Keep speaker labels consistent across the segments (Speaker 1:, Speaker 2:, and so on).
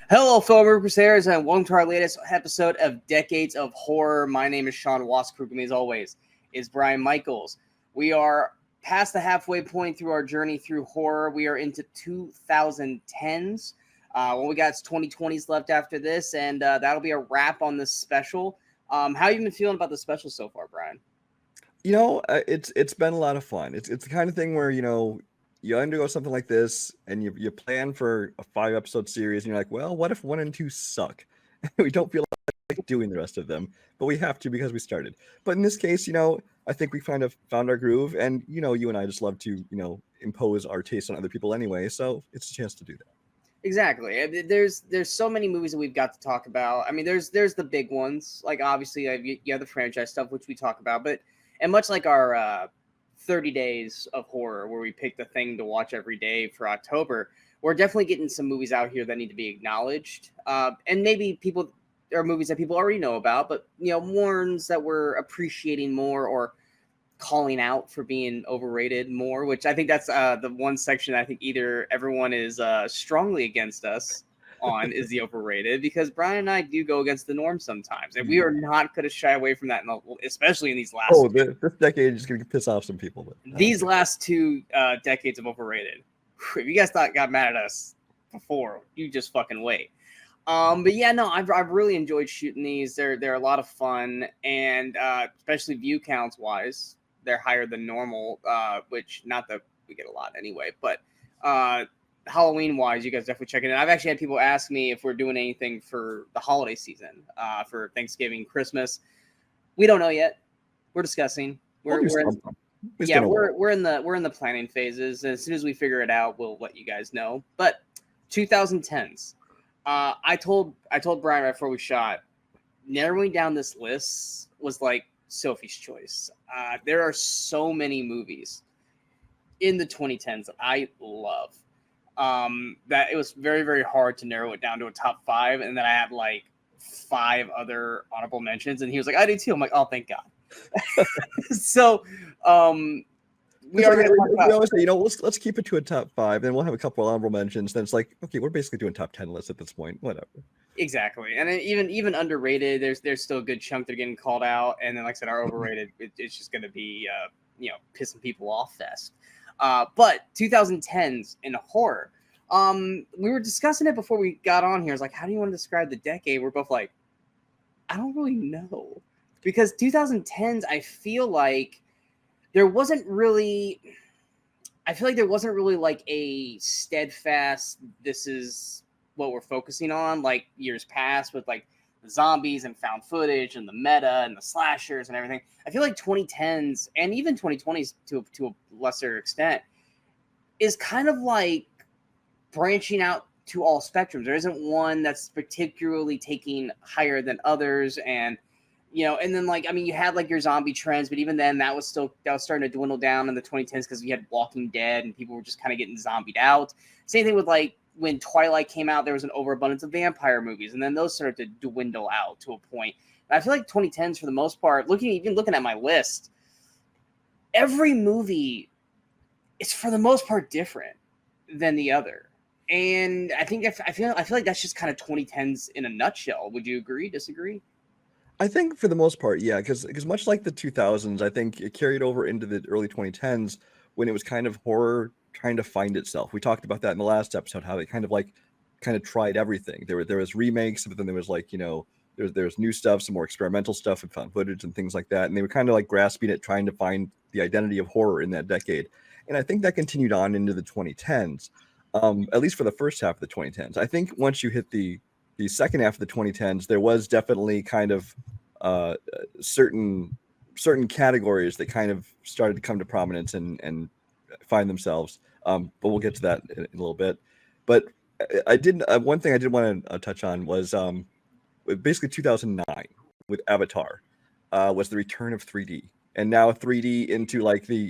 Speaker 1: Hello, fellow Crusaders, and welcome to our latest episode of Decades of Horror. My name is Sean Waskrug, and as always, is Brian Michaels. We are past the halfway point through our journey through horror. We are into 2010s. What we got is 2020s left after this, and that'll be a wrap on this special. How you been feeling about the special so far, Brian?
Speaker 2: It's been a lot of fun. It's the kind of thing where you undergo something like this and you plan for a 5 episode series and you're like, well, what if 1 and 2 suck? We don't feel like doing the rest of them, but we have to because we started. But in this case, I think we kind of found our groove, and you and I just love to impose our taste on other people anyway, so it's a chance to do that.
Speaker 1: Exactly. There's so many movies that we've got to talk about. I mean, there's the big ones, like obviously you have the franchise stuff which we talk about, but and much like our 30 days of horror where we pick the thing to watch every day for October, we're definitely getting some movies out here that need to be acknowledged, and maybe people or movies that people already know about, but ones that we're appreciating more or calling out for being overrated more, which I think that's the one section I think either everyone is strongly against us on is the overrated, because Brian and I do go against the norm sometimes, and we are not going to shy away from that, especially in these last
Speaker 2: this decade is going to piss off some people. But
Speaker 1: these last two decades of overrated. If you guys got mad at us before, you just fucking wait. But yeah, no, I've really enjoyed shooting these. They're a lot of fun, and especially view counts wise, they're higher than normal. Which not that we get a lot anyway, but Halloween wise, you guys definitely check it out. I've actually had people ask me if we're doing anything for the holiday season, for Thanksgiving, Christmas. We don't know yet. We're discussing. We're in the planning phases. As soon as we figure it out, we'll let you guys know. But 2010s. I told Brian right before we shot, narrowing down this list was like Sophie's choice. There are so many movies in the 2010s that I love, that it was very, very hard to narrow it down to a top 5. And then I had like 5 other honorable mentions, and he was like, I do too. I'm like, oh, thank God. So,
Speaker 2: we always say, let's keep it to a top 5, then we'll have a couple of honorable mentions. Then it's like, okay, we're basically doing top 10 lists at this point. Whatever.
Speaker 1: Exactly, and even underrated, there's still a good chunk that are getting called out, and then like I said, our overrated, it's just going to be pissing people off fest. But 2010s in horror, we were discussing it before we got on here. It's like, how do you want to describe the decade? We're both like, I don't really know, because 2010s, I feel like there wasn't really like a steadfast, this is what we're focusing on, like years past with like the zombies and found footage and the meta and the slashers and everything. I feel like 2010s and even 2020s to a lesser extent is kind of like branching out to all spectrums. There isn't one that's particularly taking higher than others, and and then like, I mean, you had like your zombie trends, but even then that was starting to dwindle down in the 2010s because we had Walking Dead and people were just kind of getting zombied out. Same thing with like when Twilight came out, there was an overabundance of vampire movies, and then those started to dwindle out to a point. And I feel like 2010s for the most part, looking at my list, every movie is for the most part different than the other. And I feel like that's just kind of 2010s in a nutshell. Would you agree, disagree?
Speaker 2: I think for the most part, yeah, because much like the 2000s, I think it carried over into the early 2010s when it was kind of horror trying to find itself. We talked about that in the last episode, how they kind of tried everything. There was remakes, but then there was like, there's new stuff, some more experimental stuff and found footage and things like that. And they were kind of like grasping at trying to find the identity of horror in that decade. And I think that continued on into the 2010s, at least for the first half of the 2010s. I think once you hit the second half of the 2010s, there was definitely kind of certain categories that kind of started to come to prominence and find themselves. But we'll get to that in a little bit. But one thing I did want to touch on was basically 2009 with Avatar was the return of 3D, and now 3D into like the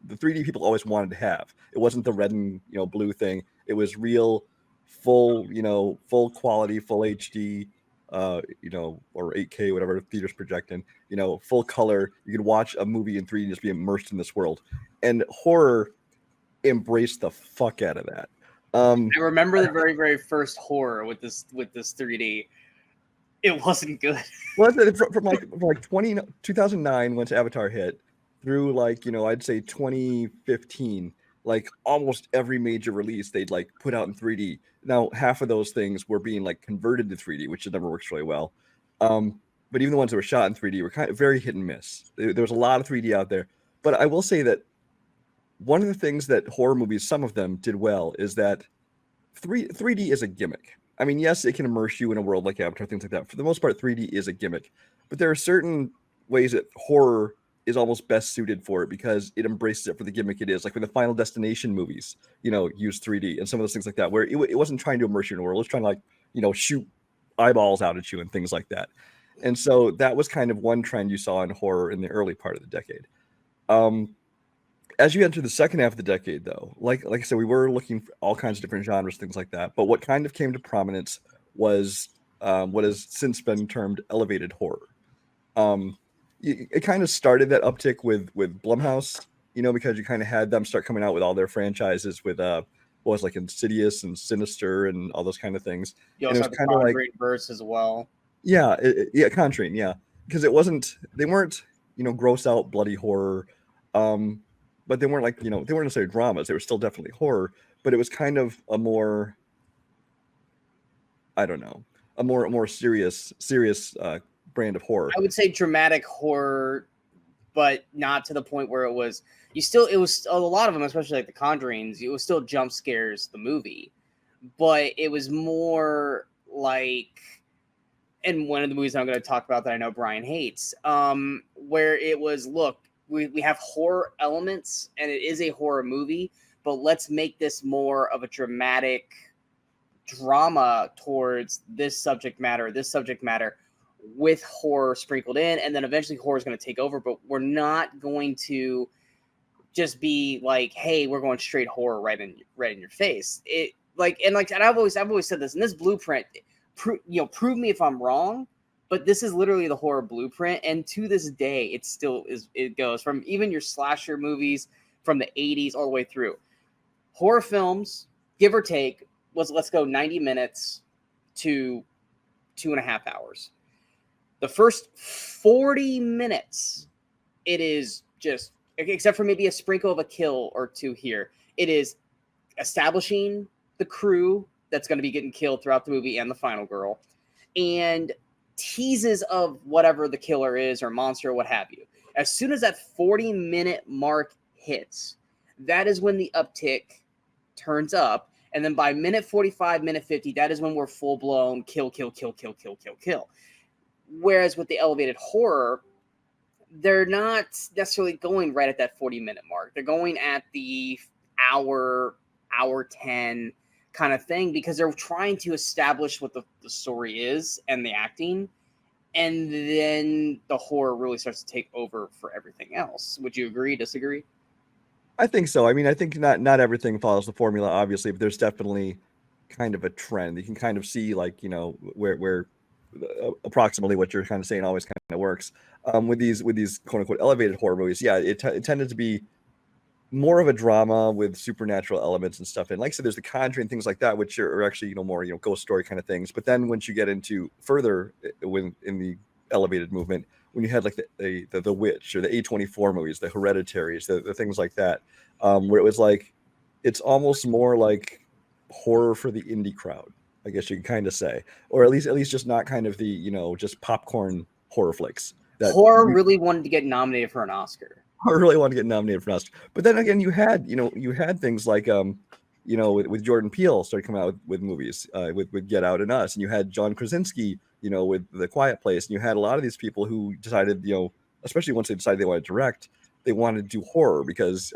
Speaker 2: 3D people always wanted to have. It wasn't the red and blue thing. It was real, full quality, full HD, or 8K, whatever theaters projecting, full color. You could watch a movie in 3D and just be immersed in this world. And horror embraced the fuck out of that.
Speaker 1: I remember the very, very first horror with this 3D. It wasn't good.
Speaker 2: Well, from like 2009 once Avatar hit through like, I'd say 2015, like almost every major release they'd like put out in 3D. Now, half of those things were being like converted to 3D, which never works really well. But even the ones that were shot in 3D were kind of very hit and miss. There was a lot of 3D out there. But I will say that one of the things that horror movies, some of them did well, is that 3D is a gimmick. I mean, yes, it can immerse you in a world like Avatar, things like that. For the most part, 3D is a gimmick. But there are certain ways that horror is almost best suited for it because it embraces it for the gimmick it is. Like when the Final Destination movies, use 3D and some of those things like that, where it wasn't trying to immerse you in a world. It was trying to like, shoot eyeballs out at you and things like that. And so that was kind of one trend you saw in horror in the early part of the decade. As you enter the second half of the decade, though, like I said, we were looking for all kinds of different genres, things like that. But what kind of came to prominence was what has since been termed elevated horror. It kind of started that uptick with Blumhouse, because you kind of had them start coming out with all their franchises with what was like Insidious and Sinister and all those kind of things.
Speaker 1: You
Speaker 2: And it
Speaker 1: also
Speaker 2: was
Speaker 1: have the
Speaker 2: kind of like,
Speaker 1: Conjuring verse as well.
Speaker 2: yeah, Conjuring, yeah, because they weren't gross out bloody horror. But they weren't like, they weren't necessarily dramas. They were still definitely horror, but it was kind of a more, I don't know, a more serious brand of horror.
Speaker 1: I would say dramatic horror, but not to the point where it was a lot of them, especially like the Conjurings, it was still jump scares, the movie, but it was more like, and one of the movies I'm going to talk about that I know Brian hates, where it was, look, we have horror elements and it is a horror movie, but let's make this more of a dramatic drama towards this subject matter with horror sprinkled in, and then eventually horror is going to take over, but we're not going to just be like, hey, we're going straight horror right in your face. And I've always said this, in this blueprint, prove me if I'm wrong, but this is literally the horror blueprint, and to this day, it goes from even your slasher movies from the 80s all the way through. Horror films, give or take, let's go 90 minutes to 2.5 hours. The first 40 minutes, it is just, except for maybe a sprinkle of a kill or two here, it is establishing the crew that's going to be getting killed throughout the movie and the final girl, and teases of whatever the killer is or monster or what have you. As soon as that 40-minute mark hits, that is when the uptick turns up. And then by minute 45, minute 50, that is when we're full-blown kill. Whereas with the elevated horror, they're not necessarily going right at that 40-minute mark. They're going at the hour 10 kind of thing, because they're trying to establish what the story is and the acting, and then the horror really starts to take over for everything else. Would you agree, disagree?
Speaker 2: I think so. I mean, I think not everything follows the formula, obviously, but there's definitely kind of a trend. You can kind of see, like, where approximately what you're kind of saying always kind of works. With these quote unquote elevated horror movies, yeah, it tended to be more of a drama with supernatural elements and stuff. And like I said, there's the Conjuring, things like that, which are actually, more, ghost story kind of things. But then once you get into further in the elevated movement, when you had like the Witch or the A24 movies, the Hereditaries, the things like that, where it was like, it's almost more like horror for the indie crowd, I guess you can kind of say, or at least just not kind of the, just popcorn horror flicks. That
Speaker 1: horror really wanted to get nominated for an Oscar.
Speaker 2: I really want to get nominated for an Oscar. But then again, you had things like, with Jordan Peele started coming out with movies, with Get Out and Us, and you had John Krasinski, with The Quiet Place, and you had a lot of these people who decided, especially once they decided they wanted to direct, they wanted to do horror, because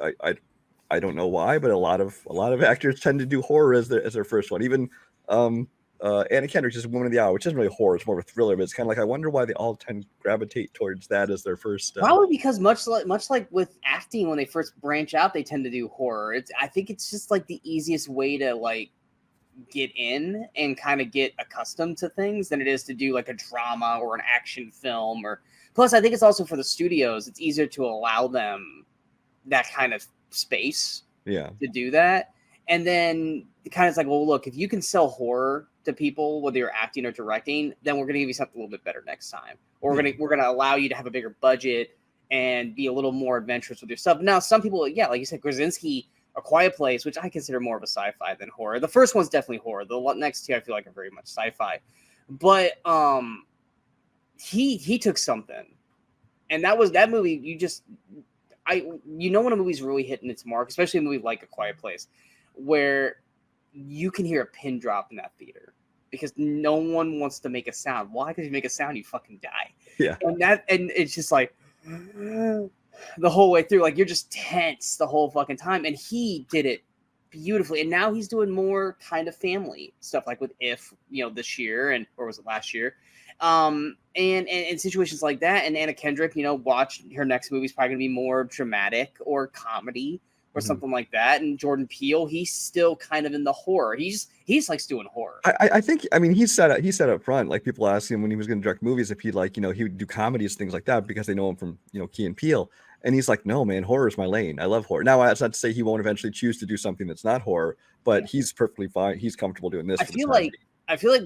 Speaker 2: I don't know why, but a lot of actors tend to do horror as their first one. Even Anna Kendrick is Woman of the Hour, which isn't really horror; it's more of a thriller. But it's kind of like, I wonder why they all tend to gravitate towards that as their first.
Speaker 1: Probably because much like with acting, when they first branch out, they tend to do horror. I think it's just like the easiest way to like get in and kind of get accustomed to things than it is to do like a drama or an action film. Or plus, I think it's also for the studios; it's easier to allow them that kind of space,
Speaker 2: to
Speaker 1: do that. And then kind of like, well, look, if you can sell horror to people, whether you're acting or directing, then we're going to give you something a little bit better next time. Or we're gonna allow you to have a bigger budget and be a little more adventurous with your stuff. Now, some people, yeah, like you said, Krasinski, A Quiet Place, which I consider more of a sci-fi than horror. The first one's definitely horror. The next two I feel like are very much sci-fi. But he took something, and that movie. When a movie's really hitting its mark, especially a movie like A Quiet Place, where you can hear a pin drop in that theater because no one wants to make a sound. Why? Because you make a sound, you fucking die.
Speaker 2: Yeah.
Speaker 1: And it's just like the whole way through, like you're just tense the whole fucking time. And he did it beautifully. And now he's doing more kind of family stuff, like with If, this year or was it last year? And situations like that. And Anna Kendrick, watch her next movie is probably gonna be more dramatic or comedy or something like that. And Jordan Peele, he's still kind of in the horror. He just likes doing horror.
Speaker 2: I think, he said up front, like people asked him when he was going to direct movies if he would do comedies, things like that, because they know him from, Key and Peele. And he's like, no, man, horror is my lane. I love horror. Now, that's not to say he won't eventually choose to do something that's not horror, but he's perfectly fine. He's comfortable doing this.
Speaker 1: I feel like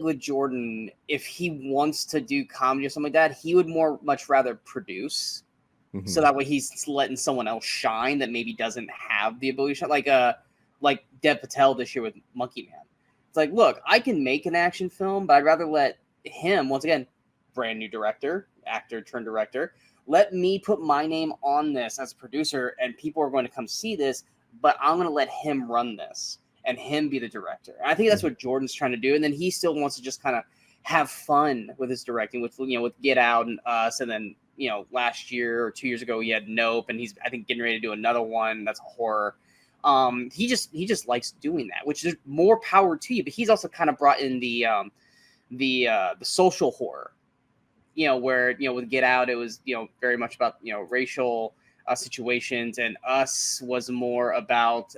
Speaker 1: with Jordan, if he wants to do comedy or something like that, he would much rather produce. So that way he's letting someone else shine that maybe doesn't have the ability to shine. Like Dev Patel this year with Monkey Man. It's like, look, I can make an action film, but I'd rather let him, once again, brand new director, actor turned director, let me put my name on this as a producer, and people are going to come see this, but I'm going to let him run this and him be the director. And I think that's what Jordan's trying to do. And then he still wants to just kind of have fun with his directing, with Get Out and Us, and then last year or 2 years ago he had Nope, and he's I think getting ready to do another one that's a horror. He just likes doing that, which is more power to you. But he's also kind of brought in the social horror, where with Get Out it was very much about racial situations, and Us was more about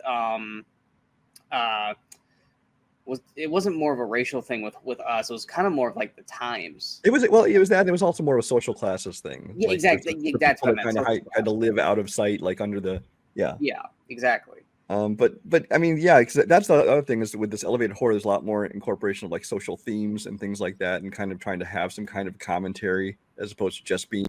Speaker 1: it wasn't more of a racial thing with Us. It was kind of more of like the times.
Speaker 2: It was that. It was also more of a social classes thing.
Speaker 1: Yeah, exactly. That's what I meant.
Speaker 2: Kind of live out of sight, like under the Yeah,
Speaker 1: exactly.
Speaker 2: But because that's the other thing is with this elevated horror, there's a lot more incorporation of like social themes and things like that, and kind of trying to have some kind of commentary as opposed to just being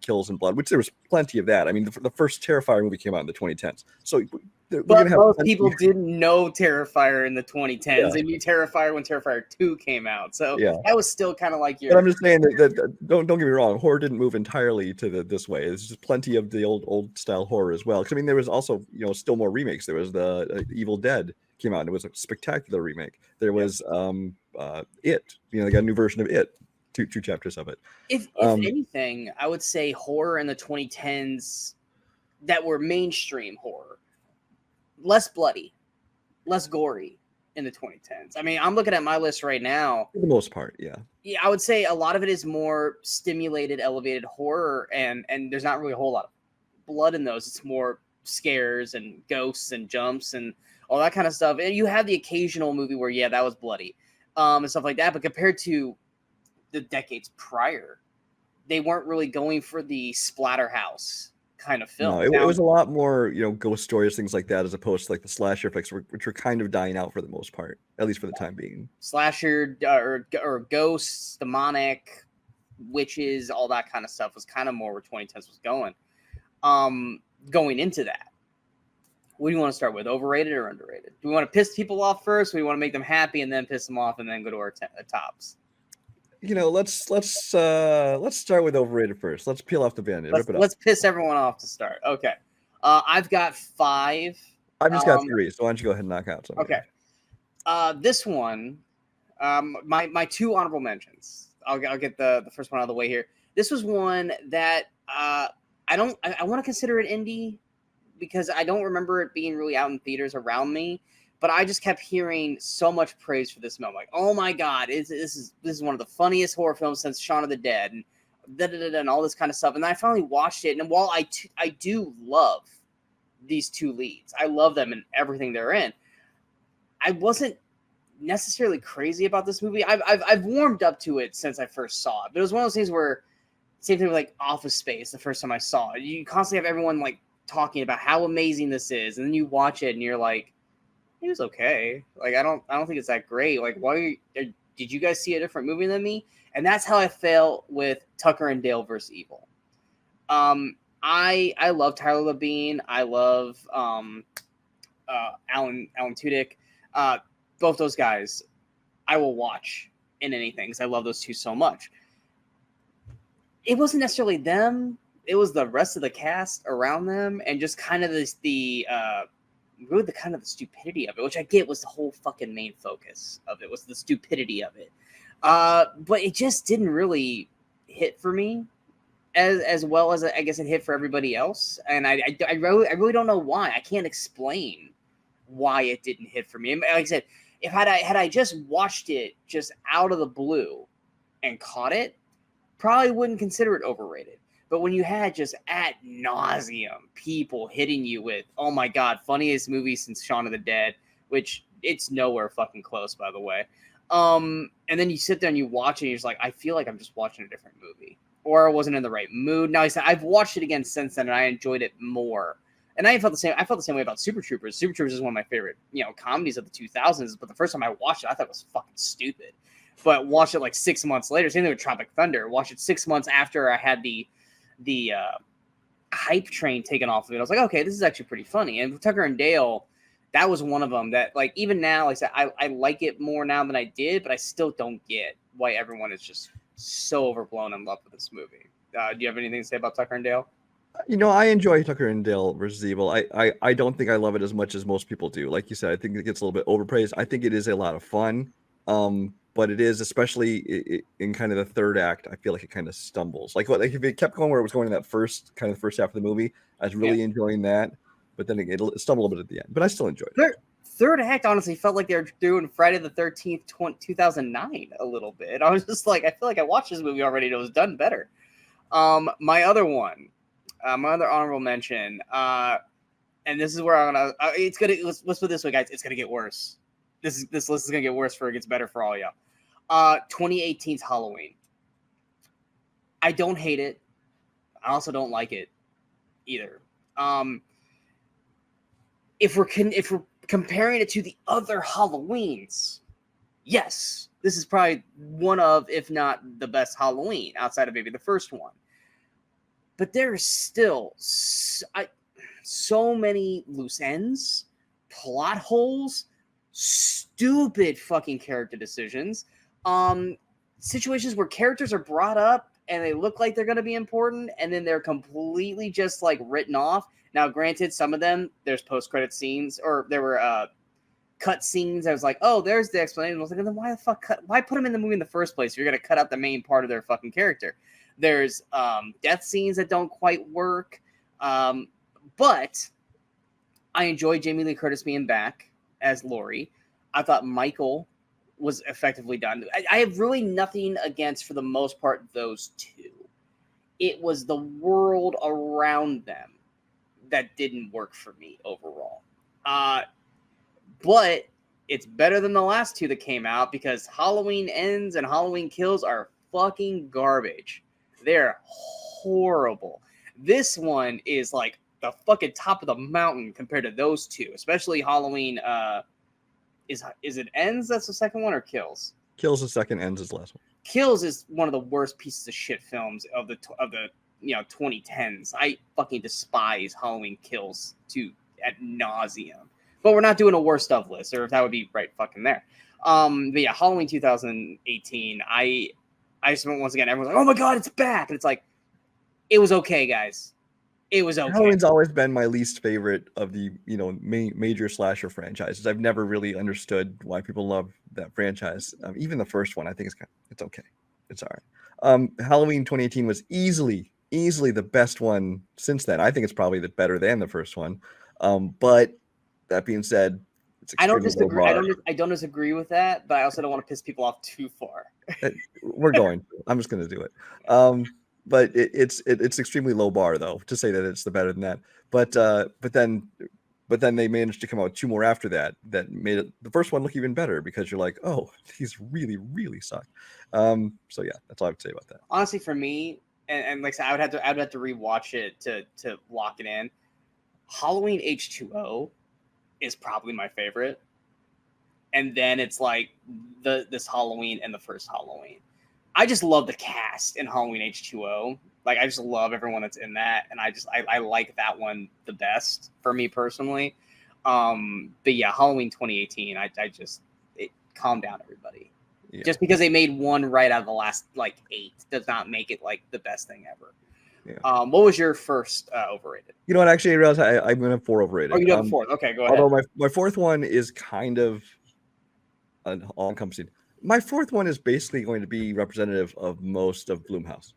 Speaker 2: kills and blood, which there was plenty of that. I mean, the first Terrifier movie came out in the 2010s, so
Speaker 1: but most people didn't know Terrifier in the 2010s. They knew Terrifier when Terrifier 2 came out, so that was still kind of like your.
Speaker 2: But I'm just saying that don't get me wrong, horror didn't move entirely to this way. There's just plenty of the old style horror as well. Because there was also still more remakes. There was the Evil Dead came out, and it was a spectacular remake. There was It. They got a new version of It. Two chapters of it.
Speaker 1: If anything, I would say horror in the 2010s that were mainstream horror, less bloody, less gory in the 2010s. I mean, I'm looking at my list right now.
Speaker 2: For the most part, yeah.
Speaker 1: Yeah, I would say a lot of it is more stimulated, elevated horror, and there's not really a whole lot of blood in those. It's more scares and ghosts and jumps and all that kind of stuff. And you have the occasional movie where, that was bloody, and stuff like that. But compared to the decades prior, they weren't really going for the splatterhouse kind of film.
Speaker 2: No, it was a lot more, ghost stories, things like that, as opposed to like the slasher flicks, which were kind of dying out for the most part, at least for the time being.
Speaker 1: Slasher or ghosts, demonic, witches, all that kind of stuff was kind of more where 2010s was going. Going into that, what do you want to start with? Overrated or underrated? Do we want to piss people off first? Or do we want to make them happy and then piss them off and then go to our tops?
Speaker 2: Let's start with overrated first. Let's peel off the band-aid.
Speaker 1: Let's piss everyone off to start. Okay. I've got 5.
Speaker 2: I've just got 3, so why don't you go ahead and knock out some?
Speaker 1: Okay. This one, my 2 honorable mentions. I'll get the first one out of the way here. This was one that I want to consider it indie because I don't remember it being really out in theaters around me. But I just kept hearing so much praise for this film. Like, oh my God, this is one of the funniest horror films since Shaun of the Dead, and and all this kind of stuff. And then I finally watched it, and while I do love these 2 leads, I love them and everything they're in, I wasn't necessarily crazy about this movie. I've warmed up to it since I first saw it, but it was one of those things where same thing with like Office Space. The first time I saw it, you constantly have everyone like talking about how amazing this is, and then you watch it and you're like, He was okay. Like I don't think it's that great. Like why did you guys see a different movie than me? And that's how I felt with Tucker and Dale versus Evil. I love Tyler Labine. I love Alan Tudyk. Both those guys, I will watch in anything because I love those two so much. It wasn't necessarily them; it was the rest of the cast around them, and just kind of really the kind of the stupidity of it, which I get was the whole fucking main focus of it was the stupidity of it. But it just didn't really hit for me as well as I guess it hit for everybody else, and I really don't know why. I can't explain why it didn't hit for me. And like I said, if had I just watched it just out of the blue and caught it, probably wouldn't consider it overrated. But when you had just ad nauseum people hitting you with, oh my god, funniest movie since Shaun of the Dead, which it's nowhere fucking close, by the way. And then you sit there and you watch it, and you're just like, I feel like I'm just watching a different movie, or I wasn't in the right mood. Now I said I've watched it again since then, and I enjoyed it more. And I felt the same. I felt the same way about Super Troopers. Super Troopers is one of my favorite, comedies of the 2000s. But the first time I watched it, I thought it was fucking stupid. But watched it like 6 months later. Same thing with Tropic Thunder. Watched it 6 months after I had the hype train taken off of it. I was like, okay, this is actually pretty funny. And Tucker and Dale, that was one of them that, like, even now, like I said, I like it more now than I did, but I still don't get why everyone is just so overblown in love with this movie. Do you have anything to say about Tucker and Dale?
Speaker 2: I enjoy Tucker and Dale versus Evil. I don't think I love it as much as most people do. Like you said, I think it gets a little bit overpraised. I think it is a lot of fun. But it is, especially in kind of the third act, I feel like it kind of stumbles. Like if it kept going where it was going in that first half of the movie, I was really enjoying that. But then it stumbled a bit at the end. But I still enjoyed it.
Speaker 1: Third act honestly felt like they were doing Friday the 13th, 2009 a little bit. I was just like, I feel like I watched this movie already and it was done better. My other one, my other honorable mention, and this is where I'm gonna. Let's put it this way, guys. It's gonna get worse. This list is gonna get worse before it gets better for all y'all. 2018's Halloween. I don't hate it. I also don't like it either. If we're comparing it to the other Halloweens, yes, this is probably one of, if not the best Halloween outside of maybe the first one. But there is still so many loose ends, plot holes, stupid fucking character decisions, situations where characters are brought up and they look like they're going to be important, and then they're completely just like written off. Now, granted, some of them there's post-credit scenes, or there were cut scenes. I was like, oh, there's the explanation. I was like, then why the fuck why put them in the movie in the first place if you're going to cut out the main part of their fucking character? There's death scenes that don't quite work, but I enjoyed Jamie Lee Curtis being back as Laurie. I thought Michael was effectively done. I have really nothing against, for the most part, those two. It was the world around them that didn't work for me overall. But it's better than the last two that came out, because Halloween Ends and Halloween Kills are fucking garbage. They're horrible. This one is like the fucking top of the mountain compared to those two, especially Halloween. Is it Ends that's the second one, or Kills?
Speaker 2: Kills is second, Ends is the last one.
Speaker 1: Kills is one of the worst pieces of shit films of the 2010s. I fucking despise Halloween Kills ad nauseum. But we're not doing a worst of list, or if that would be right fucking there. But yeah, Halloween 2018. I just, once again, everyone's like, oh my god, it's back, and it's like, it was okay, guys. It was okay.
Speaker 2: Halloween's always been my least favorite of the major slasher franchises. I've never really understood why people love that franchise. Even the first one, I think it's okay. It's all right. Halloween 2018 was easily the best one since then. I think it's probably better than the first one. But that being said,
Speaker 1: I don't disagree. I don't disagree with that, but I also don't want to piss people off too far.
Speaker 2: We're going. I'm just going to do it. But it's extremely low bar, though, to say that it's the better than that. But then they managed to come out two more after that made the first one look even better, because you're like, oh, these really, really suck. So yeah, that's all I would say about that.
Speaker 1: Honestly, for me, and like I said, I would have to rewatch it to lock it in. Halloween H2O is probably my favorite. and then it's like this Halloween and the first Halloween. I just love the cast in Halloween H2O. Like, I just love everyone that's in that, and I like that one the best for me personally. But yeah, Halloween 2018, it calm down, everybody. Yeah. Just because they made one right out of the last like 8 does not make it like the best thing ever. Yeah. What was your first overrated?
Speaker 2: You know what? Actually, I realized I'm going to have 4 overrated.
Speaker 1: Oh, you have 4th. Okay, go ahead.
Speaker 2: Although my 4th one is kind of an all-encompassing. My 4th one is basically going to be representative of most of Blumhouse.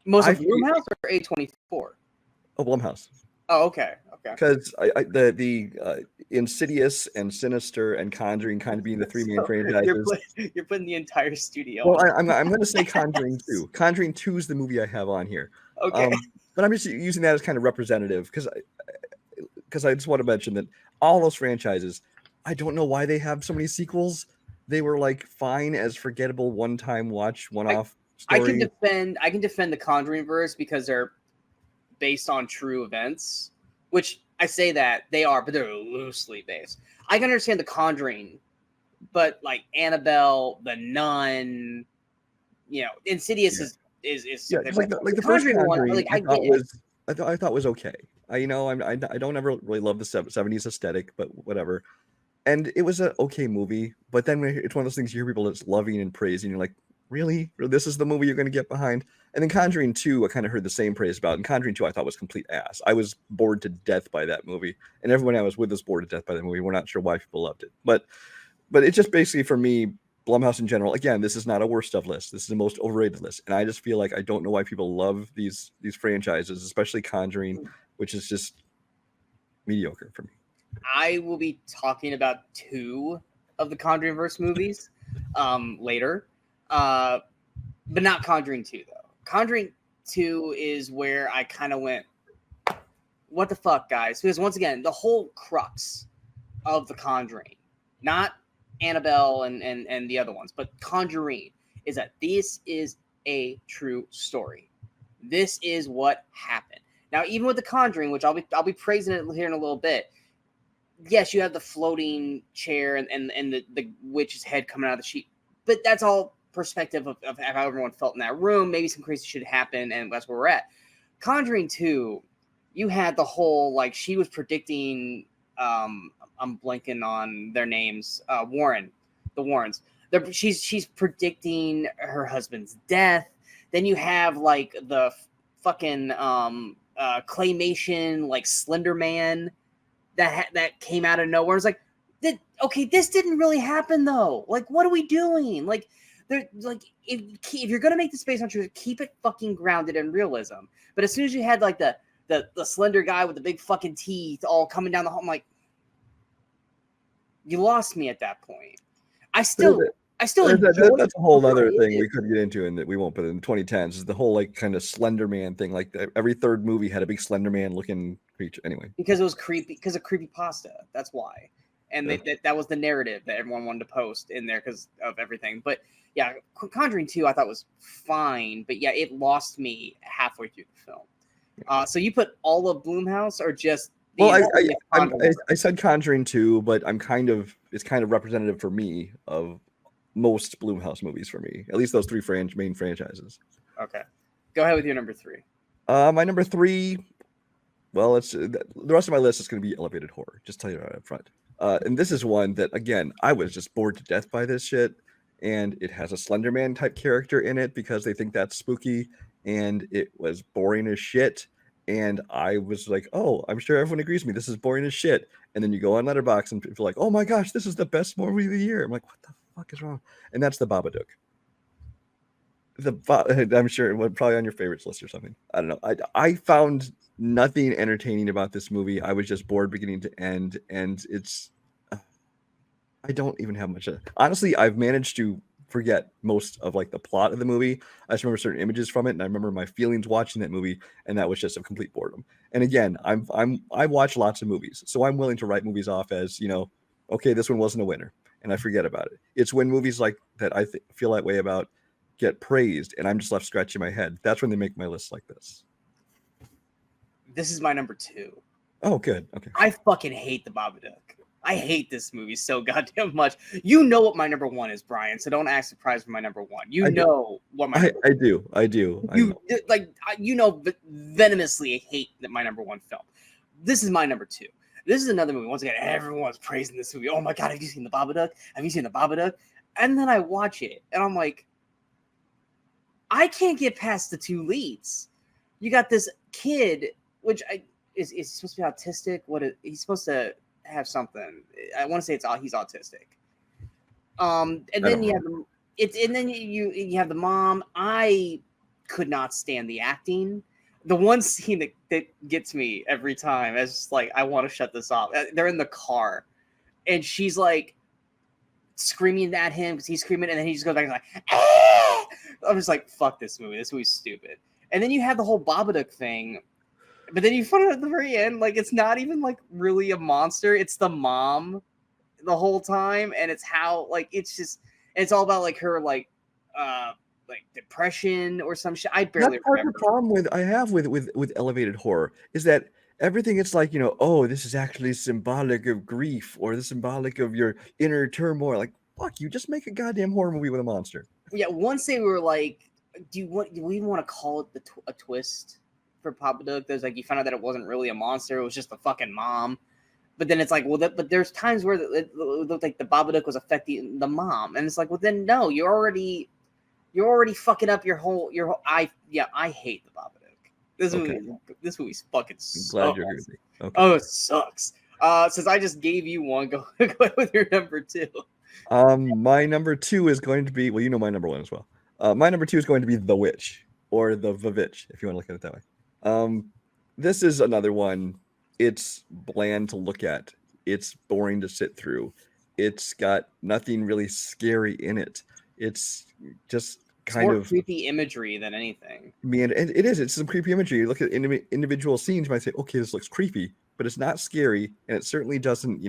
Speaker 1: Most of Blumhouse or A24?
Speaker 2: Oh, Blumhouse.
Speaker 1: Oh, okay.
Speaker 2: Because the Insidious and Sinister and Conjuring kind of being the 3 main franchises.
Speaker 1: You're putting the entire studio.
Speaker 2: Well, I'm going to say Conjuring 2. Conjuring 2 is the movie I have on here.
Speaker 1: Okay.
Speaker 2: But I'm just using that as kind of representative because I just want to mention that all those franchises, I don't know why they have so many sequels. They were like fine as forgettable one-time watch, one-off story.
Speaker 1: I can defend the Conjuring verse because they're based on true events, which I say that they are, but they're loosely based. I can understand the Conjuring, but like Annabelle, the Nun, Insidious is
Speaker 2: like the Conjuring first Conjuring one. I thought was okay. I don't ever really love the 70s aesthetic, but whatever. And it was an okay movie, but then it's one of those things you hear people just loving and praising. You're like, really? This is the movie you're going to get behind? And then Conjuring 2, I kind of heard the same praise about. And Conjuring 2, I thought was complete ass. I was bored to death by that movie. And everyone I was with was bored to death by that movie. We're not sure why people loved it. But it's just basically, for me, Blumhouse in general, again, this is not a worst of list. This is the most overrated list. And I just feel like I don't know why people love these franchises, especially Conjuring, which is just mediocre for me.
Speaker 1: I will be talking about 2 of the Conjuring-verse movies later. But not Conjuring 2, though. Conjuring 2 is where I kind of went, what the fuck, guys? Because once again, the whole crux of the Conjuring, not Annabelle and the other ones, but Conjuring, is that this is a true story. This is what happened. Now, even with the Conjuring, which I'll be praising it here in a little bit, yes, you have the floating chair and the witch's head coming out of the sheet, but that's all perspective of how everyone felt in that room. Maybe some crazy shit happened, and that's where we're at. Conjuring 2, you had the whole, like, she was predicting, I'm blanking on their names, the Warrens. She's predicting her husband's death. Then you have, like, the fucking claymation, like, Slender Man that came out of nowhere. It's like, this didn't really happen, though. Like, what are we doing? Like, if you're gonna make this based on truth, keep it fucking grounded in realism. But as soon as you had like the slender guy with the big fucking teeth all coming down the hall, I'm like, you lost me at that point. That's
Speaker 2: a whole other thing we could get into, and that we won't. But in the 2010s, is the whole like kind of Slender Man thing. Like every third movie had a big Slender Man looking creature. Anyway,
Speaker 1: because it was creepy, because of creepypasta. That's why. And that was the narrative that everyone wanted to post in there because of everything. But yeah, Conjuring 2 I thought was fine, but yeah, it lost me halfway through the film. So you put all of Blumhouse or just?
Speaker 2: I said Conjuring 2, but it's kind of representative for me of most Blumhouse movies for me. At least those 3 main franchises.
Speaker 1: Okay, go ahead with your number 3.
Speaker 2: My number 3. Well, it's the rest of my list is going to be elevated horror. Just tell you right up front. And this is one that, again, I was just bored to death by this shit. And it has a Slender Man type character in it because they think that's spooky. And it was boring as shit. And I was like, oh, I'm sure everyone agrees with me. This is boring as shit. And then you go on Letterboxd and people are like, oh my gosh, this is the best movie of the year. I'm like, what the fuck is wrong? And that's The Babadook. I'm sure it was probably on your favorites list or something. I don't know. I found nothing entertaining about this movie. I was just bored beginning to end, and it's I don't even have much. Honestly, I've managed to forget most of like the plot of the movie. I just remember certain images from it, and I remember my feelings watching that movie, and that was just a complete boredom. And again, I watch lots of movies, so I'm willing to write movies off as, okay, this one wasn't a winner, and I forget about it. It's when movies like that I feel that way about get praised, and I'm just left scratching my head. That's when they make my list like this.
Speaker 1: This is my number 2.
Speaker 2: Oh, good. Okay.
Speaker 1: I fucking hate The Babadook. I hate this movie so goddamn much. You know what my number one is, Brian, so don't act surprised for my number one. You know what my
Speaker 2: I do. I know.
Speaker 1: Venomously hate that my number one film. This is my number two. This is another movie. Once again, everyone's praising this movie. Oh my god, have you seen the Babadook? Have you seen the Babadook? And then I watch it, and I'm like, I can't get past the two leads. You got this kid, which is supposed to be autistic. He's supposed to have something. I want to say he's autistic. And then you have the mom. I could not stand the acting. The one scene that gets me every time is just like, I want to shut this off. They're in the car, and she's like screaming at him because he's screaming, and then he just goes back and like, ah! I'm just like, fuck this movie. This movie's stupid. And then you have the whole Babadook thing, but then you find out at the very end, like, it's not even like really a monster. It's the mom the whole time, and it's how like it's all about like her like depression or some shit. I barely remember.
Speaker 2: The problem I have with elevated horror is that everything, it's like, oh, this is actually symbolic of grief, or the symbolic of your inner turmoil. Like, fuck you, just make a goddamn horror movie with a monster.
Speaker 1: Yeah, once they were like, do we even want to call it a twist for Babadook? There's like, you found out that it wasn't really a monster, it was just the fucking mom. But then it's like, well, but there's times where it looked like the Babadook was affecting the mom, and it's like, well, then no, you're already fucking up your whole. I hate the Babadook. This movie's fucking sucks. I'm glad you agree with me. Okay. Oh, it sucks. Since I just gave you one, go with your number two.
Speaker 2: My number two is going to be, well, you know my number one as well. My number two is going to be The Witch, or The Vivitch, if you want to look at it that way. This is another one. It's bland to look at. It's boring to sit through. It's got nothing really scary in it. It's just kind of
Speaker 1: creepy imagery than anything.
Speaker 2: Man, and it is. It's some creepy imagery. You look at individual scenes, you might say, okay, this looks creepy, but it's not scary, and it certainly doesn't,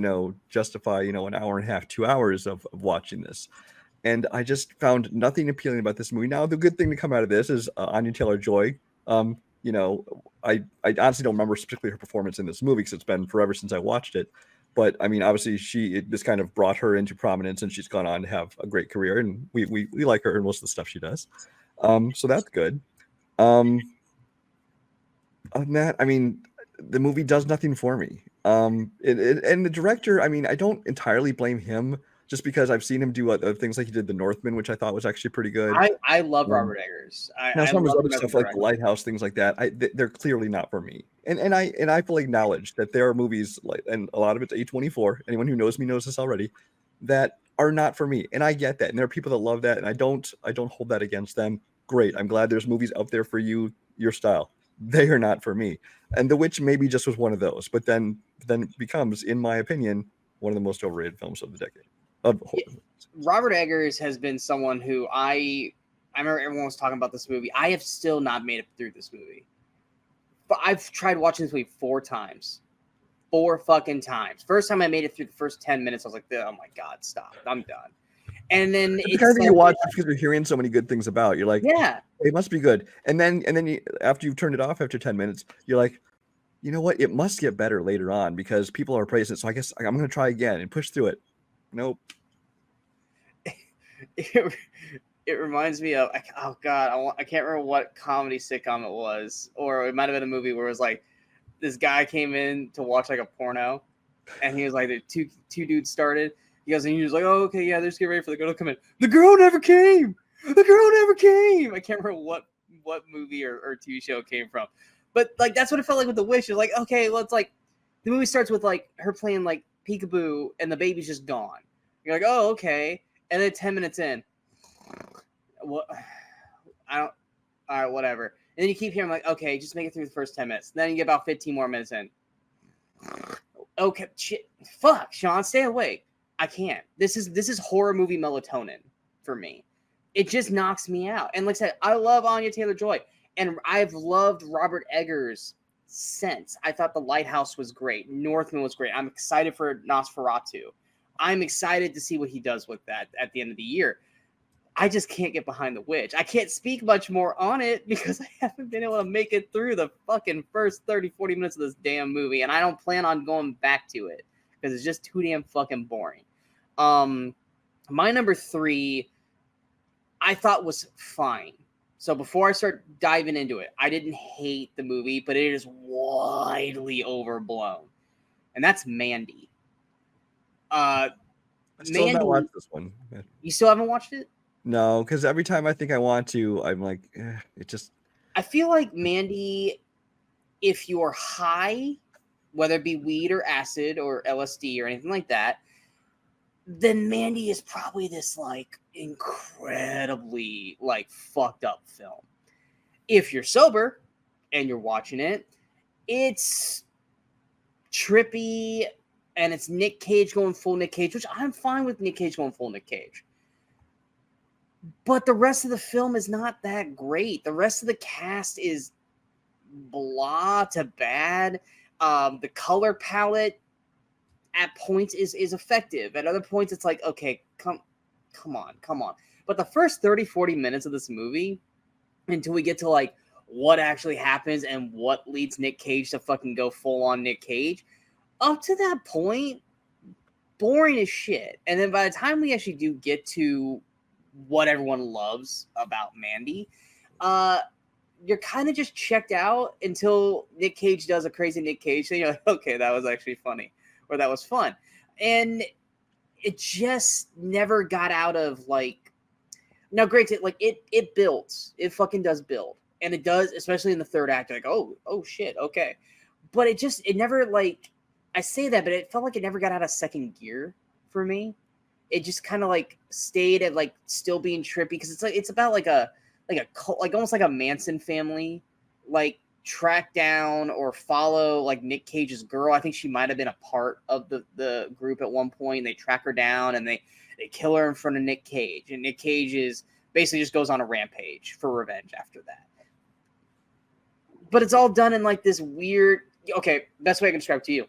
Speaker 2: justify, an hour and a half, 2 hours of watching this. And I just found nothing appealing about this movie. Now, the good thing to come out of this is Anya Taylor-Joy. I honestly don't remember specifically her performance in this movie because it's been forever since I watched it. But I mean, obviously, this kind of brought her into prominence, and she's gone on to have a great career, and we like her and most of the stuff she does. So that's good. Other than that, I mean, the movie does nothing for me. And the director, I mean, I don't entirely blame him, just because I've seen him do other things, like he did The Northman, which I thought was actually pretty good.
Speaker 1: I love Robert Eggers.
Speaker 2: Some of his other stuff, like The Lighthouse, things like that, they're clearly not for me. And I fully acknowledge that there are movies, like, and a lot of it's A24. Anyone who knows me knows this already, that are not for me, and I get that. And there are people that love that, and I don't hold that against them. Great, I'm glad there's movies out there for you, your style. They are not for me. And The Witch maybe just was one of those, but then becomes, in my opinion, one of the most overrated films of the decade.
Speaker 1: Robert Eggers has been someone who I remember everyone was talking about this movie. I have still not made it through this movie. But I've tried watching this movie 4 times. 4 fucking times. First time I made it through the first 10 minutes, I was like, oh my God, stop. I'm done. And then
Speaker 2: it's the kind of thing you watch because you're hearing so many good things about. You're like,
Speaker 1: yeah,
Speaker 2: it must be good. And then after you've turned it off after 10 minutes, you're like, you know what? It must get better later on because people are praising it. So I guess I'm going to try again and push through it. Nope.
Speaker 1: It reminds me of, oh God, I can't remember what comedy sitcom it was, or it might have been a movie where it was like this guy came in to watch like a porno, and he was like, the two dudes started. He goes, and he was like, oh, okay, yeah, they're just getting ready for the girl to come in. The girl never came. The girl never came. I can't remember what movie or TV show it came from, but like that's what it felt like with The Witch. It's like, okay, well, it's like the movie starts with like her playing like peekaboo, and the baby's just gone. You're like, oh, okay. And then 10 minutes in, what? All right, whatever. And then you keep hearing like, okay, just make it through the first 10 minutes. Then you get about 15 more minutes in. Okay, shit, fuck, Sean, stay awake. I can't. This is horror movie melatonin for me. It just knocks me out. And like I said, I love Anya Taylor-Joy, and I've loved Robert Eggers since. I thought The Lighthouse was great. Northman was great. I'm excited for Nosferatu. I'm excited to see what he does with that at the end of the year. I just can't get behind The Witch. I can't speak much more on it because I haven't been able to make it through the fucking first 30, 40 minutes of this damn movie, and I don't plan on going back to it because it's just too damn fucking boring. My number 3, I thought was fine. So before I start diving into it, I didn't hate the movie, but it is widely overblown, and that's Mandy.
Speaker 2: I still have not watched this one.
Speaker 1: You still haven't watched it?
Speaker 2: No, because every time I think I want to, I'm like, it just.
Speaker 1: I feel like Mandy, if you're high, whether it be weed or acid or LSD or anything like that, then Mandy is probably this like incredibly like fucked up film. If you're sober and you're watching it, it's trippy and it's Nick Cage going full Nick Cage, which I'm fine with Nick Cage going full Nick Cage. But the rest of the film is not that great. The rest of the cast is blah to bad. The color palette at points is effective. At other points, it's like, okay, come on. But the first 30, 40 minutes of this movie, until we get to like what actually happens and what leads Nick Cage to fucking go full on Nick Cage, up to that point, boring as shit. And then by the time we actually do get to what everyone loves about Mandy, you're kind of just checked out until Nick Cage does a crazy Nick Cage thing. You're like, okay, that was actually funny, or that was fun. And it just never got out of like, now granted, like it builds, it fucking does build. And it does, especially in the third act, like, oh shit, okay. But it never like, I say that, but it felt like it never got out of second gear for me. It just kind of like stayed at like still being trippy, because it's like it's about like a cult, like almost like a Manson family, like track down or follow like Nick Cage's girl. I think she might have been a part of the group at one point. They track her down and they kill her in front of Nick Cage, and Nick Cage is basically just goes on a rampage for revenge after that. But it's all done in like this weird. Okay, best way I can describe it to you.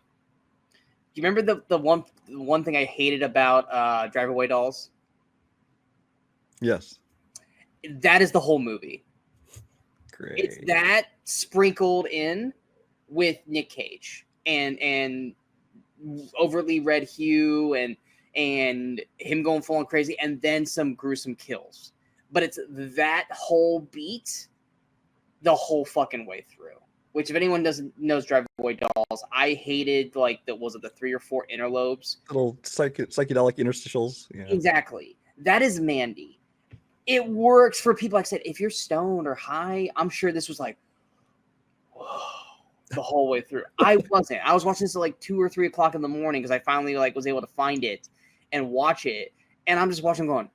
Speaker 1: Do you remember the one thing I hated about Drive Away Dolls?
Speaker 2: Yes.
Speaker 1: That is the whole movie.
Speaker 2: Great.
Speaker 1: It's that sprinkled in with Nick Cage and overtly red hue and him going full on crazy, and then some gruesome kills. But it's that whole beat the whole fucking way through. Which, if anyone knows Drive Away Dolls, I hated like the 3 or 4 interlobes,
Speaker 2: little psychedelic interstitials. Yeah.
Speaker 1: Exactly. That is Mandy. It works for people. Like I said, if you're stoned or high, I'm sure this was like, whoa, the whole way through. I wasn't. I was watching this at like 2 or 3 o'clock in the morning because I finally like was able to find it and watch it, and I'm just watching going,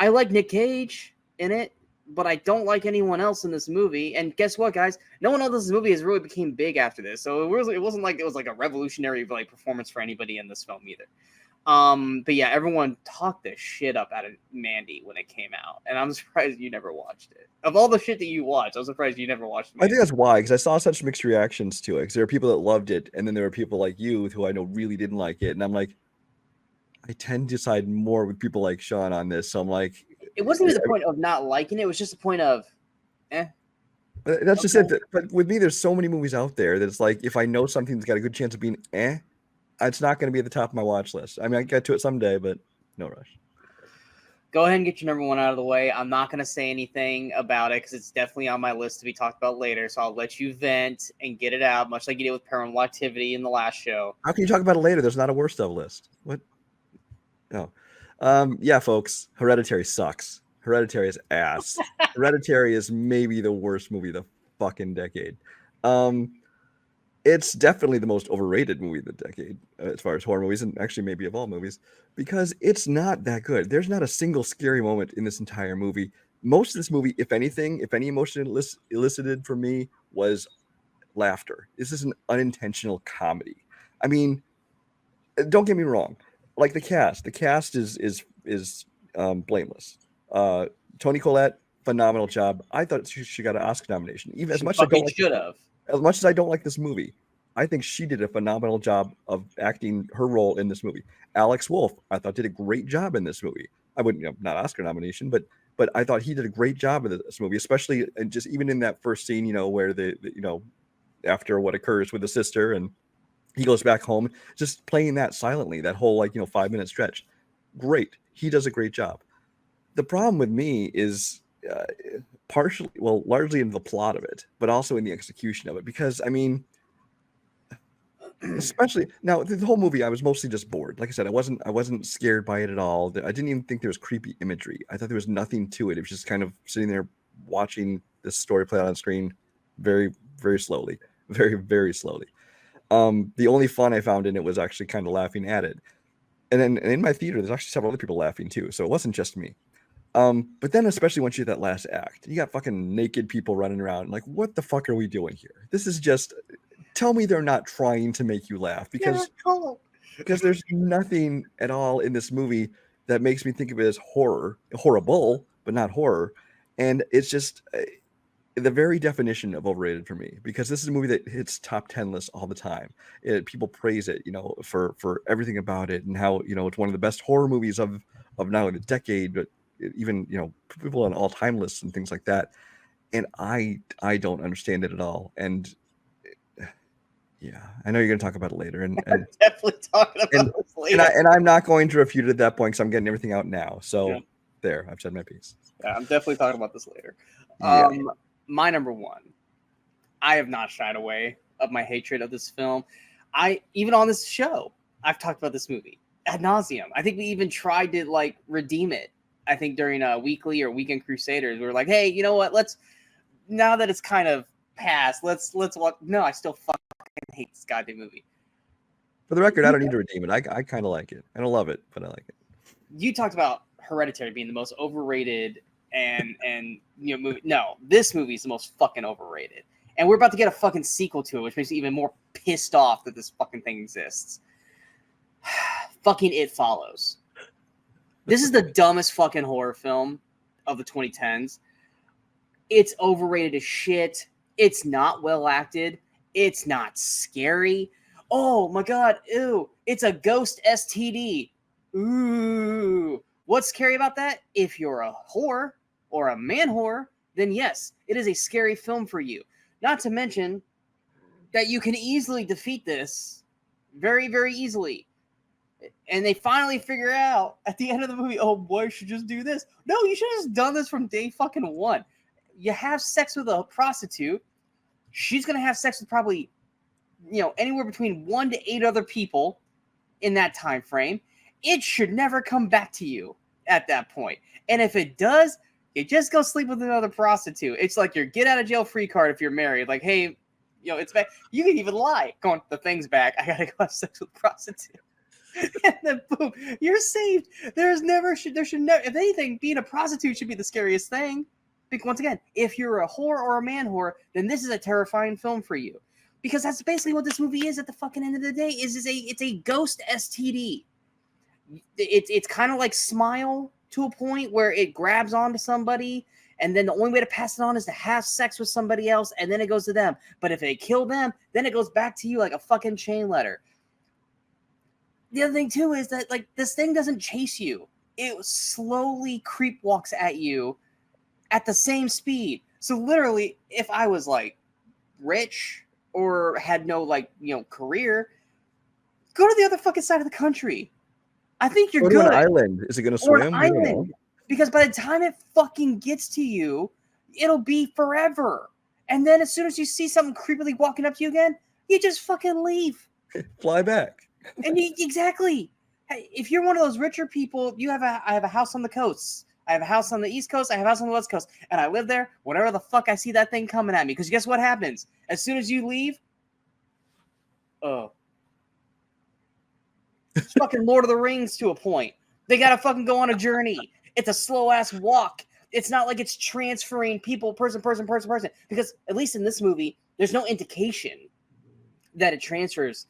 Speaker 1: I like Nick Cage in it, but I don't like anyone else in this movie. And guess what, guys? No one else in this movie has really became big after this. So it wasn't like it was like a revolutionary like performance for anybody in this film either. But yeah, everyone talked the shit up out of Mandy when it came out, and I'm surprised you never watched it. Of all the shit that you watched, I'm surprised you never watched Mandy.
Speaker 2: I think that's why, because I saw such mixed reactions to it. Because there are people that loved it, and then there were people like you who I know really didn't like it, and I'm like, I tend to side more with people like Sean on this. So I'm like,
Speaker 1: it wasn't even the point of not liking it; it was just the point of,
Speaker 2: That's just it. But with me, there's so many movies out there that it's like, if I know something's got a good chance of being it's not going to be at the top of my watch list. I mean, I get to it someday, but no rush.
Speaker 1: Go ahead and get your number 1 out of the way. I'm not going to say anything about it because it's definitely on my list to be talked about later. So I'll let you vent and get it out, much like you did with Paranormal Activity in the last show.
Speaker 2: How can you talk about it later? There's not a worst of list. What? No. Yeah, folks. Hereditary sucks. Hereditary is ass. Hereditary is maybe the worst movie of the fucking decade. It's definitely the most overrated movie of the decade as far as horror movies, and actually maybe of all movies, because it's not that good. There's not a single scary moment in this entire movie. Most of this movie, if anything, if any emotion elicited from me, was laughter. This is an unintentional comedy. I mean, don't get me wrong. Like the cast is blameless. Toni Collette, phenomenal job. I thought she got an Oscar nomination. Even as much as I don't
Speaker 1: should have.
Speaker 2: As much as I don't like this movie, I think she did a phenomenal job of acting her role in this movie. Alex Wolff, I thought, did a great job in this movie. I wouldn't, not Oscar nomination, but I thought he did a great job in this movie, especially just even in that first scene, where the after what occurs with the sister, and He goes back home, just playing that silently, that whole 5-minute stretch. Great. He does a great job. The problem with me is largely in the plot of it, but also in the execution of it. Because, I mean, especially now, the whole movie, I was mostly just bored. Like I said, I wasn't scared by it at all. I didn't even think there was creepy imagery. I thought there was nothing to it. It was just kind of sitting there watching this story play out on screen very, very slowly, very, very slowly. The only fun I found in it was actually kind of laughing at it. And in my theater, there's actually several other people laughing too. So it wasn't just me. But then especially once you get that last act, you got fucking naked people running around. Like, what the fuck are we doing here? This is just, tell me they're not trying to make you laugh, because there's nothing at all in this movie that makes me think of it as horrible, but not horror. And it's just the very definition of overrated for me, because this is a movie that hits top 10 lists all the time. People praise it, for everything about it, and how, it's one of the best horror movies of not only the decade, but even, people on all-time lists and things like that. And I don't understand it at all. And yeah, I know you're going to talk about it later, and
Speaker 1: definitely talking about this later.
Speaker 2: And I'm not going to refute it at that point, because I'm getting everything out now. So
Speaker 1: yeah.
Speaker 2: There, I've said my piece.
Speaker 1: Yeah, I'm definitely talking about this later.
Speaker 2: Yeah.
Speaker 1: My number one, I have not shied away of my hatred of this film. Even on this show, I've talked about this movie ad nauseum. I think we even tried to redeem it. I think during a weekly or weekend Crusaders, we were like, hey, you know what? Now that it's kind of past, let's watch. No, I still fucking hate this goddamn movie.
Speaker 2: For the record, I don't need to redeem it. I kind of like it. I don't love it, but I like it.
Speaker 1: You talked about Hereditary being the most overrated and movie. No, this movie is the most fucking overrated. And we're about to get a fucking sequel to it, which makes me even more pissed off that this fucking thing exists. Fucking It Follows. This is the dumbest fucking horror film of the 2010s. It's overrated as shit. It's not well acted. It's not scary. Oh my god, ew. It's a ghost STD. Ooh. What's scary about that? If you're a whore or a man whore, then yes, it is a scary film for you. Not to mention that you can easily defeat this very, very easily. And they finally figure out at the end of the movie, oh boy, you should just do this. No, you should have just done this from day fucking one. You have sex with a prostitute. She's going to have sex with probably, anywhere between 1 to 8 other people in that time frame. It should never come back to you at that point. And if it does, you just go sleep with another prostitute. It's like your get out of jail free card if you're married. Like, hey, it's back. You can even lie. Going, the thing's back. I got to go have sex with a prostitute. And then boom, you're saved. There should never, if anything, being a prostitute should be the scariest thing. Because once again, if you're a whore or a man whore, then this is a terrifying film for you. Because that's basically what this movie is at the fucking end of the day. It's a ghost STD. It's kind of like Smile to a point where it grabs onto somebody, and then the only way to pass it on is to have sex with somebody else, and then it goes to them. But if they kill them, then it goes back to you like a fucking chain letter. The other thing too is that this thing doesn't chase you. It slowly creep walks at you at the same speed. So literally, if I was rich or had no career, go to the other fucking side of the country. I think you're
Speaker 2: go
Speaker 1: good.
Speaker 2: To an island. Is it going to swim?
Speaker 1: An island. Because by the time it fucking gets to you, it'll be forever. And then as soon as you see something creepily walking up to you again, you just fucking leave.
Speaker 2: Fly back.
Speaker 1: And exactly. If you're one of those richer people, I have a house on the coast. I have a house on the East Coast. I have a house on the West Coast. And I live there whenever the fuck I see that thing coming at me. Because guess what happens? As soon as you leave, it's fucking Lord of the Rings to a point. They got to fucking go on a journey. It's a slow-ass walk. It's not like it's transferring people, person. Because at least in this movie, there's no indication that it transfers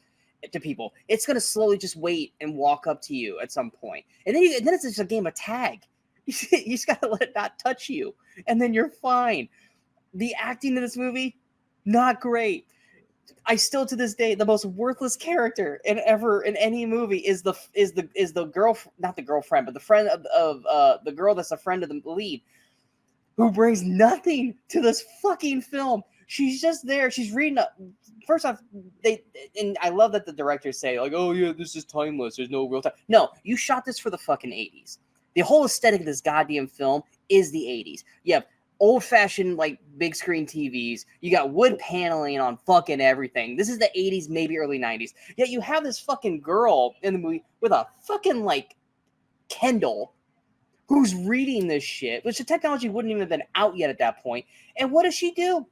Speaker 1: to people. It's going to slowly just wait and walk up to you at some point. And then it's just a game of tag. You just got to let it not touch you. And then you're fine. The acting in this movie, not great. I still to this day, the most worthless character in any movie is the girl, not the girlfriend, but the friend of the girl that's a friend of the lead, who brings nothing to this fucking film. She's just there. She's reading. First off, and I love that the directors say like, "Oh yeah, this is timeless. There's no real time." No, you shot this for the fucking 80s. The whole aesthetic of this goddamn film is the 80s. You have old-fashioned like big screen TVs. You got wood paneling on fucking everything. This is the 80s, maybe early 90s. Yet you have this fucking girl in the movie with a fucking like Kindle who's reading this shit, which the technology wouldn't even have been out yet at that point. And what does she do?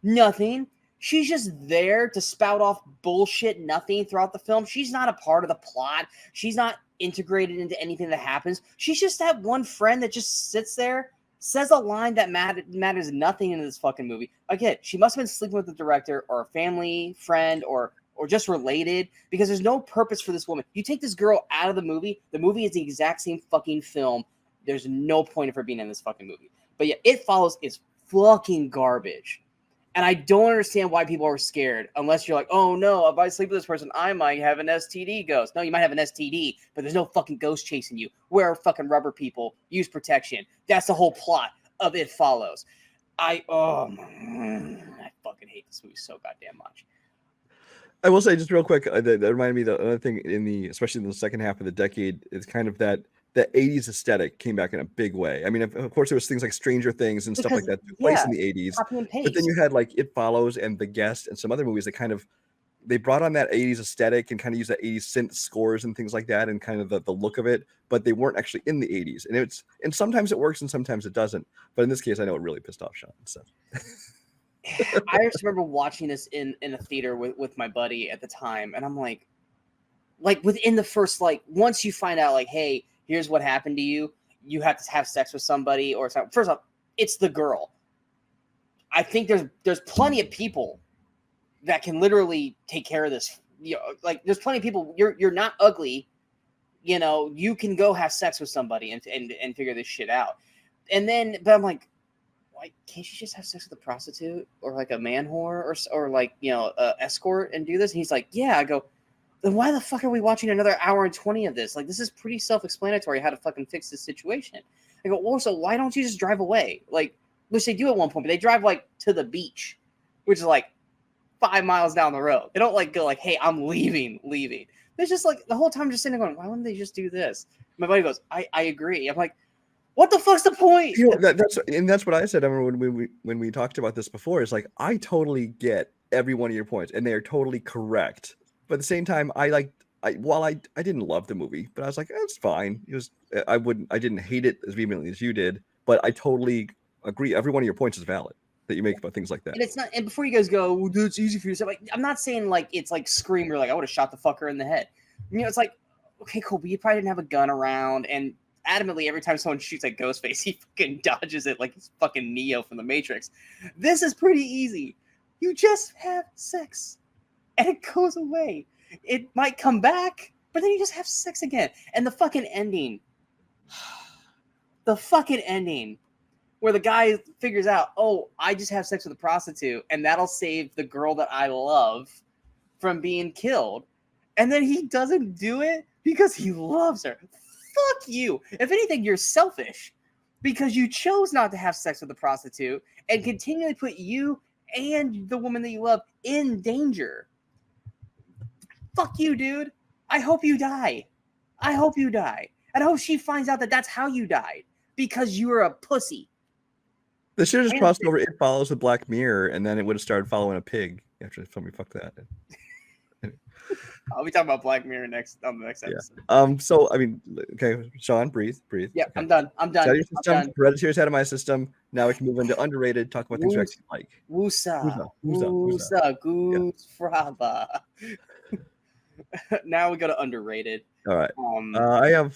Speaker 1: Nothing. She's just there to spout off bullshit nothing throughout the film. She's not a part of the plot. She's not integrated into anything that happens. She's just that one friend that just sits there, says a line that matters nothing in this fucking movie. Again, she must have been sleeping with the director or a family friend or just related, because there's no purpose for this woman. You take this girl out of the movie is the exact same fucking film. There's no point of her being in this fucking movie. But yeah, It Follows is fucking garbage. And I don't understand why people are scared, unless you're like, oh no, if I sleep with this person, I might have an STD ghost. No, you might have an STD, but there's no fucking ghost chasing you. Wear fucking rubber, people. Use protection. That's the whole plot of It Follows. I fucking hate this movie so goddamn much.
Speaker 2: I will say just real quick, that reminded me that another thing especially in the second half of the decade, is kind of that 80s aesthetic came back in a big way. I mean, of course, there was things like Stranger Things and stuff like that took place in the 80s. But then you had like It Follows and The Guest and some other movies that kind of, they brought on that 80s aesthetic and kind of used that 80s synth scores and things like that and kind of the look of it, but they weren't actually in the 80s. And sometimes it works and sometimes it doesn't. But in this case, I know it really pissed off Sean. So.
Speaker 1: I just remember watching this in a theater with my buddy at the time, and I'm like within the first, like, once you find out, like, hey, here's what happened to you, you have to have sex with somebody or something. First off, it's the girl. I think there's plenty of people that can literally take care of this. You know, like, there's plenty of people. You're not ugly, you know. You can go have sex with somebody and figure this shit out. And then, but I'm like, why can't you just have sex with a prostitute or like a man whore or like, you know, a escort and do this? And he's like, yeah. I go, then why the fuck are we watching another hour and 20 of this? Like, this is pretty self-explanatory how to fucking fix this situation. I go, also, why don't you just drive away? Like, which they do at one point, but they drive like to the beach, which is like 5 miles down the road. They don't like go like, hey, I'm leaving. There's just like the whole time just sitting there going, why wouldn't they just do this? My buddy goes, I agree. I'm like, what the fuck's the point?
Speaker 2: You know, that's what I said. I remember when we talked about this before. It's like, I totally get every one of your points, and they are totally correct. But at the same time, I didn't love the movie, but I was like, it's fine. It was, I didn't hate it as vehemently as you did, but I totally agree. Every one of your points is valid that you make about things like that.
Speaker 1: And it's not. And before you guys go, well, dude, it's easy for you to say. Like, I'm not saying like it's like Scream, like I would have shot the fucker in the head. You know, it's like, okay, cool, but you probably didn't have a gun around, and adamantly every time someone shoots at Ghostface, he fucking dodges it like he's fucking Neo from the Matrix. This is pretty easy. You just have sex and it goes away. It might come back, but then you just have sex again. And the fucking ending where the guy figures out, oh, I just have sex with a prostitute and that'll save the girl that I love from being killed. And then he doesn't do it because he loves her. Fuck you. If anything, you're selfish because you chose not to have sex with a prostitute and continually put you and the woman that you love in danger. Fuck you, dude. I hope you die. And I hope she finds out that that's how you died because you were a pussy.
Speaker 2: They should have just crossed over It Follows with Black Mirror, and then it would have started following a pig after somebody fucked that.
Speaker 1: I'll be talking about Black Mirror on the next episode.
Speaker 2: Yeah. So I mean, okay, Sean, breathe.
Speaker 1: Yeah,
Speaker 2: okay.
Speaker 1: I'm done.
Speaker 2: Hereditary's out of my system. Now we can move into underrated. Talk about things you actually like.
Speaker 1: Woosa, goose fraba. Now we go to underrated.
Speaker 2: All right. I have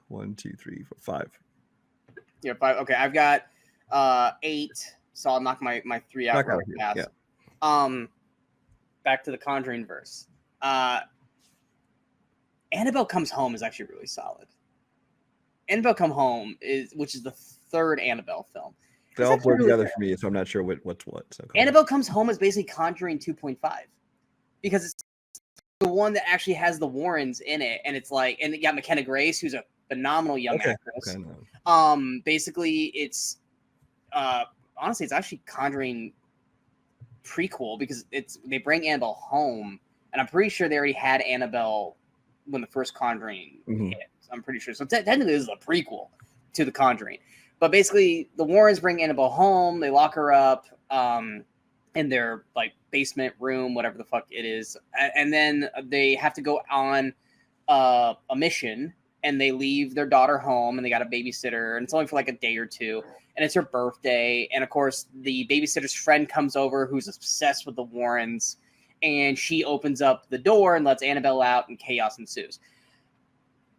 Speaker 2: 1, 2, 3, 4, 5.
Speaker 1: Yeah, 5. Okay, I've got 8. So I'll knock my 3 out real fast. Yeah. Back to the Conjuring verse. Annabelle Comes Home is actually really solid. Annabelle Come Home which is the 3rd Annabelle film.
Speaker 2: They all blur together for me, so I'm not sure what's what. So
Speaker 1: Annabelle Comes Home is basically Conjuring 2.5 because it's the one that actually has the Warrens in it, and it's like, and you got McKenna Grace, who's a phenomenal young actress.
Speaker 2: Okay,
Speaker 1: basically, it's honestly, it's actually Conjuring prequel because they bring Annabelle home, and I'm pretty sure they already had Annabelle when the first Conjuring hit. I'm pretty sure. So technically, this is a prequel to the Conjuring. But basically, the Warrens bring Annabelle home. They lock her up in their like basement room, whatever the fuck it is, and then they have to go on a mission. And they leave their daughter home, and they got a babysitter, and it's only for like a day or two. And it's her birthday, and of course, the babysitter's friend comes over, who's obsessed with the Warrens, and she opens up the door and lets Annabelle out, and chaos ensues.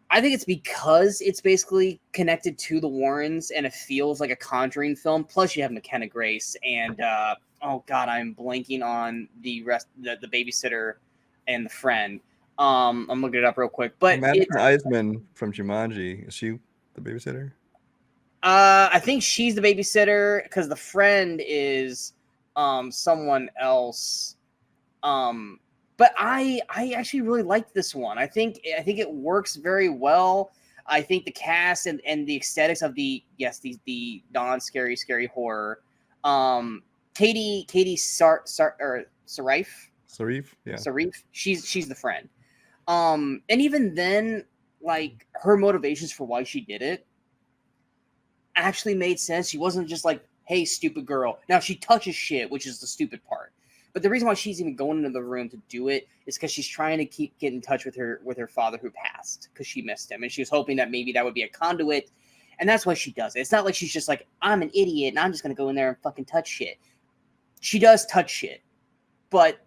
Speaker 1: I think it's because it's basically connected to the Warrens, and it feels like a Conjuring film. Plus, you have McKenna Grace, and oh god, I'm blanking on the babysitter and the friend. I'm looking it up real quick, but
Speaker 2: Madison Eisman from Jumanji, is she the babysitter?
Speaker 1: I think she's the babysitter because the friend is someone else. But I actually really liked this one. I think it works very well. I think the cast and the aesthetics of the non-scary scary horror. Katie Sarif,
Speaker 2: yeah.
Speaker 1: Sarif, she's the friend. And even then, like, her motivations for why she did it actually made sense. She wasn't just like, hey, stupid girl. Now, she touches shit, which is the stupid part. But the reason why she's even going into the room to do it is because she's trying to get in touch with her father who passed because she missed him. And she was hoping that maybe that would be a conduit. And that's why she does it. It's not like she's just like, I'm an idiot and I'm just going to go in there and fucking touch shit. She does touch shit. But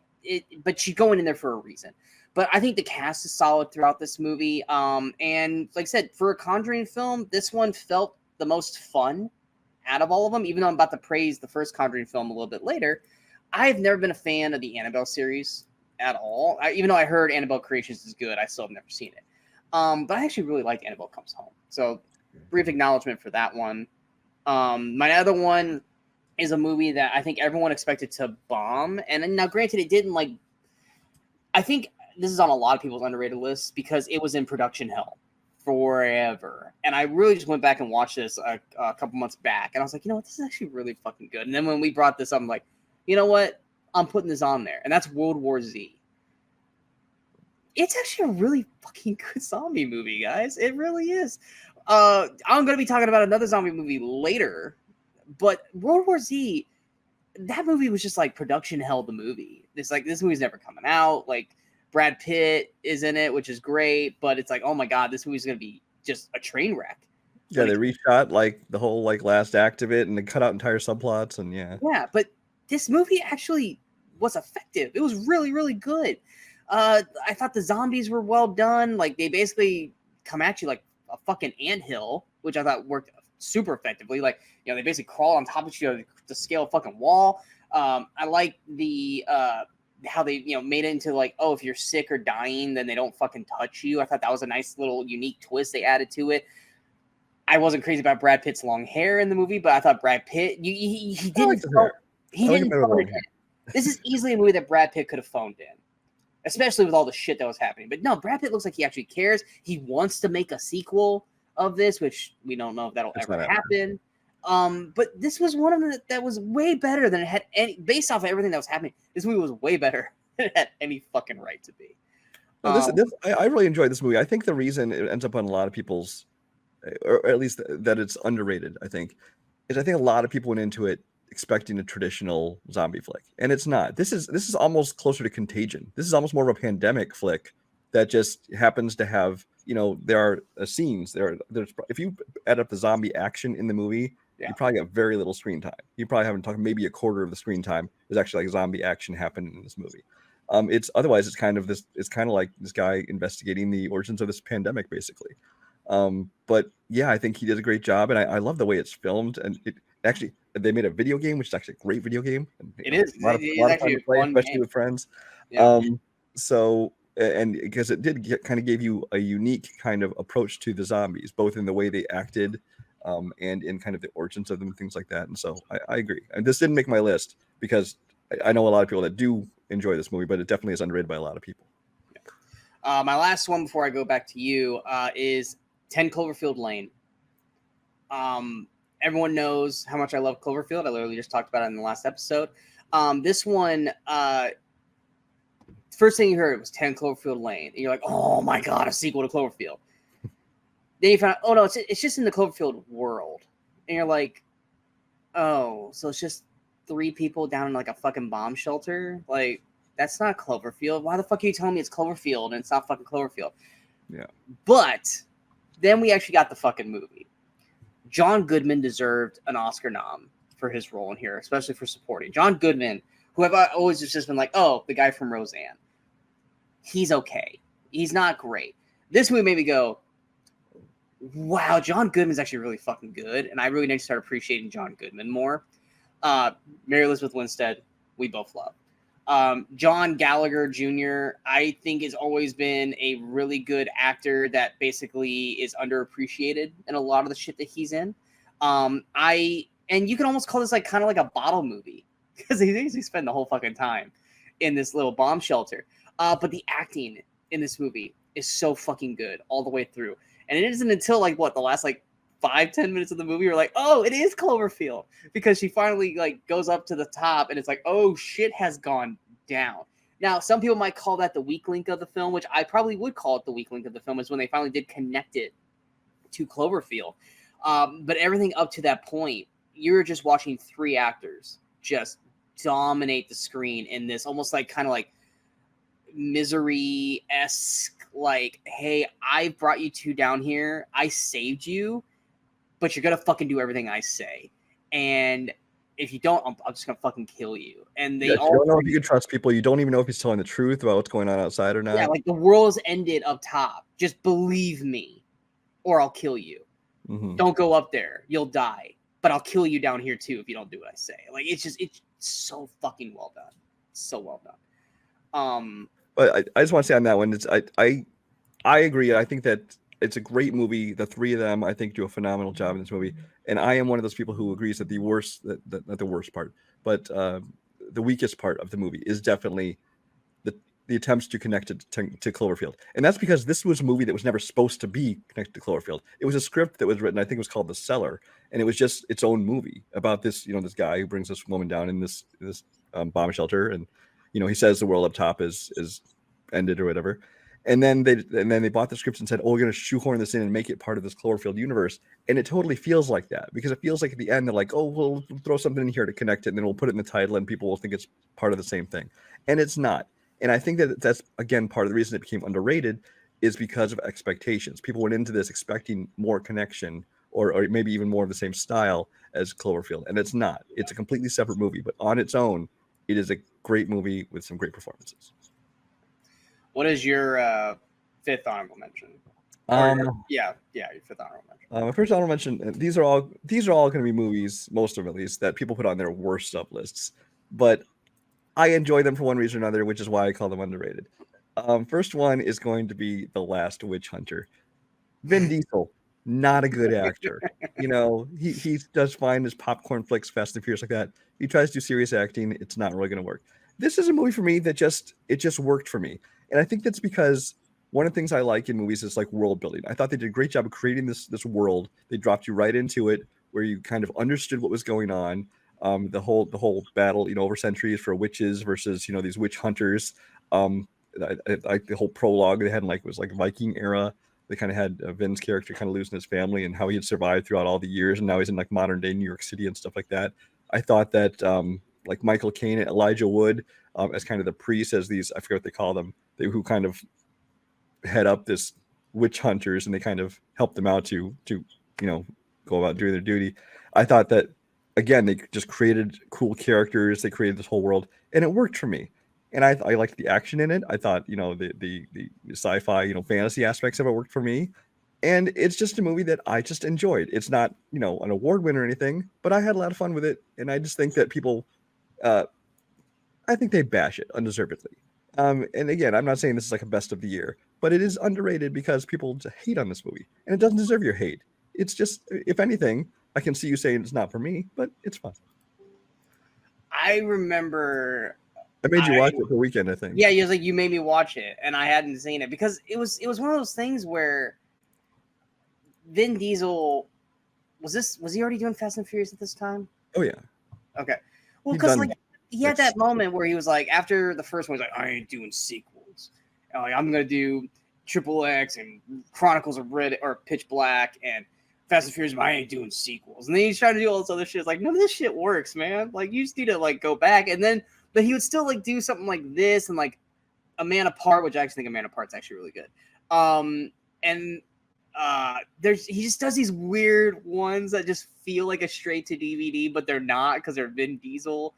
Speaker 1: she's going in there for a reason. But I think the cast is solid throughout this movie. And like I said, for a Conjuring film, this one felt the most fun out of all of them, even though I'm about to praise the first Conjuring film a little bit later. I've never been a fan of the Annabelle series at all. Even though I heard Annabelle Creations is good, I still have never seen it. But I actually really liked Annabelle Comes Home. So brief acknowledgement for that one. My other one is a movie that I think everyone expected to bomb. And now, granted, it didn't like... I think this is on a lot of people's underrated lists because it was in production hell forever. And I really just went back and watched this a couple months back. And I was like, you know what? This is actually really fucking good. And then when we brought this up, I'm like, you know what? I'm putting this on there. And that's World War Z. It's actually a really fucking good zombie movie, guys. It really is. I'm going to be talking about another zombie movie later. But World War Z, that movie was just like production hell, the movie. It's like, this movie's never coming out. Like, Brad Pitt is in it, which is great. But it's like, oh my God, this movie's going to be just a train wreck.
Speaker 2: Yeah, they reshot like the whole like last act of it and they cut out entire subplots and yeah.
Speaker 1: Yeah, but this movie actually was effective. It was really, really good. I thought the zombies were well done. Like, they basically come at you like a fucking anthill, which I thought worked super effectively. Like, you know, they basically crawl on top of you to scale a fucking wall. I like the how they, you know, made it into like, oh, if you're sick or dying, then they don't fucking touch you. I thought that was a nice little unique twist they added to it. I wasn't crazy about Brad Pitt's long hair in the movie, but I thought Brad Pitt, he didn't. He didn't phone it in. This is easily a movie that Brad Pitt could have phoned in, especially with all the shit that was happening. But no, Brad Pitt looks like he actually cares. He wants to make a sequel of this, which we don't know if that'll ever happen. But this was one of them that was way better than it had any, based off of everything that was happening. This movie was way better than it had any fucking right to be.
Speaker 2: I really enjoyed this movie. I think the reason it ends up on a lot of people's, or at least that it's underrated, I think, is I think a lot of people went into it expecting a traditional zombie flick, and it's not. This is almost closer to Contagion. This is almost more of a pandemic flick that just happens to have, you know, there are scenes there's if you add up the zombie action in the movie, you probably got very little screen time. You probably haven't talked maybe a quarter of the screen time is actually like zombie action happening in this movie. It's kind of like this guy investigating the origins of this pandemic, basically. But yeah, I think he did a great job, and I love the way it's filmed. And it actually, they made a video game, which is actually a great video game. And,
Speaker 1: it is
Speaker 2: a lot of fun to play, especially with friends.
Speaker 1: Yeah.
Speaker 2: So, and because it did kind of gave you a unique kind of approach to the zombies, both in the way they acted, and in kind of the origins of them, things like that. And so I agree. And this didn't make my list because I know a lot of people that do enjoy this movie, but it definitely is underrated by a lot of people.
Speaker 1: My last one before I go back to you is 10 Cloverfield Lane. Everyone knows how much I love Cloverfield. I literally just talked about it in the last episode. This one, first thing you heard was 10 Cloverfield Lane, and you're like, oh my god, a sequel to Cloverfield. Then you found out, oh no, it's just in the Cloverfield world, and you're like, oh, so it's just 3 people down in like a fucking bomb shelter? Like, that's not Cloverfield. Why the fuck are you telling me it's Cloverfield and it's not fucking Cloverfield?
Speaker 2: Yeah.
Speaker 1: But then we actually got the fucking movie. John Goodman deserved an Oscar nom for his role in here, especially for supporting. John Goodman, who I've always just been like, oh, the guy from Roseanne. He's okay. He's not great. This movie made me go, wow, John Goodman's actually really fucking good. And I really need to start appreciating John Goodman more. Mary Elizabeth Winstead, we both love. John Gallagher Jr., I think has always been a really good actor that basically is underappreciated in a lot of the shit that he's in. And you can almost call this like kind of like a bottle movie because he spent the whole fucking time in this little bomb shelter. But the acting in this movie is so fucking good all the way through. And it isn't until like the last like 5-10 minutes of the movie, you're like, oh, it is Cloverfield, because she finally like goes up to the top and it's like, oh, shit has gone down. Now, some people might call that the weak link of the film, which I probably would call it the weak link of the film, is when they finally did connect it to Cloverfield. But everything up to that point, you're just watching 3 actors just dominate the screen in this almost like kind of like Misery-esque, like, hey, I brought you 2 down here, I saved you, but you're gonna fucking do everything I say, and if you don't, I'm just gonna fucking kill you. And they all
Speaker 2: you don't know if you can trust people. You don't even know if he's telling the truth about what's going on outside or not.
Speaker 1: Yeah, like the world's ended up top. Just believe me, or I'll kill you.
Speaker 2: Mm-hmm.
Speaker 1: Don't go up there; you'll die. But I'll kill you down here too if you don't do what I say. Like it's so fucking well done. It's so well done.
Speaker 2: But I just want to say on that one, I agree. I think that it's a great movie. The 3 of them, I think, do a phenomenal job in this movie. And I am one of those people who agrees that not the worst part, but the weakest part of the movie is definitely the attempts to connect it to Cloverfield. And that's because this was a movie that was never supposed to be connected to Cloverfield. It was a script that was written, I think it was called The Cellar, and it was just its own movie about this, this guy who brings this woman down in this bomb shelter, and he says the world up top is ended or whatever. And then they bought the scripts and said, oh, we're going to shoehorn this in and make it part of this Cloverfield universe. And it totally feels like that, because it feels like at the end, they're like, oh, we'll throw something in here to connect it, and then we'll put it in the title and people will think it's part of the same thing. And it's not. And I think that that's, again, part of the reason it became underrated is because of expectations. People went into this expecting more connection or maybe even more of the same style as Cloverfield. And it's not. It's a completely separate movie. But on its own, it is a great movie with some great performances.
Speaker 1: What is your 5th honorable mention? Your 5th honorable mention.
Speaker 2: My first honorable mention. These are all going to be movies, most of them at least, that people put on their worst sub lists. But I enjoy them for one reason or another, which is why I call them underrated. First one is going to be The Last Witch Hunter. Vin Diesel, not a good actor. He does fine as popcorn flicks, Fast and Furious like that. He tries to do serious acting. It's not really going to work. This is a movie for me that just worked for me. And I think that's because one of the things I like in movies is like world building. I thought they did a great job of creating this world. They dropped you right into it where you kind of understood what was going on. The whole battle, over centuries for witches versus, these witch hunters. Like the whole prologue they had was like Viking era. They kind of had Vin's character kind of losing his family and how he had survived throughout all the years. And now he's in like modern day New York City and stuff like that. I thought that like Michael Caine and Elijah Wood as kind of the priests, as these, I forget what they call them, who kind of head up this witch hunters and they kind of help them out to go about doing their duty. I thought that, again, they just created cool characters. They created this whole world, and it worked for me. And I liked the action in it. I thought, the sci-fi, fantasy aspects of it worked for me. And it's just a movie that I just enjoyed. It's not, an award winner or anything, but I had a lot of fun with it. And I just think that people, I think they bash it undeservedly. And again, I'm not saying this is like a best of the year, but it is underrated because people just hate on this movie, and it doesn't deserve your hate. It's just, if anything, I can see you saying it's not for me, but it's fun.
Speaker 1: I remember
Speaker 2: I made you watch it for the weekend, I think.
Speaker 1: Yeah, you was like, you made me watch it, and I hadn't seen it because it was one of those things where Vin Diesel was he already doing Fast and Furious at this time?
Speaker 2: Oh yeah.
Speaker 1: Okay. Well, because like he had that moment where he was like, after the first one, he's like, I ain't doing sequels. Like, I'm gonna do XXX and Chronicles of Red or Pitch Black and Fast and Furious. I ain't doing sequels. And then he's trying to do all this other shit. It's like, none of this shit works, man. Like, you just need to like go back. And then, but he would still like do something like this and like A Man Apart, which I actually think A Man Apart's actually really good. And he just does these weird ones that just feel like a straight to DVD, but they're not because they're Vin Diesel.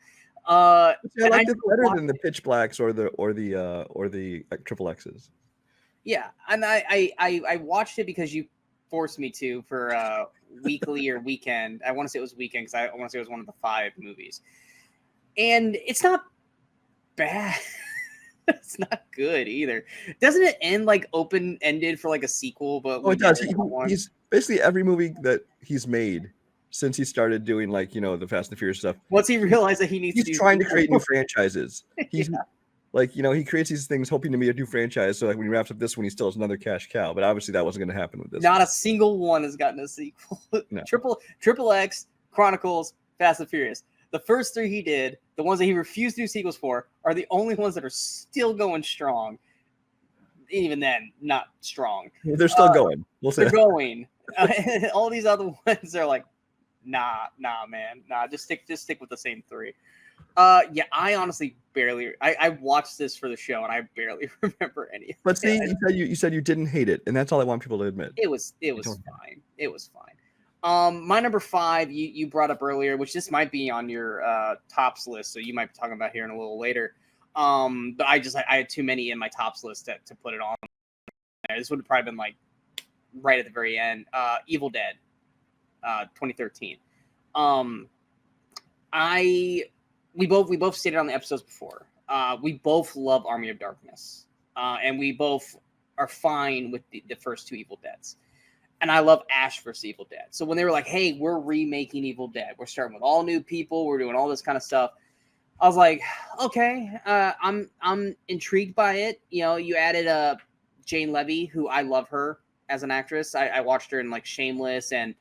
Speaker 2: I like this better than the Pitch Blacks or the Triple X's.
Speaker 1: Yeah, and I watched it because you forced me to for weekly or weekend. I want to say it was weekend because I want to say it was one of the 5 movies, and it's not bad. It's not good either. Doesn't it end like open ended for like a sequel? But
Speaker 2: it does. He's basically every movie that he's made since he started doing like the Fast and Furious stuff.
Speaker 1: Once he realized that he's
Speaker 2: trying to create new franchises. He's like he creates these things hoping to be a new franchise. So like when he wraps up this one, he still has another cash cow. But obviously that wasn't going to happen with this.
Speaker 1: Not a single one has gotten a sequel. No. Triple X, Chronicles, Fast and Furious. The first 3 he did, the ones that he refused to do sequels for, are the only ones that are still going strong. Even then, not strong.
Speaker 2: They're still going.
Speaker 1: They're going. All these other ones are like, nah, man. Nah, just stick with the same 3. Yeah, I honestly barely. I watched this for the show, and I barely remember any of it.
Speaker 2: But see, you said you didn't hate it, and that's all I want people to admit.
Speaker 1: It was fine. It was fine. My number 5, you brought up earlier, which this might be on your tops list, so you might be talking about here in a little later. But I had too many in my tops list to put it on there. This would have probably been like right at the very end. Evil Dead, 2013. We both stated on the episodes before. We both love Army of Darkness, and we both are fine with the first 2 Evil Deads. And I love Ash vs. Evil Dead. So when they were like, hey, we're remaking Evil Dead. We're starting with all new people. We're doing all this kind of stuff. I was like, okay, I'm intrigued by it. You added Jane Levy, who I love her as an actress. I watched her in like Shameless and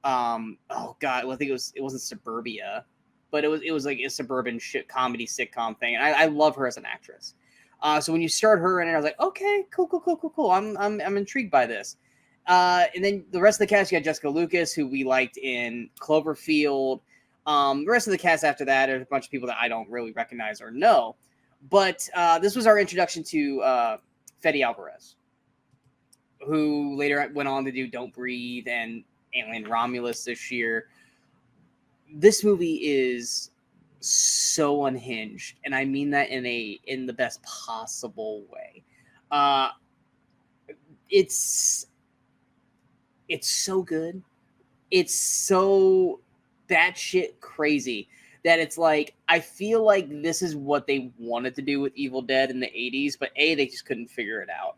Speaker 1: oh god, I think it wasn't Suburbia, but it was like a suburban comedy sitcom thing. And I love her as an actress. So when you start her in it, I was like, okay, cool. I'm intrigued by this. And then the rest of the cast, you got Jessica Lucas, who we liked in Cloverfield. The rest of the cast after that are a bunch of people that I don't really recognize or know. But this was our introduction to Fede Alvarez, who later went on to do Don't Breathe and Alien Romulus this year. This movie is so unhinged, and I mean that in the best possible way. It's so good. It's so batshit crazy that it's like, I feel like this is what they wanted to do with Evil Dead in the 80s, but they just couldn't figure it out.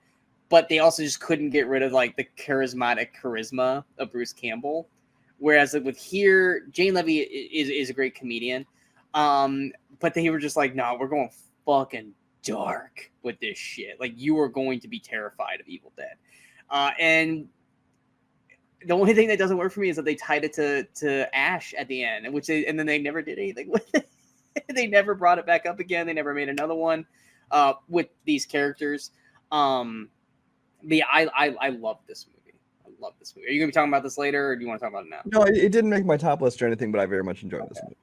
Speaker 1: But they also just couldn't get rid of like the charisma of Bruce Campbell. Whereas like with here, Jane Levy is a great comedian. But they were just like, no, we're going fucking dark with this shit. Like, you are going to be terrified of Evil Dead. And the only thing that doesn't work for me is that they tied it to Ash at the end, and then they never did anything with it. They never brought it back up again. They never made another one with these characters. But yeah, I love this movie. I love this movie. Are you gonna be talking about this later, or do you want to talk about it now?
Speaker 2: No, it didn't make my top list or anything, but I very much enjoyed this movie.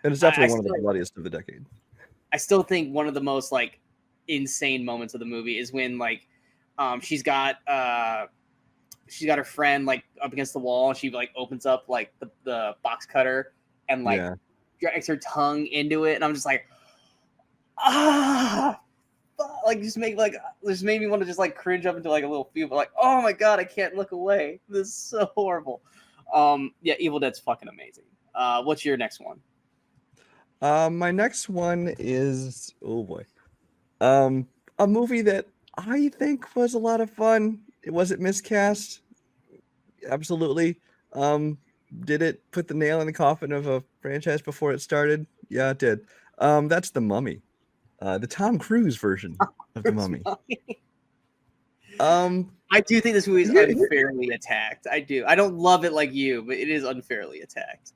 Speaker 2: And it's definitely one of the bloodiest of the decade.
Speaker 1: I still think one of the most like insane moments of the movie is when like she's got her friend like up against the wall, and she like opens up like the box cutter and like drags her tongue into it, and I'm just like, like just made me want to just like cringe up into like a little fever, like, oh my god, I can't look away. This is so horrible. Yeah, Evil Dead's fucking amazing. What's your next one?
Speaker 2: My next one is a movie that I think was a lot of fun. Was it miscast? Absolutely. Did it put the nail in the coffin of a franchise before it started? Yeah, it did. That's The Mummy, the Tom Cruise version of The Mummy.
Speaker 1: I do think this movie is unfairly attacked. I do. I don't love it like you, but it is unfairly attacked.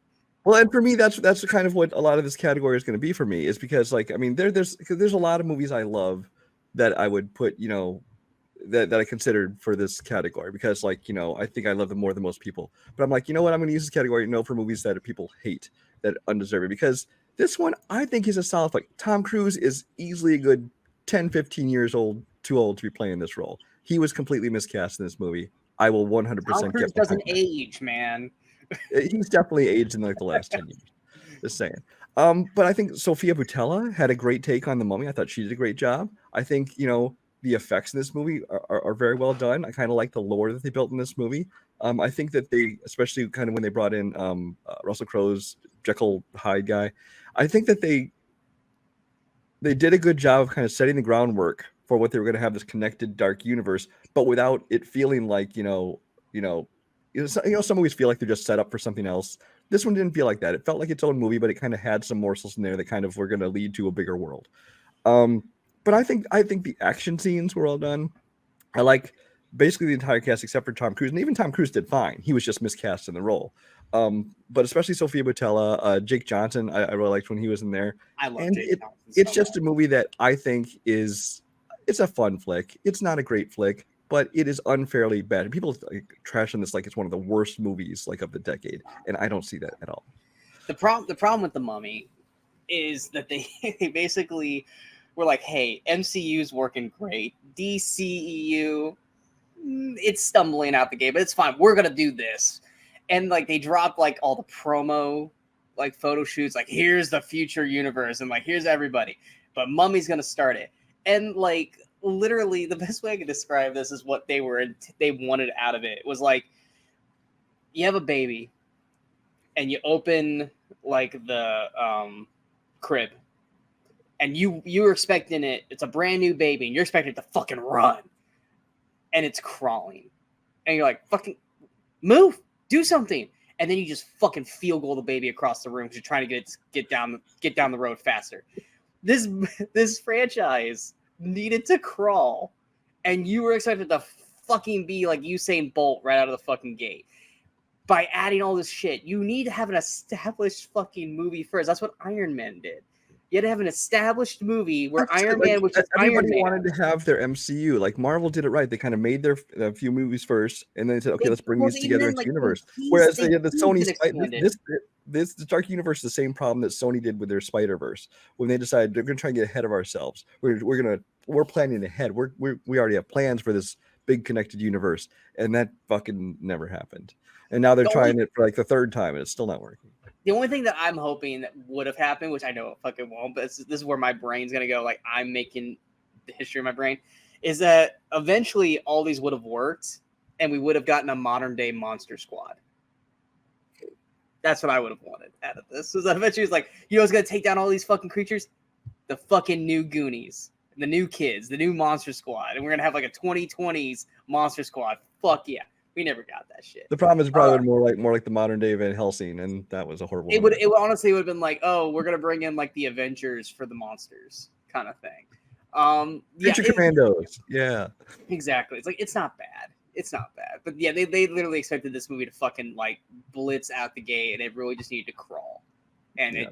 Speaker 2: Well, and for me, that's kind of what a lot of this category is going to be for me, is because, like, I mean, there's a lot of movies I love that I would put, that I considered for this category, because, like, I think I love them more than most people. But I'm like, you know what? I'm going to use this category, for movies that people hate, that undeserving, because this one I think is a solid. Like, Tom Cruise is easily a good 10, 15 years too old to be playing this role. He was completely miscast in this movie. I will
Speaker 1: Tom
Speaker 2: 100%
Speaker 1: Cruise
Speaker 2: get behind
Speaker 1: doesn't
Speaker 2: that.
Speaker 1: age, man.
Speaker 2: He's definitely aged in like the last 10 years. Just saying. But I think Sofia Boutella had a great take on the Mummy. I thought she did a great job. I think, the effects in this movie are very well done. I kind of like the lore that they built in this movie. I think that they, especially kind of when they brought in Russell Crowe's Jekyll Hyde guy, I think that they did a good job of kind of setting the groundwork for what they were going to have, this connected dark universe, but without it feeling like, some movies feel like they're just set up for something else. This one didn't feel like that. It felt like its own movie, but it kind of had some morsels in there that kind of were going to lead to a bigger world. But I think the action scenes were all done. I like basically the entire cast except for Tom Cruise, and even Tom Cruise did fine. He was just miscast in the role. But especially Sofia Boutella, Jake Johnson, I really liked when he was in there.
Speaker 1: I love
Speaker 2: And
Speaker 1: Jake Johnson
Speaker 2: it's
Speaker 1: so
Speaker 2: just
Speaker 1: much.
Speaker 2: a movie that I think it's a fun flick. It's not a great flick, but it is unfairly bad. People trashing this like it's one of the worst movies like of the decade, and I don't see that at all.
Speaker 1: The problem with the Mummy is that they basically were like, hey, MCU's working great, DCEU, it's stumbling out the gate, but it's fine. We're gonna do this, and like they dropped like all the promo, like photo shoots, like here's the future universe, and like here's everybody, but Mummy's gonna start it, and like literally the best way I can describe this is what they wanted out of it was like, you have a baby, and you open like the crib, and you're expecting it's a brand new baby, and you're expecting it to fucking run, and it's crawling, and you're like, fucking move, do something, and then you just fucking field goal the baby across the room because you're trying to get down the road faster. This franchise needed to crawl, and you were expected to fucking be like Usain Bolt right out of the fucking gate. By adding all this shit, you need to have an established fucking movie first. That's what Iron Man did. You had to have an established movie where Iron Man, which is Iron Man,
Speaker 2: wanted to have their MCU. Like Marvel did it right. They kind of made their few movies first, and then they said, "Okay, let's bring these together into universe." Whereas the Sony this Dark Universe is the same problem that Sony did with their Spider-Verse when they decided they're going to try and get ahead of ourselves. We're planning ahead. We already have plans for this big connected universe, and that fucking never happened. And now they're trying it for like the third time, and it's still not working.
Speaker 1: The only thing that I'm hoping that would have happened, which I know it fucking won't, but this is where my brain's gonna go. Like I'm making the history of my brain, is that eventually all these would have worked, and we would have gotten a modern day Monster Squad. That's what I would have wanted out of this. Was that eventually it's like, it's gonna take down all these fucking creatures, the fucking new Goonies, the new kids, the new Monster Squad, and we're gonna have like a 2020s Monster Squad. Fuck yeah. We never got that shit.
Speaker 2: The problem is probably more like the modern day Van Helsing, and that was a horrible.
Speaker 1: It would honestly have been like, oh, we're gonna bring in like the Avengers for the monsters kind of thing.
Speaker 2: Future Commandos, yeah,
Speaker 1: exactly. It's like it's not bad, but yeah, they literally expected this movie to fucking like blitz out the gate, and it really just needed to crawl. And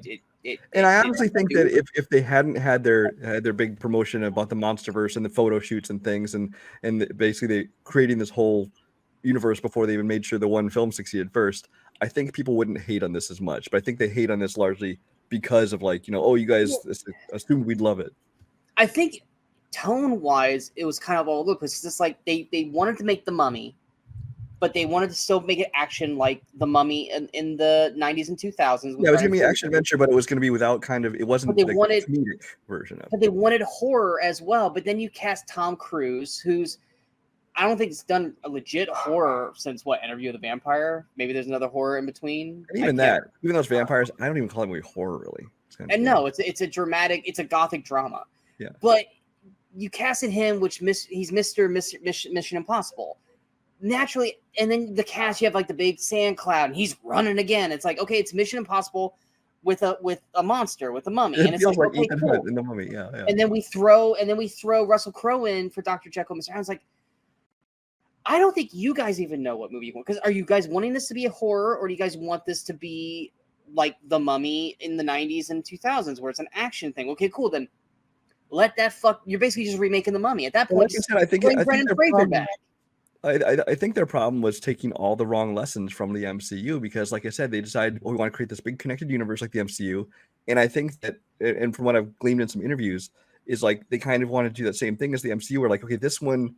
Speaker 2: I honestly think that if they hadn't had their big promotion about the MonsterVerse and the photo shoots and things, and basically they creating this whole universe before they even made sure the one film succeeded first, I think people wouldn't hate on this as much. But I think they hate on this largely because of like, you guys assumed we'd love it.
Speaker 1: I think tone wise, it was kind of all over because it's just like they wanted to make the Mummy, but they wanted to still make it action like the Mummy in the 90s and 2000s.
Speaker 2: Yeah, it was gonna be action adventure, but it was gonna be without it wasn't the comedic version of it.
Speaker 1: But they wanted horror as well. But then you cast Tom Cruise, who's I don't think it's done a legit horror since Interview with the Vampire. Maybe there's another horror in between.
Speaker 2: And even those vampires, I don't even call it movie horror really.
Speaker 1: And no, it's a dramatic, it's a gothic drama.
Speaker 2: Yeah.
Speaker 1: But you casted him, he's Mr. Mission Impossible. Naturally, and then the cast, you have like the big sand cloud, and he's running again. It's like, okay, it's Mission Impossible with a monster, with a mummy. And it's
Speaker 2: feels like
Speaker 1: okay,
Speaker 2: Ethan
Speaker 1: cool.
Speaker 2: Hunt in the Mummy, yeah.
Speaker 1: And then we throw Russell Crowe in for Dr. Jekyll and Mr. Hyde. It's like, I don't think you guys even know what movie you want. Because are you guys wanting this to be a horror, or do you guys want this to be like The Mummy in the 90s and 2000s, where it's an action thing. Okay, cool. Then let that you're basically just remaking The Mummy. At that
Speaker 2: Well,
Speaker 1: point,
Speaker 2: like I
Speaker 1: just
Speaker 2: said, I think
Speaker 1: bring Brendan
Speaker 2: their
Speaker 1: Fraser
Speaker 2: problem,
Speaker 1: back.
Speaker 2: I think their problem was taking all the wrong lessons from the MCU because, like I said, they decided, oh, we want to create this big connected universe like the MCU. And I think that, and from what I've gleaned in some interviews, is like they kind of want to do that same thing as the MCU. Where like, okay, this one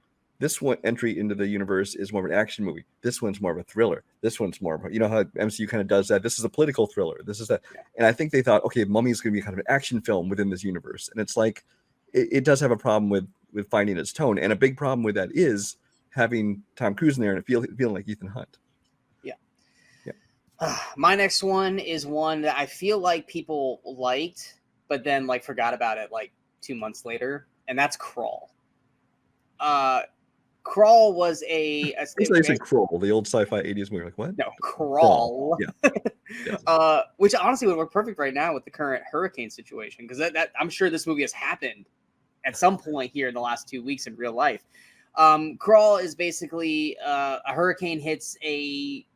Speaker 2: entry into the universe is more of an action movie. This one's more of a thriller. This one's more of a, you know how MCU kind of does that. This is a political thriller. This is that.
Speaker 1: Yeah.
Speaker 2: And I think they thought, okay, Mummy is going to be kind of an action film within this universe. And it's like, it does have a problem with finding its tone. And a big problem with that is having Tom Cruise in there and feeling like Ethan Hunt.
Speaker 1: Yeah.
Speaker 2: Yeah.
Speaker 1: My next one is one that I feel like people liked, but then like forgot about it like 2 months later, and that's Crawl. Crawl was a
Speaker 2: They said Crawl, the old sci-fi 80s movie. Like, what?
Speaker 1: No, Crawl.
Speaker 2: Yeah. Yeah.
Speaker 1: Which honestly would work perfect right now with the current hurricane situation, because that I'm sure this movie has happened at some point here in the last 2 weeks in real life. Crawl is basically a hurricane hits a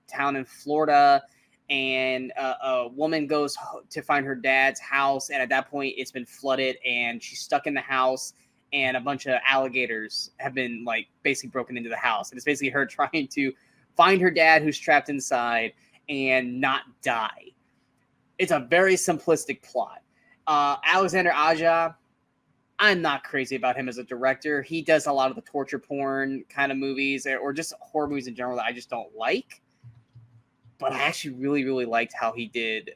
Speaker 1: town in Florida, and a woman goes to find her dad's house, and at that point it's been flooded, and she's stuck in the house, and a bunch of alligators have been like basically broken into the house, and it's basically her trying to find her dad who's trapped inside and not die. It's a very simplistic plot. Alexander Aja, I'm not crazy about him as a director. He does a lot of the torture porn kind of movies, or just horror movies in general, that I just don't like. But I actually really, really liked how he did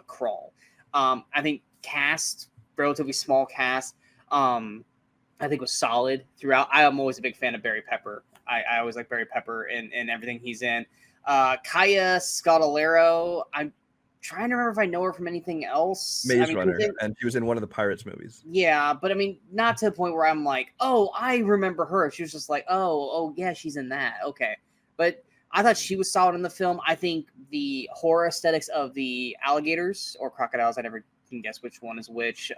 Speaker 1: Crawl. I think cast, relatively small cast, I think was solid throughout. I am always a big fan of Barry Pepper. I always like Barry Pepper in everything he's in. Kaya Scodelario, I'm trying to remember if I know her from anything else.
Speaker 2: Maze Runner, and she was in one of the Pirates movies.
Speaker 1: Yeah, but I mean, not to the point where I'm like, oh, I remember her. She was just like, oh yeah, she's in that. Okay. But I thought she was solid in the film. I think the horror aesthetics of the alligators or crocodiles, I never can guess which one is which.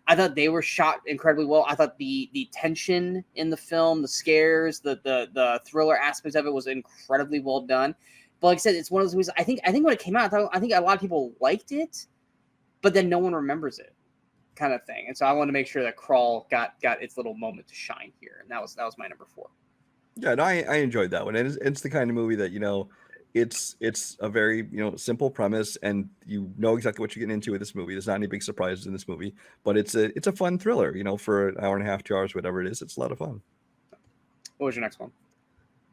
Speaker 1: I thought they were shot incredibly well. I thought the tension in the film, the scares, the thriller aspects of it was incredibly well done. But like I said, it's one of those movies. I think when it came out, I think a lot of people liked it, but then no one remembers it, kind of thing. And so I wanted to make sure that Crawl got its little moment to shine here, and that was my number 4.
Speaker 2: Yeah, no, I enjoyed that one, and it's the kind of movie that it's a very simple premise, and you know exactly what you're getting into with this movie. There's not any big surprises in this movie, but it's a fun thriller. For an hour and a half, 2 hours, whatever it is, it's a lot of fun.
Speaker 1: What was your next one?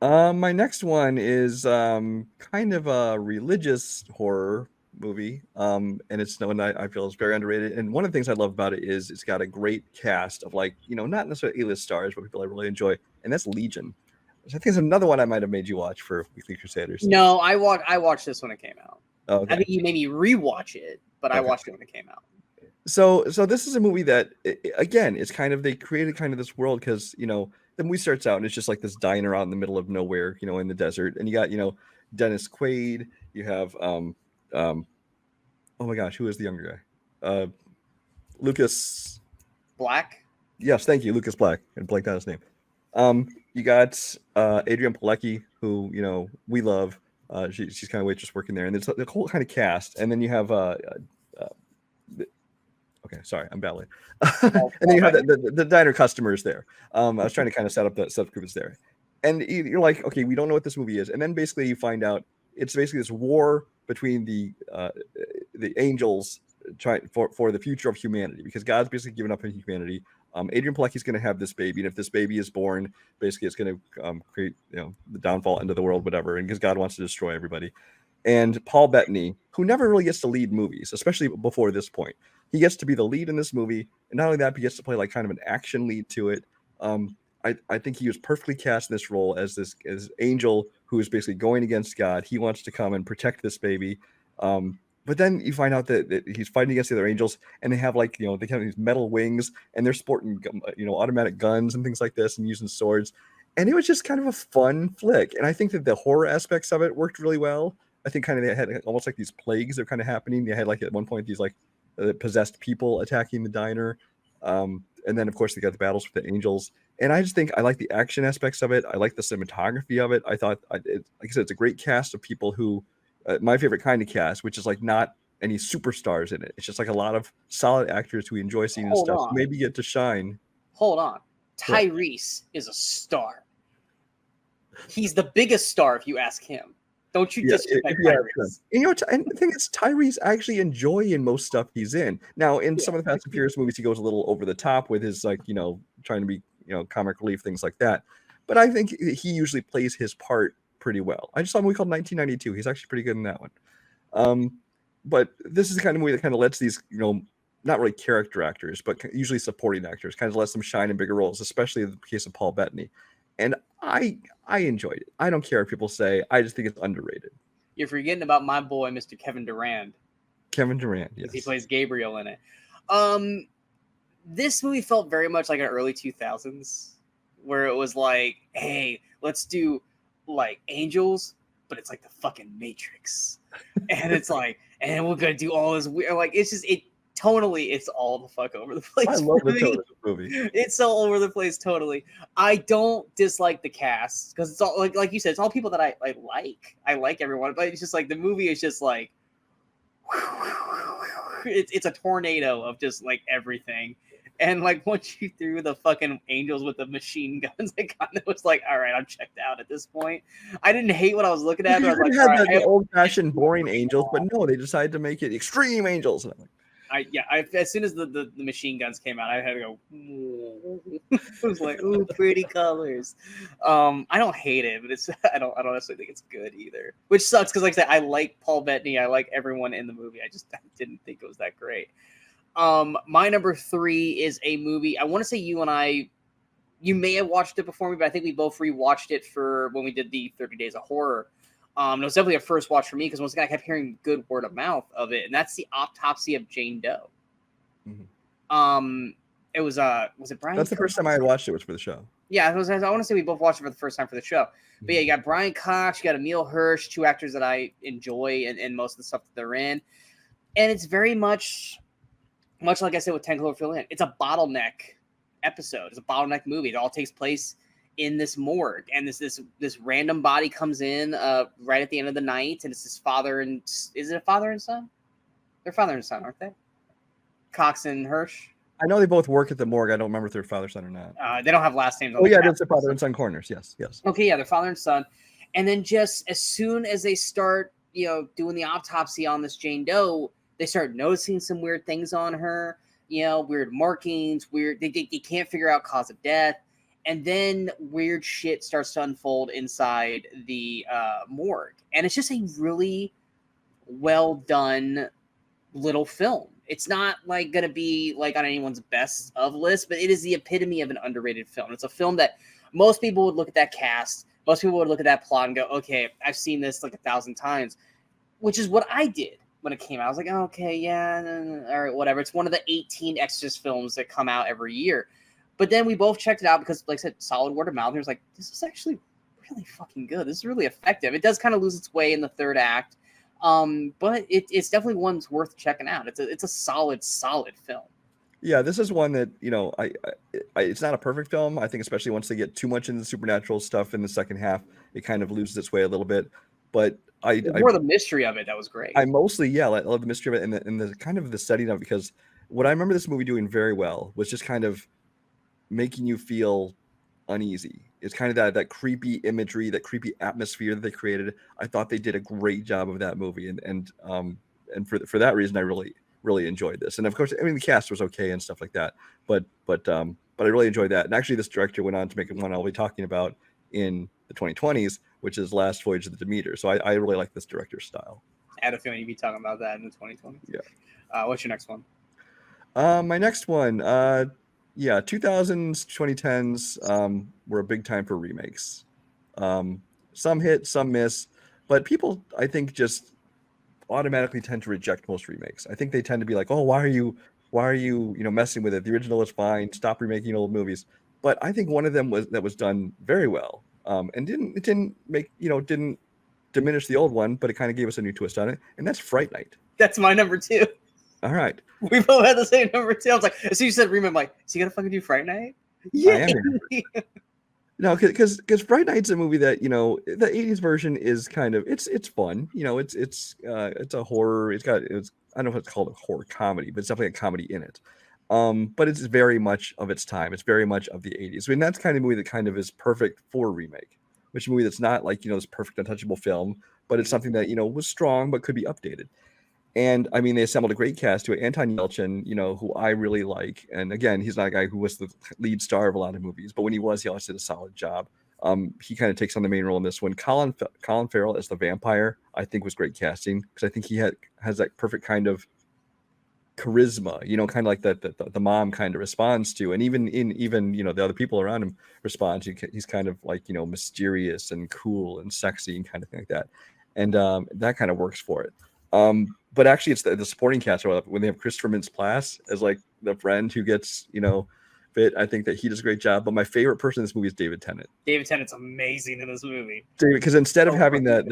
Speaker 2: My next one is kind of a religious horror movie, and it's one that I feel is very underrated. And one of the things I love about it is it's got a great cast of not necessarily A-list stars, but people I really enjoy, and that's Legion. Which I think is another one I might have made you watch for Weekly Crusaders.
Speaker 1: No, I watched this when it came out.
Speaker 2: Oh, okay.
Speaker 1: I think you made me rewatch it, but okay. I watched it when it came out.
Speaker 2: So this is a movie that, again, it's kind of, they created kind of this world because, the movie starts out and it's just like this diner out in the middle of nowhere, in the desert. And you got, Dennis Quaid, you have, oh my gosh, who is the younger guy? Lucas
Speaker 1: Black?
Speaker 2: Yes, thank you, Lucas Black. I blanked out his name. You got Adrian Palicki, who, we love. She's kind of waitress working there. And there's the whole kind of cast. And then you have okay, sorry, I'm babbling. And then you have the diner customers there. I was trying to kind of set up that subgroup that's there. And you're like, okay, we don't know what this movie is. And then basically you find out it's basically this war between the angels trying for the future of humanity, because God's basically given up on humanity. Adrian Palicki's going to have this baby, and if this baby is born, basically it's going to create the downfall, end of the world, whatever, and because God wants to destroy everybody. And Paul Bettany, who never really gets to lead movies, especially before this point, he gets to be the lead in this movie, and not only that, but he gets to play like kind of an action lead to it. I think he was perfectly cast in this role as angel who is basically going against God. He wants to come and protect this baby. But then you find out that he's fighting against the other angels, and they have they have these metal wings, and they're sporting automatic guns and things like this, and using swords. And it was just kind of a fun flick. And I think that the horror aspects of it worked really well. I think kind of they had almost like these plagues that are kind of happening. They had at one point these possessed people attacking the diner. And then of course they got the battles with the angels. And I just think I like the action aspects of it. I like the cinematography of it. I thought, like I said, it's a great cast of people who my favorite kind of cast, which is like not any superstars in it. It's just like a lot of solid actors who enjoy seeing
Speaker 1: Hold
Speaker 2: stuff,
Speaker 1: on.
Speaker 2: maybe get to shine.
Speaker 1: Hold on.
Speaker 2: What?
Speaker 1: Tyrese is a star. He's the biggest star if you ask him. Don't you disrespect Tyrese?
Speaker 2: And, and the thing is, Tyrese I actually enjoy in most stuff he's in. Now, in some of the Fast and Furious movies, he goes a little over the top with his like, trying to be, comic relief, things like that. But I think he usually plays his part pretty well. I just saw a movie called 1992. He's actually pretty good in that one. But this is the kind of movie that kind of lets these, not really character actors, but usually supporting actors, kind of lets them shine in bigger roles, especially in the case of Paul Bettany. And I enjoyed it. I don't care if people say. I just think it's underrated.
Speaker 1: You're forgetting about my boy, Mr. Kevin Durand.
Speaker 2: Kevin Durand, yes.
Speaker 1: He plays Gabriel in it. This movie felt very much like an early 2000s, where it was like, hey, let's do like Angels, but it's like the fucking Matrix. And it's like, and we're gonna do all this weird, like, it's just, tonally, it's all the fuck over the place.
Speaker 2: I love the tone of the movie.
Speaker 1: It's so over the place, totally. I don't dislike the cast because it's all like you said, it's all people that I like. I like everyone, but it's just like the movie is just like it's a tornado of just like everything. And like once you threw the fucking angels with the machine guns, it kind of was like, all right, I'm checked out at this point. I didn't hate what I was looking at. But I was like,
Speaker 2: had the old-fashioned boring angels, but no, they decided to make it extreme angels. And I'm like,
Speaker 1: as soon as the machine guns came out, I had to go. I was like, "Ooh, pretty colors." I don't hate it, but I don't necessarily think it's good either. Which sucks because, like I said, I like Paul Bettany. I like everyone in the movie. I didn't think it was that great. My number 3 is a movie. I want to say you may have watched it before me, but I think we both rewatched it for when we did the 30 Days of Horror. It was definitely a first watch for me because once again I kept hearing good word of mouth of it, and that's The Autopsy of Jane Doe. Mm-hmm. It was it Brian?
Speaker 2: That's the first time I had watched it. Was for the show.
Speaker 1: Yeah, I want to say we both watched it for the first time for the show. Mm-hmm. But yeah, you got Brian Cox, you got Emile Hirsch, 2 actors that I enjoy and most of the stuff that they're in, and it's very much like I said with 10 Cloverfield Lane. It's a bottleneck episode. It's a bottleneck movie. It all takes place in this morgue, and this random body comes in right at the end of the night, and it's his father and is it a father and son? They're father and son, aren't they? Cox and Hirsch.
Speaker 2: I know they both work at the morgue. I don't remember if they're father son or not.
Speaker 1: They don't have last names.
Speaker 2: Oh yeah, it's their father and son corners. Yes.
Speaker 1: Okay, yeah, they're father and son, and then just as soon as they start, doing the autopsy on this Jane Doe, they start noticing some weird things on her. Weird markings. Weird. They can't figure out cause of death. And then weird shit starts to unfold inside the morgue. And it's just a really well done little film. It's not like going to be like on anyone's best of list, but it is the epitome of an underrated film. It's a film that most people would look at that cast. Most people would look at that plot and go, okay, I've seen this like 1,000 times, which is what I did when it came out. I was like, oh, okay, yeah, all right, whatever. It's one of the 18 Exorcist films that come out every year. But then we both checked it out because, like I said, solid word of mouth. And it was like, this is actually really fucking good. This is really effective. It does kind of lose its way in the third act, but it's definitely one that's worth checking out. It's a solid film.
Speaker 2: Yeah, this is one that it's not a perfect film. I think especially once they get too much into the supernatural stuff in the second half, it kind of loses its way a little bit. But
Speaker 1: more the mystery of it that was great.
Speaker 2: I mostly I love the mystery of it and the kind of the setting of it, because what I remember this movie doing very well was just kind of making you feel uneasy. It's kind of that creepy imagery, that creepy atmosphere that they created. I thought they did a great job of that movie, and for that reason, I really enjoyed this. And of course, I mean, the cast was okay and stuff like that, but I really enjoyed that. And actually, this director went on to make one I'll be talking about in the 2020s, which is Last Voyage of the Demeter. So I really like this director's style.
Speaker 1: I had a feeling you'd be talking about that in the 2020s.
Speaker 2: Yeah.
Speaker 1: What's your next one?
Speaker 2: My next one. 2000s, 2010s were a big time for remakes. Some hit, some miss, but people, I think, just automatically tend to reject most remakes. I think they tend to be like, "Oh, why are you messing with it? The original is fine. Stop remaking old movies." But I think one of them was done very well, and didn't diminish the old one, but it kind of gave us a new twist on it, and that's Fright Night.
Speaker 1: That's my number 2.
Speaker 2: All right.
Speaker 1: We both had the same number 2. I was like, as soon as you said remake, I'm like, is he gonna fucking do Fright Night?
Speaker 2: Yeah. No, because Fright Night's a movie that, the 80s version is kind of, it's fun. It's a horror. I don't know if it's called a horror comedy, but it's definitely a comedy in it. But it's very much of its time. It's very much of the 80s. I mean, that's kind of movie that kind of is perfect for a remake, which is a movie that's not like, this perfect untouchable film, but it's something that, was strong but could be updated. And I mean, they assembled a great cast to it. Anton Yelchin, who I really like. And again, he's not a guy who was the lead star of a lot of movies, but when he was, he always did a solid job. He kind of takes on the main role in this one. Colin Farrell as the vampire, I think, was great casting because I think he has that perfect kind of charisma, kind of like that the mom kind of responds to, and even the other people around him respond to. He's kind of like mysterious and cool and sexy and kind of thing like that, and that kind of works for it. But actually, it's the supporting cast when they have Christopher Mintz-Plasse as like the friend who gets fit. I think that he does a great job. But my favorite person in this movie is David Tennant.
Speaker 1: David Tennant's amazing in this movie.
Speaker 2: David, because instead of having the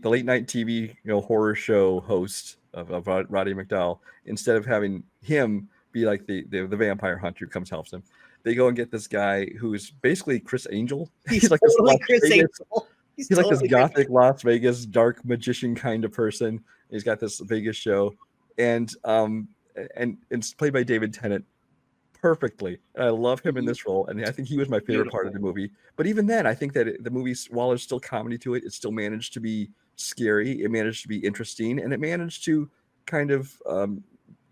Speaker 2: late night TV horror show host of Roddy McDowall, instead of having him be like the vampire hunter who comes helps him, they go and get this guy who's basically Chris Angel.
Speaker 1: He's like totally Chris Angel.
Speaker 2: He's like this gothic Las Vegas dark magician kind of person. He's got this Vegas show, and it's played by David Tennant perfectly. And I love him in this role, and I think he was my favorite part of the movie. But even then, I think that the movie, while there's still comedy to it, it still managed to be scary. It managed to be interesting, and it managed to kind of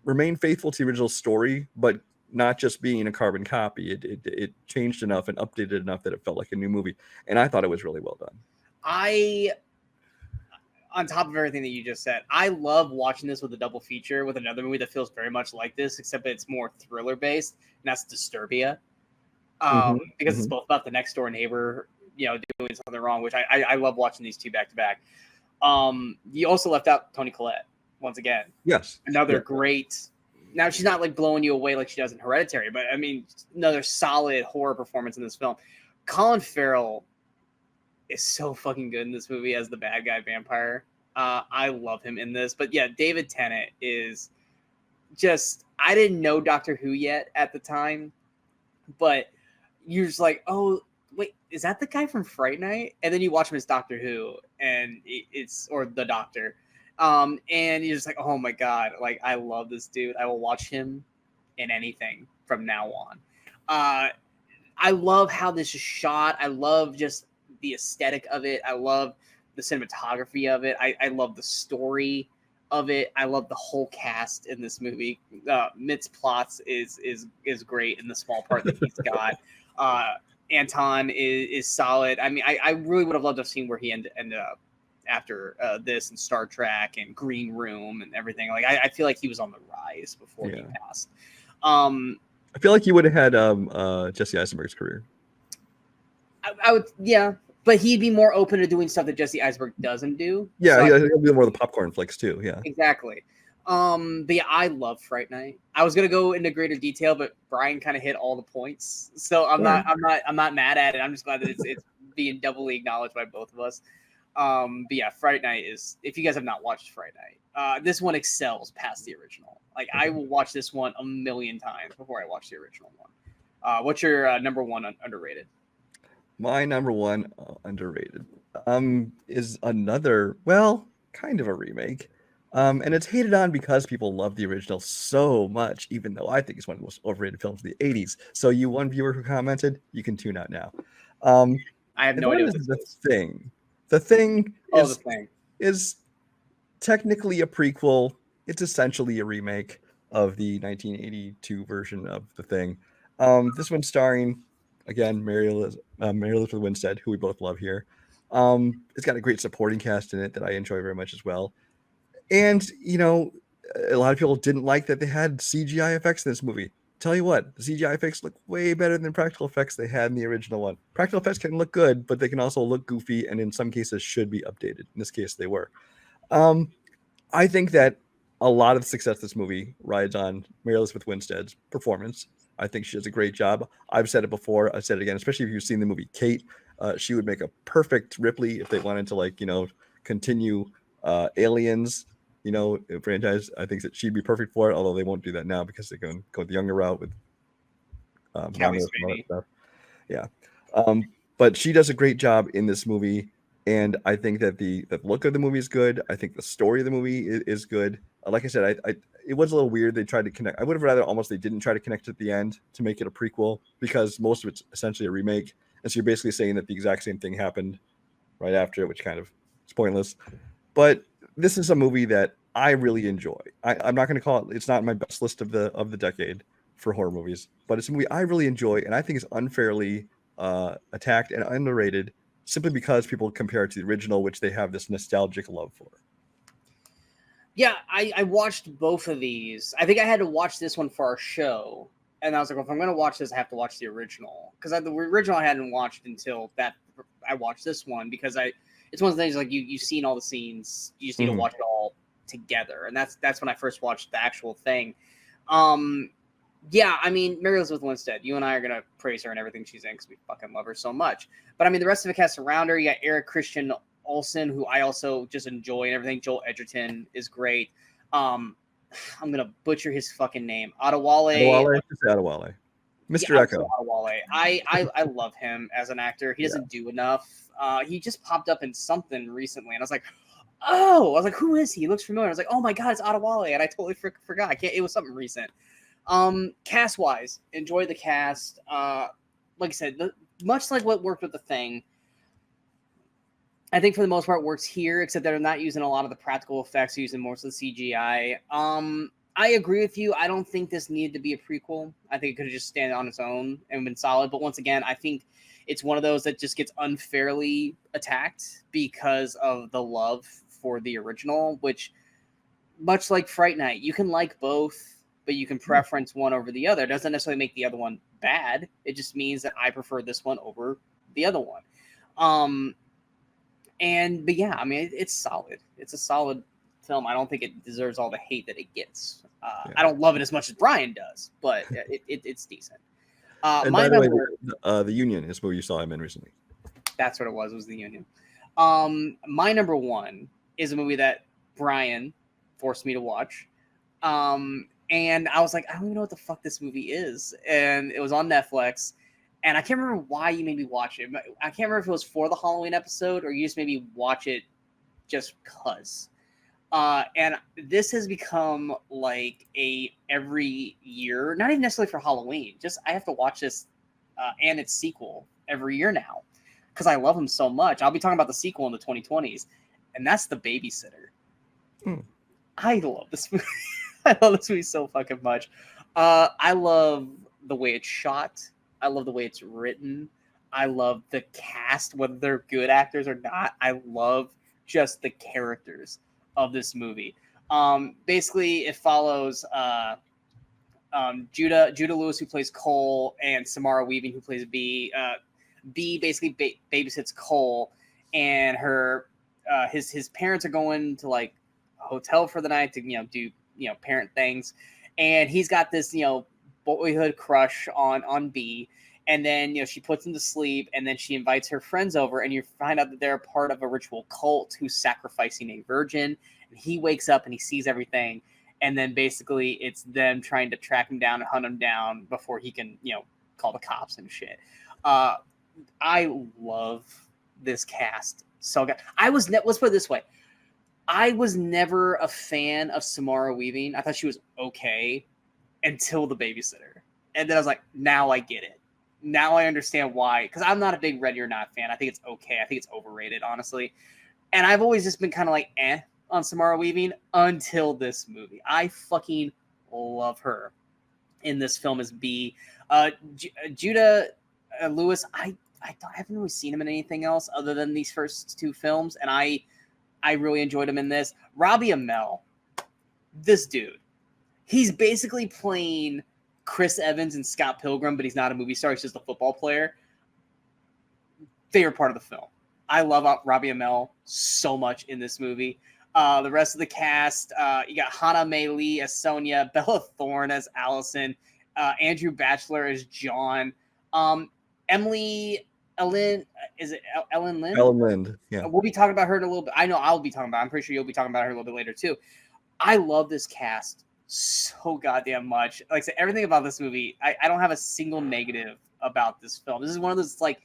Speaker 2: remain faithful to the original story, but not just being a carbon copy. It changed enough and updated enough that it felt like a new movie, and I thought it was really well done.
Speaker 1: On top of everything that you just said, I love watching this with a double feature with another movie that feels very much like this, except it's more thriller based, and that's Disturbia. Because it's both about the next door neighbor, doing something wrong, which I love watching these two back to back. You also left out Toni Collette once again.
Speaker 2: Yes,
Speaker 1: another great. Now she's not like blowing you away like she does in Hereditary, but I mean, another solid horror performance in this film. Colin Farrell is so fucking good in this movie as the bad guy vampire. I love him in this. But yeah, David Tennant is just, I didn't know Doctor Who yet at the time, but you're just like, oh, wait, is that the guy from Fright Night? And then you watch him as Doctor Who, and or the Doctor. And you're just like, oh my God, like, I love this dude. I will watch him in anything from now on. I love how this is shot. I love just the aesthetic of it. I love the cinematography of it. I love the story of it. I love the whole cast in this movie. Mintz-Plasse is great in the small part that he's got. Anton is solid. I mean, I really would have loved to have seen where he ended up after this and Star Trek and Green Room and everything. Like, I feel like he was on the rise before he passed.
Speaker 2: I feel like you would have had Jesse Eisenberg's career.
Speaker 1: I would, yeah. But he'd be more open to doing stuff that Jesse Eisenberg doesn't do.
Speaker 2: Yeah, so he'll do more of the popcorn flicks too. Yeah,
Speaker 1: exactly. But yeah, I love Fright Night. I was gonna go into greater detail, but Brian kind of hit all the points, so I'm not mad at it. I'm just glad that it's being doubly acknowledged by both of us. But yeah, Fright Night is, if you guys have not watched Fright Night, this one excels past the original. Like, I will watch this one a million times before I watch the original one. What's your number one underrated?
Speaker 2: My number one underrated is another, well, kind of a remake. And it's hated on because people love the original so much, even though I think it's one of the most overrated films of the 80s. So you one viewer who commented, you can tune out now.
Speaker 1: I have no idea what
Speaker 2: this is. Thing. The Thing is technically a prequel. It's essentially a remake of the 1982 version of The Thing. This one's starring, again, Mary Elizabeth Winstead, who we both love here. It's got a great supporting cast in it that I enjoy very much as well. And, a lot of people didn't like that they had CGI effects in this movie. Tell you what, the CGI effects look way better than practical effects they had in the original one. Practical effects can look good, but they can also look goofy, and in some cases should be updated. In this case, they were. I think that a lot of the success of this movie rides on Mary Elizabeth Winstead's performance. I think she does a great job. I've said it before. I said it again, especially if you've seen the movie Kate. She would make a perfect Ripley if they wanted to, continue Aliens, franchise. I think that she'd be perfect for it, although they won't do that now because they're going to go the younger route with stuff. Yeah. But she does a great job in this movie, and I think that the look of the movie is good. I think the story of the movie is good. Like I said, I it was a little weird. They tried to connect. I would have rather almost they didn't try to connect at the end to make it a prequel, because most of it's essentially a remake, and so you're basically saying that the exact same thing happened right after it, which kind of is pointless. But this is a movie that I really enjoy. I'm not going to call it. It's not my best list of the decade for horror movies, but it's a movie I really enjoy, and I think it's unfairly attacked and underrated simply because people compare it to the original, which they have this nostalgic love for.
Speaker 1: Yeah, I watched both of these. I think I had to watch this one for our show, and I was like, well, if I'm going to watch this, I have to watch the original, because the original I hadn't watched until that I watched this one, because it's one of the things like you've seen all the scenes, you just need to watch it all together, and that's when I first watched the actual thing. Yeah, I mean, Mary Elizabeth Winstead, you and I are going to praise her and everything she's in because we fucking love her so much. But I mean, the rest of the cast around her, you got Eric Christian Olsen, who I also just enjoy and everything. Joel Edgerton is great. I'm going to butcher his fucking name.
Speaker 2: Adewale, Mr.
Speaker 1: Yeah,
Speaker 2: Echo.
Speaker 1: Adewale. I love him as an actor. He doesn't do enough. He just popped up in something recently, and I was like, oh, I was like, who is he? He looks familiar. I was like, oh my God, it's Adewale, and I totally forgot. It was something recent. Cast wise, enjoy the cast. Like I said, much like what worked with The Thing, I think for the most part works here, except that they're not using a lot of the practical effects, using most of the CGI. I agree with you. I don't think this needed to be a prequel. I think it could have just stand on its own and been solid. But once again, I think it's one of those that just gets unfairly attacked because of the love for the original, which, much like Fright Night, you can like both, but you can preference one over the other. It doesn't necessarily make the other one bad. It just means that I prefer this one over the other one. But yeah, I mean, it's solid. It's a solid film. I don't think it deserves all the hate that it gets. I don't love it as much as Brian does, but it's decent.
Speaker 2: And by the way, the Union is what you saw him in recently.
Speaker 1: That's what it was the Union. My number one is a movie that Brian forced me to watch. And I was like, I don't even know what the fuck this movie is. And it was on Netflix. And I can't remember why you made me watch it. I can't remember if it was for the Halloween episode or you just made me watch it just because. And this has become like a every year, not even necessarily for Halloween. Just I have to watch this and its sequel every year now because I love them so much. I'll be talking about the sequel in the 2020s, and that's The Babysitter. I love this movie. I love this movie so fucking much. I love the way it's shot. I love the way it's written. I love the cast, whether they're good actors or not. I love just the characters of this movie. Basically, it follows Judah Lewis, who plays Cole, and Samara Weaving, who plays B. B basically babysits Cole, and her his parents are going to like a hotel for the night to do parent things, and he's got this boyhood crush on B, and then she puts him to sleep, and then she invites her friends over, and you find out that they're part of a ritual cult who's sacrificing a virgin, and he wakes up and he sees everything, and then basically it's them trying to track him down and hunt him down before he can call the cops and shit. I love this cast so good. Let's put it this way. I was never a fan of Samara Weaving. I thought she was okay until The Babysitter. And then I was like, now I get it. Now I understand why. Because I'm not a big Ready or Not fan. I think it's okay. I think it's overrated, honestly. And I've always just been kind of like, on Samara Weaving until this movie. I fucking love her in this film as B. Judah Lewis, I haven't really seen him in anything else other than these first two films, and I really enjoyed him in this. Robbie Amell, this dude, he's basically playing Chris Evans and Scott Pilgrim, but he's not a movie star. He's just a football player. Favorite part of the film. I love Robbie Amell so much in this movie. The rest of the cast, you got Hannah May Lee as Sonia, Bella Thorne as Allison, Andrew Batchelor as John, Emily Ellen, is it Ellen Lind?
Speaker 2: Ellen Lind, yeah.
Speaker 1: We'll be talking about her in a little bit. I know I'll be talking about. I'm pretty sure you'll be talking about her a little bit later too. I love this cast so goddamn much. Like I said, everything about this movie, I don't have a single negative about this film. This is one of those like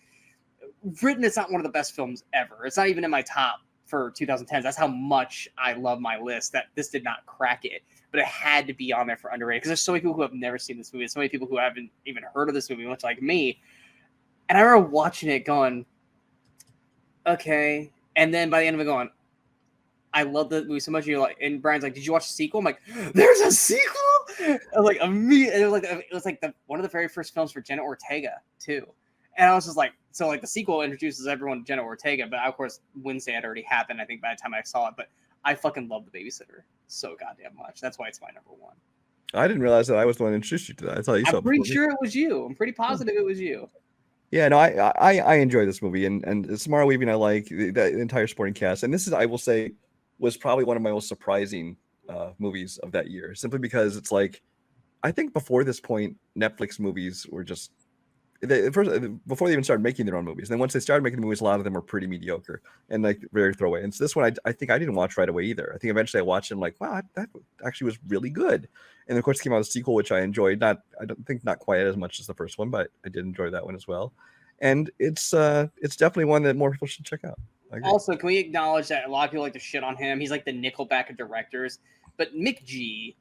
Speaker 1: written, it's not one of the best films ever. It's not even in my top for 2010s. That's how much I love my list, that this did not crack it. But it had to be on there for underrated, because there's so many people who have never seen this movie. There's so many people who haven't even heard of this movie, much like me. And I remember watching it going, okay. And then by the end of it going, I love the movie so much. And you're like, and Brian's like, did you watch the sequel? I'm like, there's a sequel? I was like, immediately, it was like one of the very first films for Jenna Ortega too. And I was just like, so like the sequel introduces everyone to Jenna Ortega, but of course Wednesday had already happened, I think, by the time I saw it. But I fucking love The Babysitter so goddamn much. That's why it's my number one.
Speaker 2: I didn't realize that I was the one who introduced you to that. I thought you saw it.
Speaker 1: I'm pretty sure it was you. I'm pretty positive it was you.
Speaker 2: Yeah, no, I enjoy this movie, and Samara Weaving, I like the entire supporting cast, and this is, I will say, was probably one of my most surprising movies of that year, simply because it's like, I think before this point, Netflix movies were just, before they even started making their own movies. And then once they started making the movies, a lot of them were pretty mediocre and like very throwaway. And so this one, I think I didn't watch right away either. I think eventually I watched it and like, wow, that actually was really good. And of course, came out a sequel, which I enjoyed. I don't think not quite as much as the first one, but I did enjoy that one as well. And it's definitely one that more people should check out.
Speaker 1: Also, can we acknowledge that a lot of people like to shit on him? He's like the Nickelback of directors. But Mick G,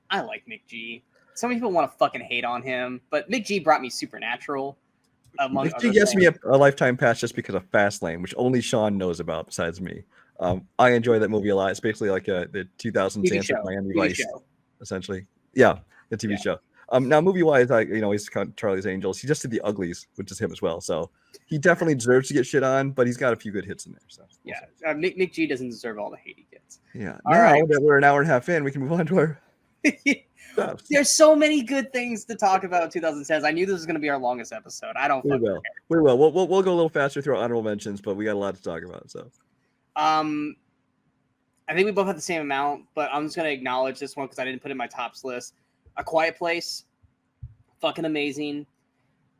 Speaker 1: I like Mick G. Some people want to fucking hate on him, but Mick G brought me Supernatural.
Speaker 2: Mick G gets me a lifetime pass just because of Fastlane, which only Sean knows about besides me. I enjoy that movie a lot. It's basically like the 2000s answer to Miami Vice, essentially. Yeah, the TV show. Now, movie-wise, he's Charlie's Angels. He just did The Uglies, which is him as well. So he definitely deserves to get shit on, but he's got a few good hits in there. So
Speaker 1: yeah, Mick G doesn't deserve all the hate he gets.
Speaker 2: Yeah. Now that we're an hour and a half in, we can move on to our stuff.
Speaker 1: There's so many good things to talk about in 2010s. I knew this was going to be our longest episode. I don't.
Speaker 2: We will. We'll go a little faster through our honorable mentions, but we got a lot to talk about. So,
Speaker 1: I think we both have the same amount, but I'm just going to acknowledge this one because I didn't put it in my tops list. A Quiet Place, fucking amazing.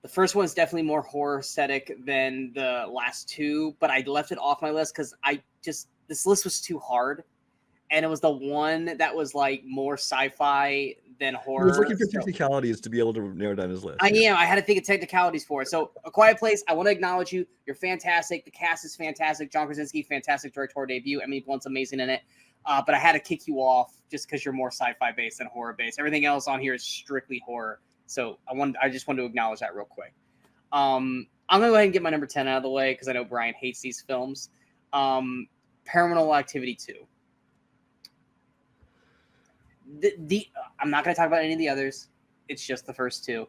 Speaker 1: The first one is definitely more horror aesthetic than the last two, but I left it off my list because this list was too hard, and it was the one that was like more sci-fi than horror.
Speaker 2: He was looking for technicalities to be able to narrow down his list.
Speaker 1: I had to think of technicalities for it. So, A Quiet Place, I want to acknowledge you. You're fantastic. The cast is fantastic. John Krasinski, fantastic directorial debut. Emily Blunt's amazing in it. But I had to kick you off just because you're more sci-fi based than horror based. Everything else on here is strictly horror. So I just wanted to acknowledge that real quick. I'm gonna go ahead and get my number 10 out of the way because I know Brian hates these films. Paranormal Activity 2. I'm not gonna talk about any of the others. It's just the first two.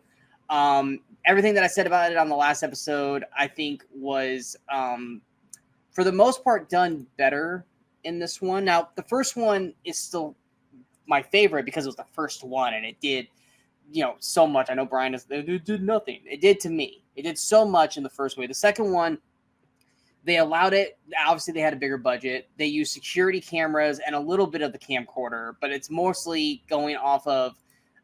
Speaker 1: Everything that I said about it on the last episode, I think was for the most part done better in this one. Now, the first one is still my favorite because it was the first one and it did, so much. I know Brian it did nothing. It did to me. It did so much in the first way. The second one, they allowed it. Obviously, they had a bigger budget. They used security cameras and a little bit of the camcorder, but it's mostly going off of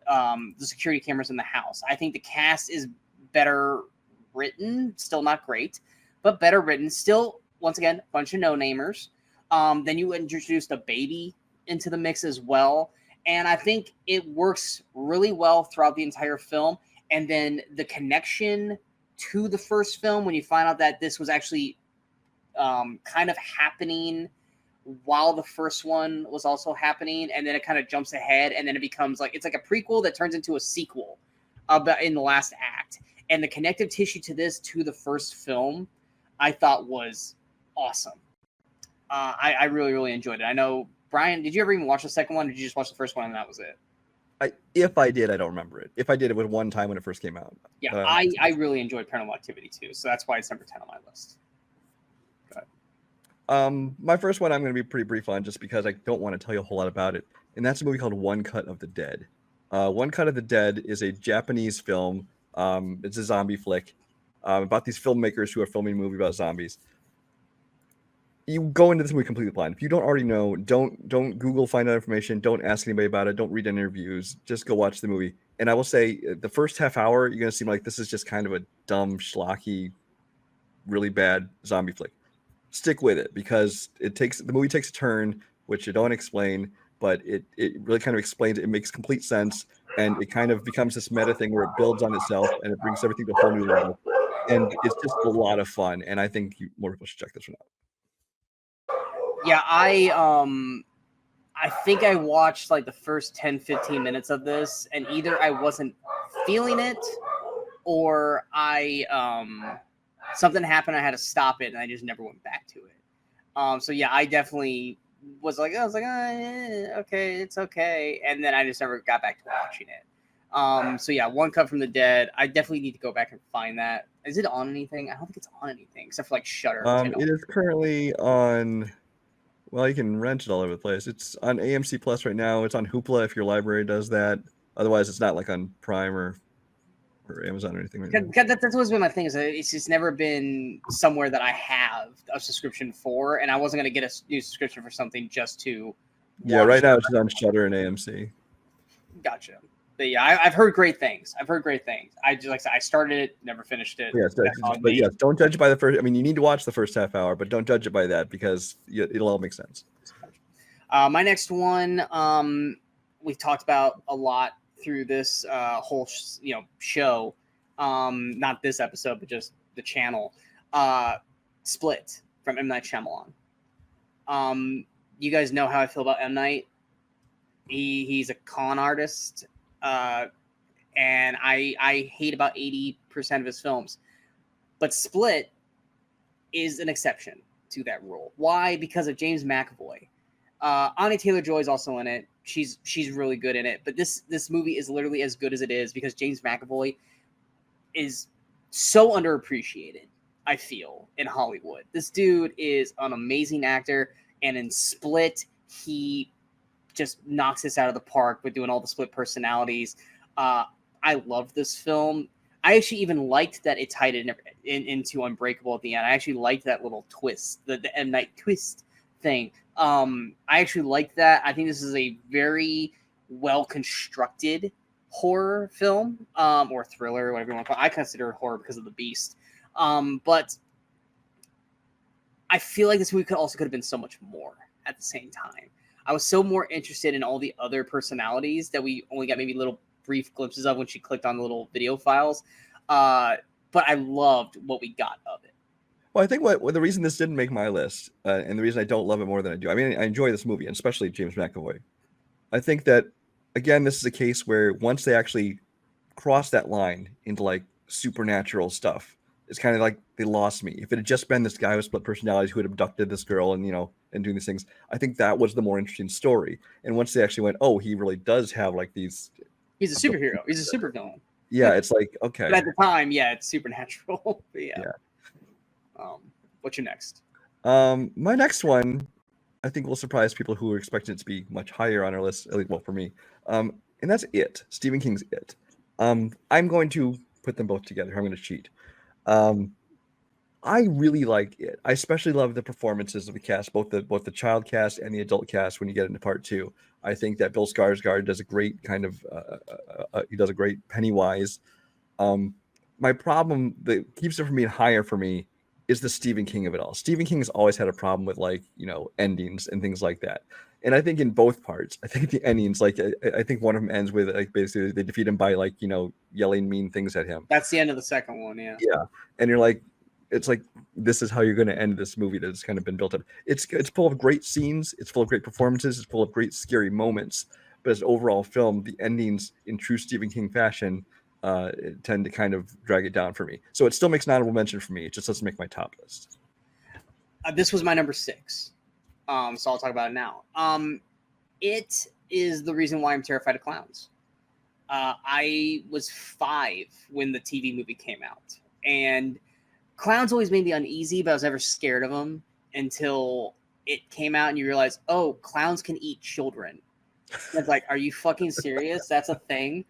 Speaker 1: the security cameras in the house. I think the cast is better written. Still not great, but better written. Still, once again, a bunch of no-namers. Then you introduced a baby into the mix as well. And I think it works really well throughout the entire film. And then the connection to the first film, when you find out that this was actually kind of happening while the first one was also happening, and then it kind of jumps ahead, and then it becomes like, it's like a prequel that turns into a sequel in the last act. And the connective tissue to this, to the first film, I thought was awesome. I really, really enjoyed it. I know, Brian, did you ever even watch the second one, or did you just watch the first one and that was it?
Speaker 2: If I did, I don't remember it. If I did, it was one time when it first came out.
Speaker 1: Yeah, I really enjoyed Paranormal Activity 2, so that's why it's number 10 on my list.
Speaker 2: My first one I'm going to be pretty brief on just because I don't want to tell you a whole lot about it, and that's a movie called One Cut of the Dead. One Cut of the Dead is a Japanese film. It's a zombie flick about these filmmakers who are filming a movie about zombies. You go into this movie completely blind. If you don't already know, don't Google find out information. Don't ask anybody about it. Don't read interviews. Just go watch the movie. And I will say, the first half hour, you're going to seem like this is just kind of a dumb, schlocky, really bad zombie flick. Stick with it because the movie takes a turn, which you don't explain, but it really kind of explains it. It makes complete sense, and it kind of becomes this meta thing where it builds on itself and it brings everything to a whole new level. and it's just a lot of fun. And I think more people should check this one out.
Speaker 1: Yeah, I think I watched like the first 10-15 minutes of this, and either I wasn't feeling it, or I something happened, I had to stop it, and I just never went back to it. So yeah, I definitely was like, okay, it's okay, and then I just never got back to watching it. So yeah, One Cut from the Dead. I definitely need to go back and find that. Is it on anything? I don't think it's on anything except for like Shudder.
Speaker 2: It is currently on. Well, you can rent it all over the place. It's on AMC Plus right now. It's on Hoopla if your library does that. Otherwise, it's not like on Prime or Amazon or anything right now.
Speaker 1: That's always been my thing. Is it's just never been somewhere that I have a subscription for, and I wasn't going to get a new subscription for something just to.
Speaker 2: Yeah, right now it's just on Shudder and AMC.
Speaker 1: Gotcha. But yeah, I've heard great things. I just like I said, I started it, never finished it.
Speaker 2: Yes, but yes, don't judge it by the first. I mean, you need to watch the first half hour, but don't judge it by that because it'll all make sense.
Speaker 1: My next one, we've talked about a lot through this whole show. Not this episode, but just the channel. Split from M. Night Shyamalan. You guys know how I feel about M. Night. He's a con artist, and I hate about 80% of his films. But Split is an exception to that rule. Why? Because of James McAvoy. Anya Taylor-Joy is also in it. She's really good in it. But this movie is literally as good as it is because James McAvoy is so underappreciated, I feel, in Hollywood. This dude is an amazing actor, and in Split, he just knocks this out of the park with doing all the split personalities. I love this film. I actually even liked that it tied it into Unbreakable at the end. I actually liked that little twist, the M. Night twist thing. I actually liked that. I think this is a very well-constructed horror film, or thriller, whatever you want to call it. I consider it horror because of the beast. But I feel like this movie could have been so much more at the same time. I was so more interested in all the other personalities that we only got maybe little brief glimpses of when she clicked on the little video files. But I loved what we got of it.
Speaker 2: Well, I think what the reason this didn't make my list, and the reason I don't love it more than I do, I mean, I enjoy this movie, and especially James McAvoy. I think that, again, this is a case where once they actually cross that line into like supernatural stuff, it's kind of like they lost me. If it had just been this guy with split personalities who had abducted this girl and and doing these things, I think that was the more interesting story. And once they actually went, oh, he really does have like these.
Speaker 1: He's a superhero. He's a supervillain.
Speaker 2: Yeah, it's like, okay.
Speaker 1: But at the time, yeah, it's supernatural. Yeah. What's your next?
Speaker 2: My next one, I think will surprise people who were expecting it to be much higher on our list, at least, well, for me. And that's It, Stephen King's It. I'm going to put them both together. I'm going to cheat. I really like it. I especially love the performances of the cast, both the child cast and the adult cast. When you get into part two, I think that Bill Skarsgård does a great kind of he does a great Pennywise. My problem that keeps it from being higher for me is the Stephen King of it all. Stephen King has always had a problem with endings and things like that. And I think in both parts, I think the endings, like I think one of them ends with like basically they defeat him by yelling mean things at him.
Speaker 1: That's the end of the second one, yeah.
Speaker 2: Yeah, and you're like, it's like this is how you're going to end this movie that's kind of been built up. It's full of great scenes, it's full of great performances, it's full of great scary moments. But as an overall film, the endings in true Stephen King fashion tend to kind of drag it down for me. So it still makes an honorable mention for me. It just doesn't make my top list.
Speaker 1: This was my number 6. So I'll talk about it now. It is the reason why I'm terrified of clowns. I was 5 when the TV movie came out, and clowns always made me uneasy, but I was never scared of them until it came out and you realize, oh, clowns can eat children. And it's like, are you fucking serious? That's a thing?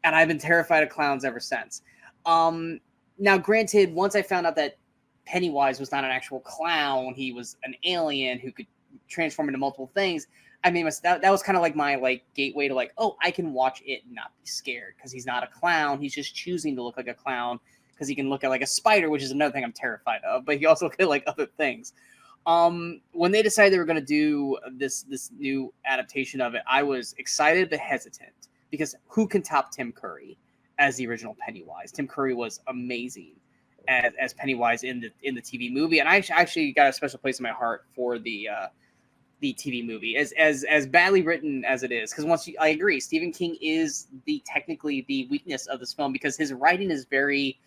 Speaker 1: And I've been terrified of clowns ever since. Now, granted, once I found out that Pennywise was not an actual clown, he was an alien who could transform into multiple things. I mean, that was kind of like my gateway to I can watch it and not be scared because he's not a clown. He's just choosing to look like a clown because he can look at like a spider, which is another thing I'm terrified of. But he also look at like other things. When they decided they were going to do this new adaptation of it, I was excited but hesitant because who can top Tim Curry as the original Pennywise? Tim Curry was amazing as Pennywise in the TV movie, and I actually got a special place in my heart for the TV movie, as badly written as it is. Because I agree, Stephen King is technically the weakness of this film, because his writing is very,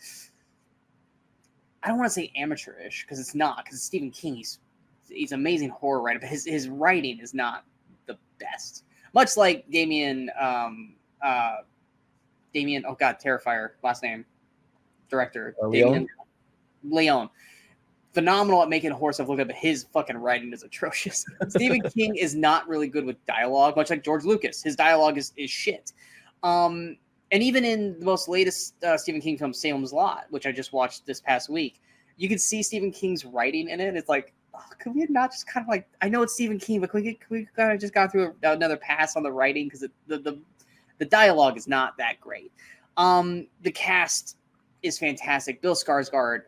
Speaker 1: I don't want to say amateurish, because it's not, because Stephen King, he's an amazing horror writer, but his writing is not the best. Much like Damien, oh god, Terrifier, last name, director, Damien Leone. Phenomenal at making horror stuff look good, but his fucking writing is atrocious. Stephen King is not really good with dialogue, much like George Lucas. His dialogue is shit. And even in the most latest Stephen King film, Salem's Lot, which I just watched this past week, you can see Stephen King's writing in it. It's like, could we not just kind of like, I know it's Stephen King, but could we kind of just got through another pass on the writing, because the dialogue is not that great. The cast is fantastic. Bill Skarsgård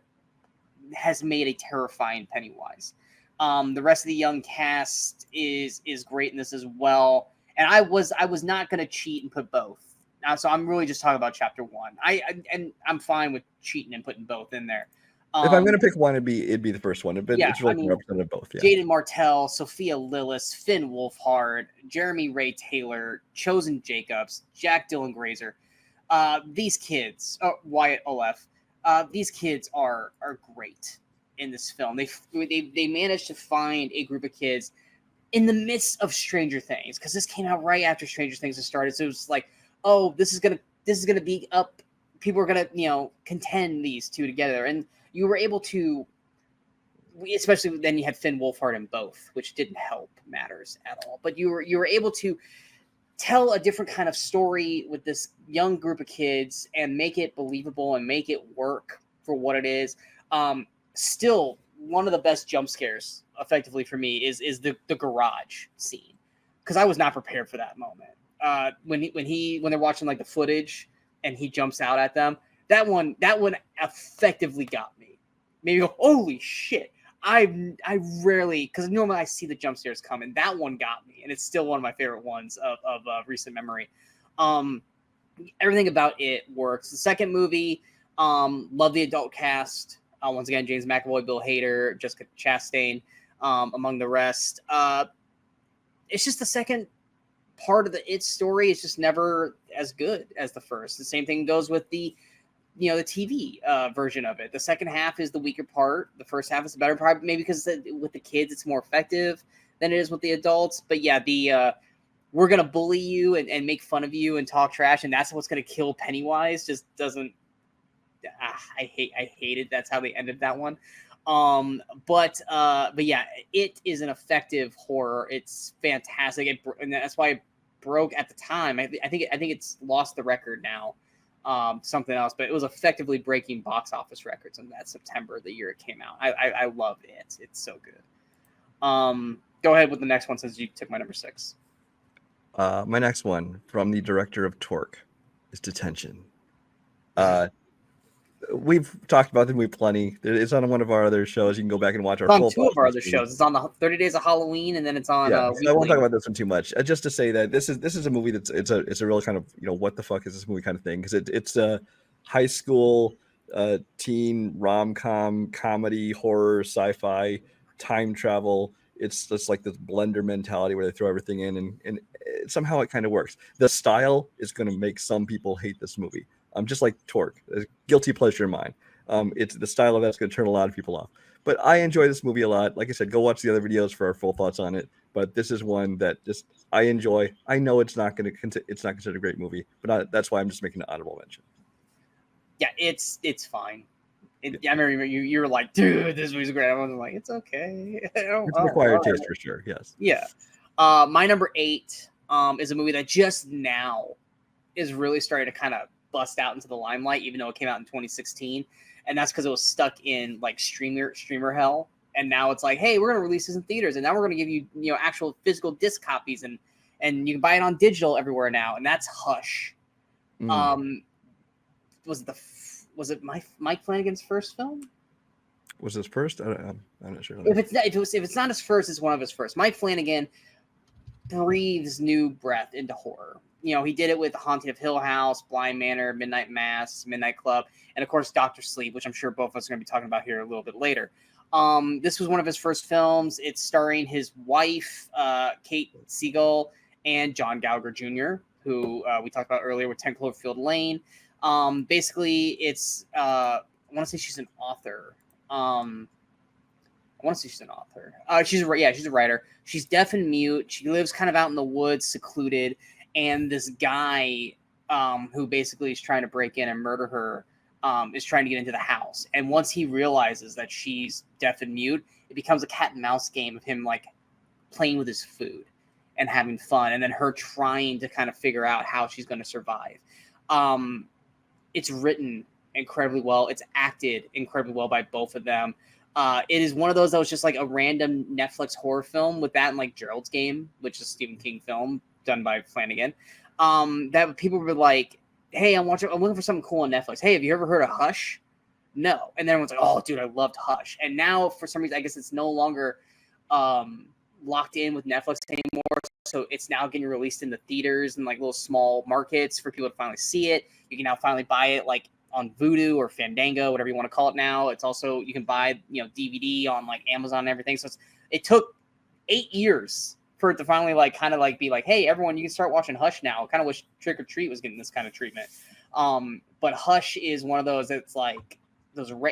Speaker 1: has made a terrifying Pennywise. The rest of the young cast is great in this as well. And I was not going to cheat and put both. So I'm really just talking about chapter one. I'm fine with cheating and putting both in there.
Speaker 2: If I'm going to pick one, it'd be the first one. But it's really representative of both. Yeah.
Speaker 1: Jaden Martell, Sophia Lillis, Finn Wolfhard, Jeremy Ray Taylor, Chosen Jacobs, Jack Dylan Grazer. These kids, Wyatt Olaf. These kids are great in this film. They managed to find a group of kids in the midst of Stranger Things, because this came out right after Stranger Things had started. So it was like, oh, this is gonna be up. People are gonna contend these two together, and you were able to. Especially then, you had Finn Wolfhard in both, which didn't help matters at all. But you were able to tell a different kind of story with this young group of kids and make it believable and make it work for what it is. Still, one of the best jump scares, effectively for me, is the garage scene, because I was not prepared for that moment. When they're watching like the footage and he jumps out at them, that one effectively got me. Maybe go, holy shit. I rarely, because normally I see the jump scares coming. That one got me, and it's still one of my favorite ones of recent memory. Everything about it works. The second movie, love the adult cast. Once again, James McAvoy, Bill Hader, Jessica Chastain, among the rest. It's just the second part of the It story is just never as good as the first. The same thing goes with the TV version of it. The second half is the weaker part. The first half is the better part, maybe because with the kids it's more effective than it is with the adults. But yeah, we're going to bully you and make fun of you and talk trash, and that's what's going to kill Pennywise just doesn't... I hated that's how they ended that one. But yeah, it is an effective horror. It's fantastic. And that's why it broke at the time. I think it's lost the record now. Something else, but it was effectively breaking box office records in that September, the year it came out. I love it. It's so good. Go ahead with the next one, since you took my number 6.
Speaker 2: My next one, from the director of Torque, is Detention. We've talked about the movie plenty. It's on one of our other shows. You can go back and watch our full.
Speaker 1: It's on 2 of our other shows. It's on the 30 Days of Halloween, and then it's on.
Speaker 2: Yeah, I won't talk about this one too much. Just to say that this is a movie that's it's a real kind of what the fuck is this movie kind of thing, because it's a high school teen rom-com comedy horror sci-fi time travel. It's just like this blender mentality where they throw everything in, and somehow it kind of works. The style is going to make some people hate this movie. Just like Torque, a guilty pleasure of mine. It's the style of that's going to turn a lot of people off. But I enjoy this movie a lot. Like I said, go watch the other videos for our full thoughts on it. But this is one that just I enjoy. I know it's not considered a great movie, but that's why I'm just making an honorable mention.
Speaker 1: Yeah, it's fine. I remember you were like, dude, this movie's great. I was like, it's okay.
Speaker 2: It's an acquired taste for sure. Yes.
Speaker 1: Yeah. My number 8 is a movie that just now is really starting to kind of bust out into the limelight, even though it came out in 2016, and that's because it was stuck in like streamer hell, and now it's like, hey, we're going to release this in theaters, and now we're going to give you actual physical disc copies, and you can buy it on digital everywhere now, and that's Hush. Was it Mike Flanagan's first film?
Speaker 2: Was his first? I'm not sure.
Speaker 1: If it's not his first, it's one of his first. Mike Flanagan breathes new breath into horror. he did it with The Haunting of Hill House, Blind Manor, Midnight Mass, Midnight Club, and of course Doctor Sleep, which I'm sure both of us are going to be talking about here a little bit later. This was one of his first films. It's starring his wife, Kate Siegel, and John Gallagher Jr., who we talked about earlier with 10 Cloverfield Lane. Basically, it's I want to say she's an author. She's a writer. She's deaf and mute. She lives kind of out in the woods, secluded, and this guy who basically is trying to break in and murder her is trying to get into the house. And once he realizes that she's deaf and mute, it becomes a cat and mouse game of him like playing with his food and having fun, and then her trying to kind of figure out how she's going to survive. It's written incredibly well. It's acted incredibly well by both of them. It is one of those that was just like a random Netflix horror film with that and like Gerald's Game, which is a Stephen King film done by Flanagan. That people were like, hey, I'm looking for something cool on Netflix. Hey, have you ever heard of Hush? No. And then everyone's like, oh, dude, I loved Hush. And now for some reason, I guess it's no longer locked in with Netflix anymore. So it's now getting released in the theaters and like little small markets for people to finally see it. You can now finally buy it like on Vudu or Fandango, whatever you want to call it now. It's also, you can buy, DVD on like Amazon and everything. So it took 8 years for it to finally like kind of like be like, hey, everyone, you can start watching Hush now. I kind of wish Trick or Treat was getting this kind of treatment. But Hush is one of those that's like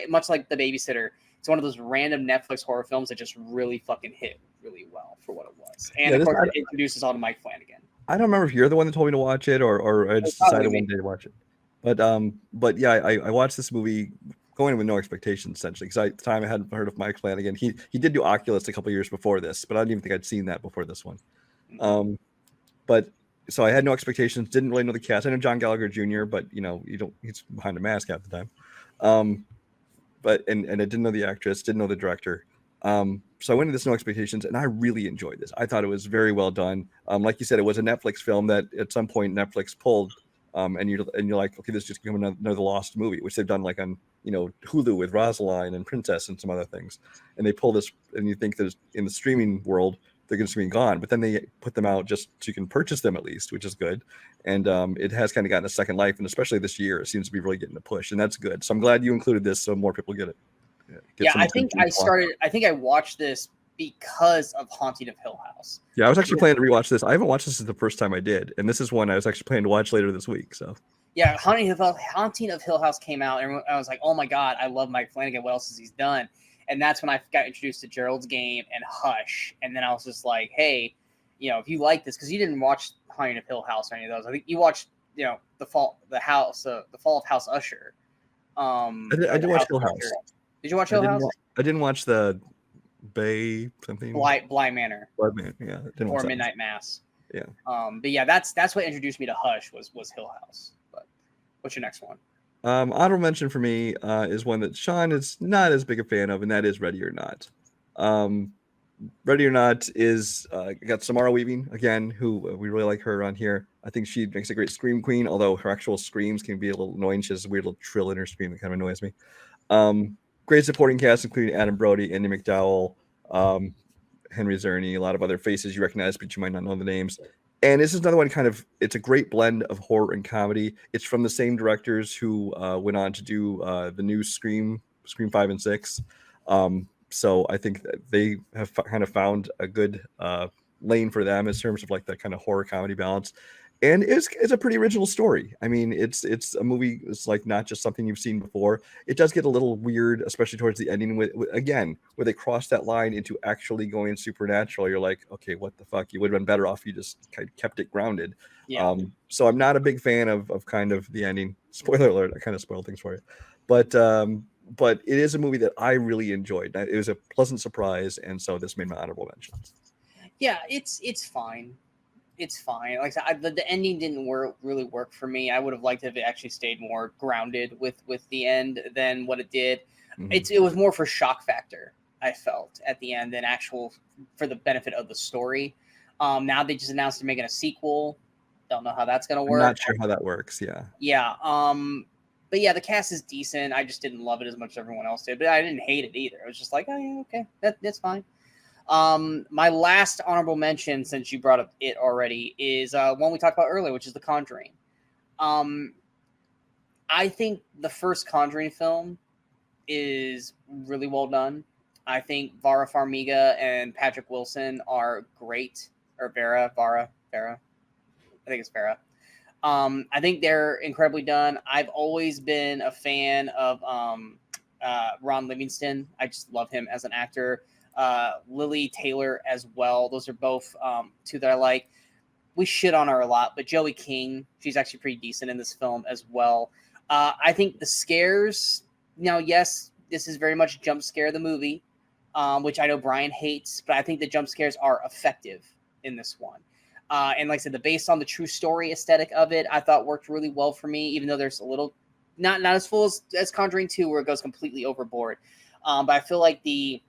Speaker 1: much like The Babysitter. It's one of those random Netflix horror films that just really fucking hit really well for what it was. And of course, it introduces all to Mike Flanagan.
Speaker 2: I don't remember if you're the one that told me to watch it or I just decided one day to watch it. But yeah, I watched this movie going in with no expectations essentially because at the time I hadn't heard of Mike Flanagan. He did do Oculus a couple years before this, but I didn't even think I'd seen that before this one. But so I had no expectations. Didn't really know the cast. I know John Gallagher Jr., but he's behind a mask half the time. But I didn't know the actress, didn't know the director. So I went into this no expectations, and I really enjoyed this. I thought it was very well done. Like you said, it was a Netflix film that at some point Netflix pulled, and you're like, okay, this is just becoming another lost movie, which they've done like on Hulu with Rosaline and Princess and some other things. And they pull this, and you think that in the streaming world they're going to be gone, but then they put them out just so you can purchase them at least, which is good. And it has kind of gotten a second life, and especially this year, it seems to be really getting a push, and that's good. So I'm glad you included this so more people get it.
Speaker 1: I think I watched this because of Haunting of Hill House.
Speaker 2: Yeah, I was actually planning to rewatch this. I haven't watched this since the first time I did, and this is one I was actually planning to watch later this week. So
Speaker 1: yeah, Haunting of Hill House came out, and I was like, oh my god, I love Mike Flanagan. What else has he done? And that's when I got introduced to Gerald's Game and Hush, and then I was just like, hey, if you like this, because you didn't watch Haunting of Hill House or any of those. I think you watched, the Fall of House Usher.
Speaker 2: I did watch Hill House.
Speaker 1: Did you watch Hill House?
Speaker 2: I didn't watch the Bay something.
Speaker 1: Blind Manor.
Speaker 2: Blind Manor, yeah.
Speaker 1: Or Midnight Mass.
Speaker 2: Yeah.
Speaker 1: But yeah, that's what introduced me to Hush was Hill House. But what's your next one?
Speaker 2: Honorable mention for me is one that Sean is not as big a fan of, and that is Ready or Not. Ready or Not is got Samara Weaving again, who we really like her on here. I think she makes a great scream queen, although her actual screams can be a little annoying. She has a weird little trill in her scream that kind of annoys me. Great supporting cast, including Adam Brody, Andy McDowell, Henry Czerny, a lot of other faces you recognize, but you might not know the names. And this is another one it's a great blend of horror and comedy. It's from the same directors who went on to do the new Scream 5 and 6. So I think that they have kind of found a good lane for them in terms of like that kind of horror comedy balance. And it's a pretty original story. I mean, it's a movie. It's like not just something you've seen before. It does get a little weird, especially towards the ending. With again, where they cross that line into actually going supernatural. You're like, okay, what the fuck? You would have been better off if you just kind of kept it grounded.
Speaker 1: Yeah.
Speaker 2: So I'm not a big fan of kind of the ending. Spoiler alert! I kind of spoiled things for you, but it is a movie that I really enjoyed. It was a pleasant surprise, and so this made my honorable mentions.
Speaker 1: Yeah, it's fine. It's fine. Like the ending didn't really work for me. I would have liked if it actually stayed more grounded with the end than what it did. Mm-hmm. It was more for shock factor, I felt, at the end than actual for the benefit of the story. Now they just announced they're making a sequel. Don't know how that's gonna work.
Speaker 2: I'm not sure how that works. Yeah.
Speaker 1: Yeah. But yeah, the cast is decent. I just didn't love it as much as everyone else did, but I didn't hate it either. I was just like, oh yeah, okay, that's fine. My last honorable mention, since you brought up it already, is one we talked about earlier, which is The Conjuring. I think the first Conjuring film is really well done. I think Vera Farmiga and Patrick Wilson are great. Or Vera. I think it's Vera. I think they're incredibly done. I've always been a fan of Ron Livingston. I just love him as an actor. Lily Taylor as well. Those are both two that I like. We shit on her a lot, but Joey King, she's actually pretty decent in this film as well. I think the scares, yes, this is very much jump scare the movie, which I know Brian hates, but I think the jump scares are effective in this one. And like I said, the based on the true story aesthetic of it, I thought worked really well for me, even though there's a little, not as full as Conjuring 2, where it goes completely overboard. But I feel like the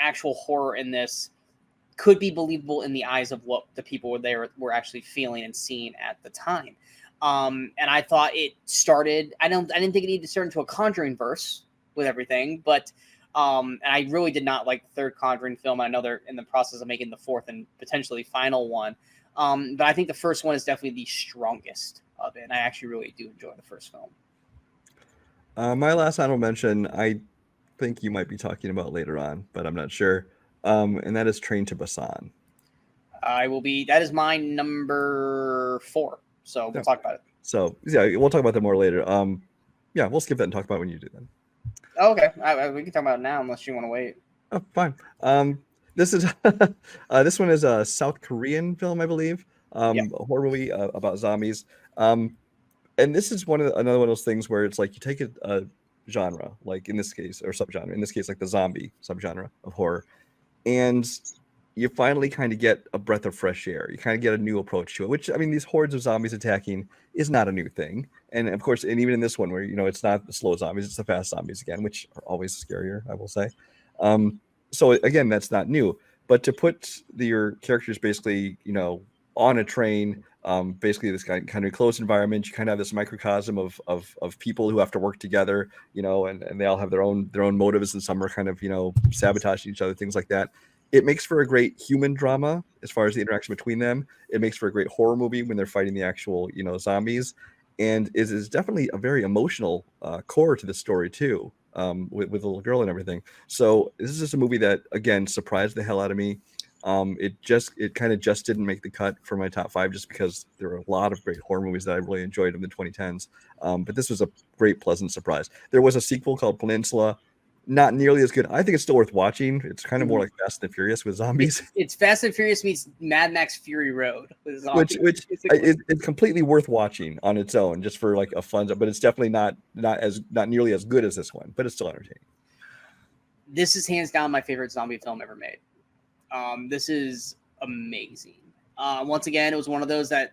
Speaker 1: actual horror in this could be believable in the eyes of what the people were actually feeling and seeing at the time. And I thought it started. I didn't think it needed to start into a Conjuring verse with everything, but and I really did not like the third Conjuring film. I know they're in the process of making the fourth and potentially final one. But I think the first one is definitely the strongest of it. And I actually really do enjoy the first film.
Speaker 2: My last honorable mention, I think you might be talking about later on, but I'm not sure. And that is Train to Busan.
Speaker 1: That is my number 4. So we'll talk about it.
Speaker 2: So yeah, we'll talk about that more later. Yeah, we'll skip that and talk about it when you do then.
Speaker 1: Oh, okay. We can talk about it now unless you want to wait.
Speaker 2: Oh, fine. This is this one is a South Korean film, I believe. A horror movie about zombies. And this is another one of those things where it's like you take a genre, like in this case, or subgenre, in this case, like the zombie subgenre of horror, and you finally kind of get a breath of fresh air. You kind of get a new approach to it, which, I mean, these hordes of zombies attacking is not a new thing. And of course, and even in this one where, it's not the slow zombies, it's the fast zombies again, which are always scarier, I will say. So again, that's not new, but to put your characters basically, on a train, basically this kind of closed environment, you kind of have this microcosm of people who have to work together, and they all have their own motives, and some are kind of, sabotaging each other, things like that. It makes for a great human drama as far as the interaction between them. It makes for a great horror movie when they're fighting the actual, zombies, and is definitely a very emotional core to the story too, with the little girl and everything. So this is just a movie that, again, surprised the hell out of me. It kind of just didn't make the cut for my top 5 just because there are a lot of great horror movies that I really enjoyed in the 2010s. But this was a great, pleasant surprise. There was a sequel called Peninsula. Not nearly as good. I think it's still worth watching. It's kind of more like Fast and Furious with zombies.
Speaker 1: It's Fast and Furious meets Mad Max Fury Road with zombies.
Speaker 2: Which it's completely worth watching on its own, just for like a fun. But it's definitely not nearly as good as this one. But it's still entertaining.
Speaker 1: This is hands down my favorite zombie film ever made. This is amazing. Once again, it was one of those that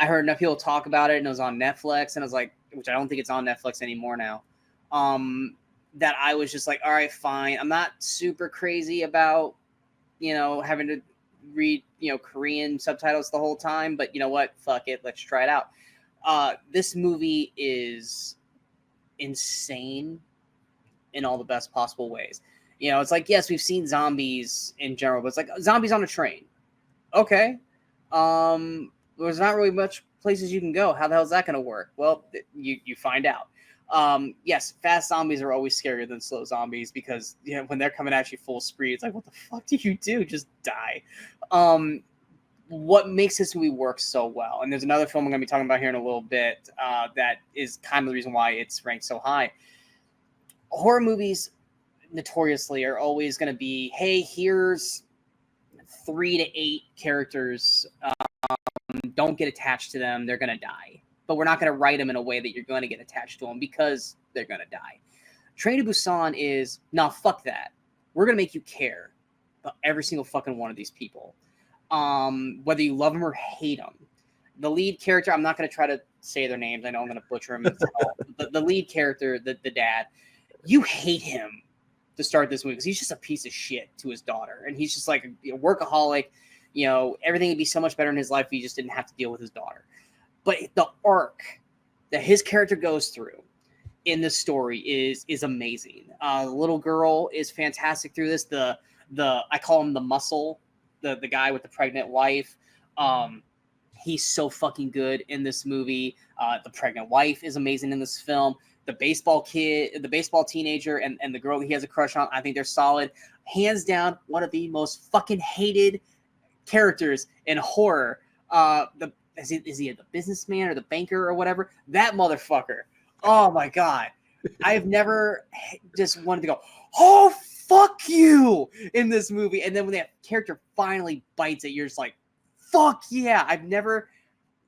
Speaker 1: I heard enough people talk about it, and it was on Netflix, and I was like, which I don't think it's on Netflix anymore now. That I was just like, all right, fine. I'm not super crazy about, having to read, Korean subtitles the whole time, but you know what? Fuck it. Let's try it out. This movie is insane in all the best possible ways. It's like, yes, we've seen zombies in general, but it's like zombies on a train. Okay. There's not really much places you can go. How the hell is that going to work? Well, you find out. Yes, fast zombies are always scarier than slow zombies because when they're coming at you full speed, it's like, what the fuck do you do? Just die. What makes this movie work so well, and there's another film I'm going to be talking about here in a little bit that is kind of the reason why it's ranked so high. Horror movies notoriously are always going to be, hey, here's 3 to 8 characters. Don't get attached to them. They're going to die. But we're not going to write them in a way that you're going to get attached to them because they're going to die. Train to Busan is, nah, fuck that. We're going to make you care about every single fucking one of these people. Whether you love them or hate them. The lead character, I'm not going to try to say their names. I know I'm going to butcher them. The lead character, the dad, you hate him to start this movie because he's just a piece of shit to his daughter. And he's just like a workaholic. Everything would be so much better in his life if he just didn't have to deal with his daughter. But the arc that his character goes through in this story is amazing. The little girl is fantastic through this. The I call him the muscle, the guy with the pregnant wife. He's so fucking good in this movie. The pregnant wife is amazing in this film. The baseball teenager, and the girl that he has a crush on, I think they're solid. Hands down, one of the most fucking hated characters in horror. Is he the businessman or the banker or whatever? That motherfucker. Oh my god. I've never just wanted to go, oh fuck you in this movie. And then when that character finally bites it, you're just like, fuck yeah. I've never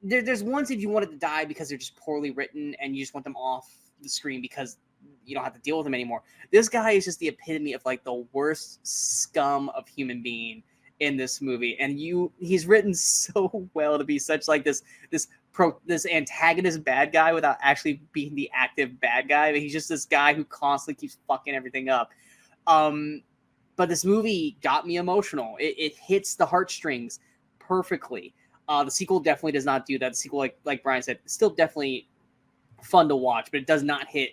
Speaker 1: there's ones if you wanted to die because they're just poorly written and you just want them off the screen because you don't have to deal with them anymore. This guy is just the epitome of like the worst scum of human being in this movie, and he's written so well to be such like this antagonist bad guy without actually being the active bad guy. But he's just this guy who constantly keeps fucking everything up. But this movie got me emotional. It hits the heartstrings perfectly. The sequel definitely does not do that. The sequel, like Brian said, is still definitely fun to watch, but it does not hit.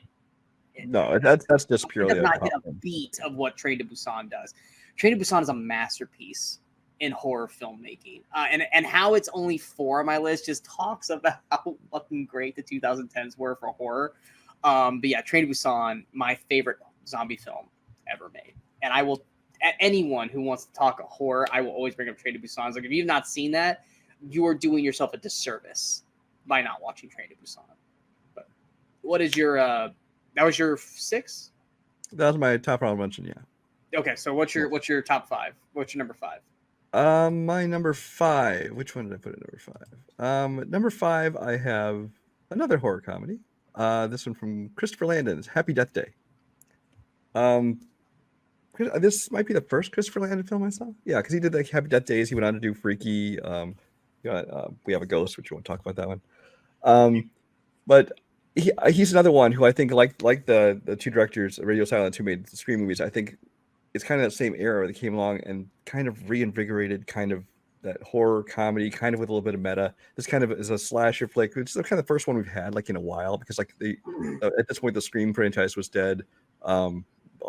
Speaker 2: No, that's just purely
Speaker 1: not hit a beat of what Train to Busan does. Train to Busan is a masterpiece in horror filmmaking, and how it's only 4 on my list just talks about how fucking great the 2010s were for horror. But yeah, Train to Busan, my favorite zombie film ever made, and I will. Anyone who wants to talk horror, I will always bring up Train to Busan. It's like if you've not seen that, you are doing yourself a disservice by not watching Train to Busan. But what is your? That was your 6?
Speaker 2: That was my top honorable mention. Yeah.
Speaker 1: Okay, so what's your top 5? What's your number 5?
Speaker 2: My number 5. Which one did I put at number 5? Number 5, I have another horror comedy. This one from Christopher Landon's Happy Death Day. This might be the first Christopher Landon film I saw. Yeah, because he did like Happy Death Days. He went on to do Freaky. We Have a Ghost, which you won't talk about that one. But he's another one who I think like the two directors, Radio Silence, who made the Scream movies. I think it's kind of that same era that came along and kind of reinvigorated kind of that horror comedy, kind of with a little bit of meta. This kind of is a slasher flick. It's kind of the first one we've had like in a while because like at this point the Scream franchise was dead. All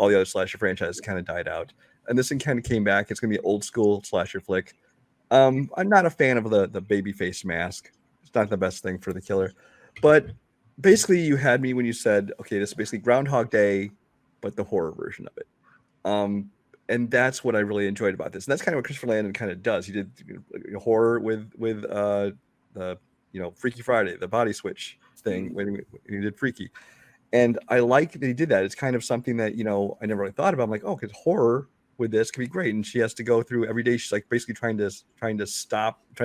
Speaker 2: the other slasher franchises kind of died out, and this one kind of came back. It's gonna be an old school slasher flick. I'm not a fan of the baby face mask. It's not the best thing for the killer, but basically you had me when you said, okay, this is basically Groundhog Day, but the horror version of it. And that's what I really enjoyed about this. And that's kind of what Christopher Landon kind of does. He did horror with the Freaky Friday, the body switch thing when he did Freaky. And I like that he did that. It's kind of something that, I never really thought about. I'm like, oh, because horror with this could be great. And she has to go through every day. She's like basically trying to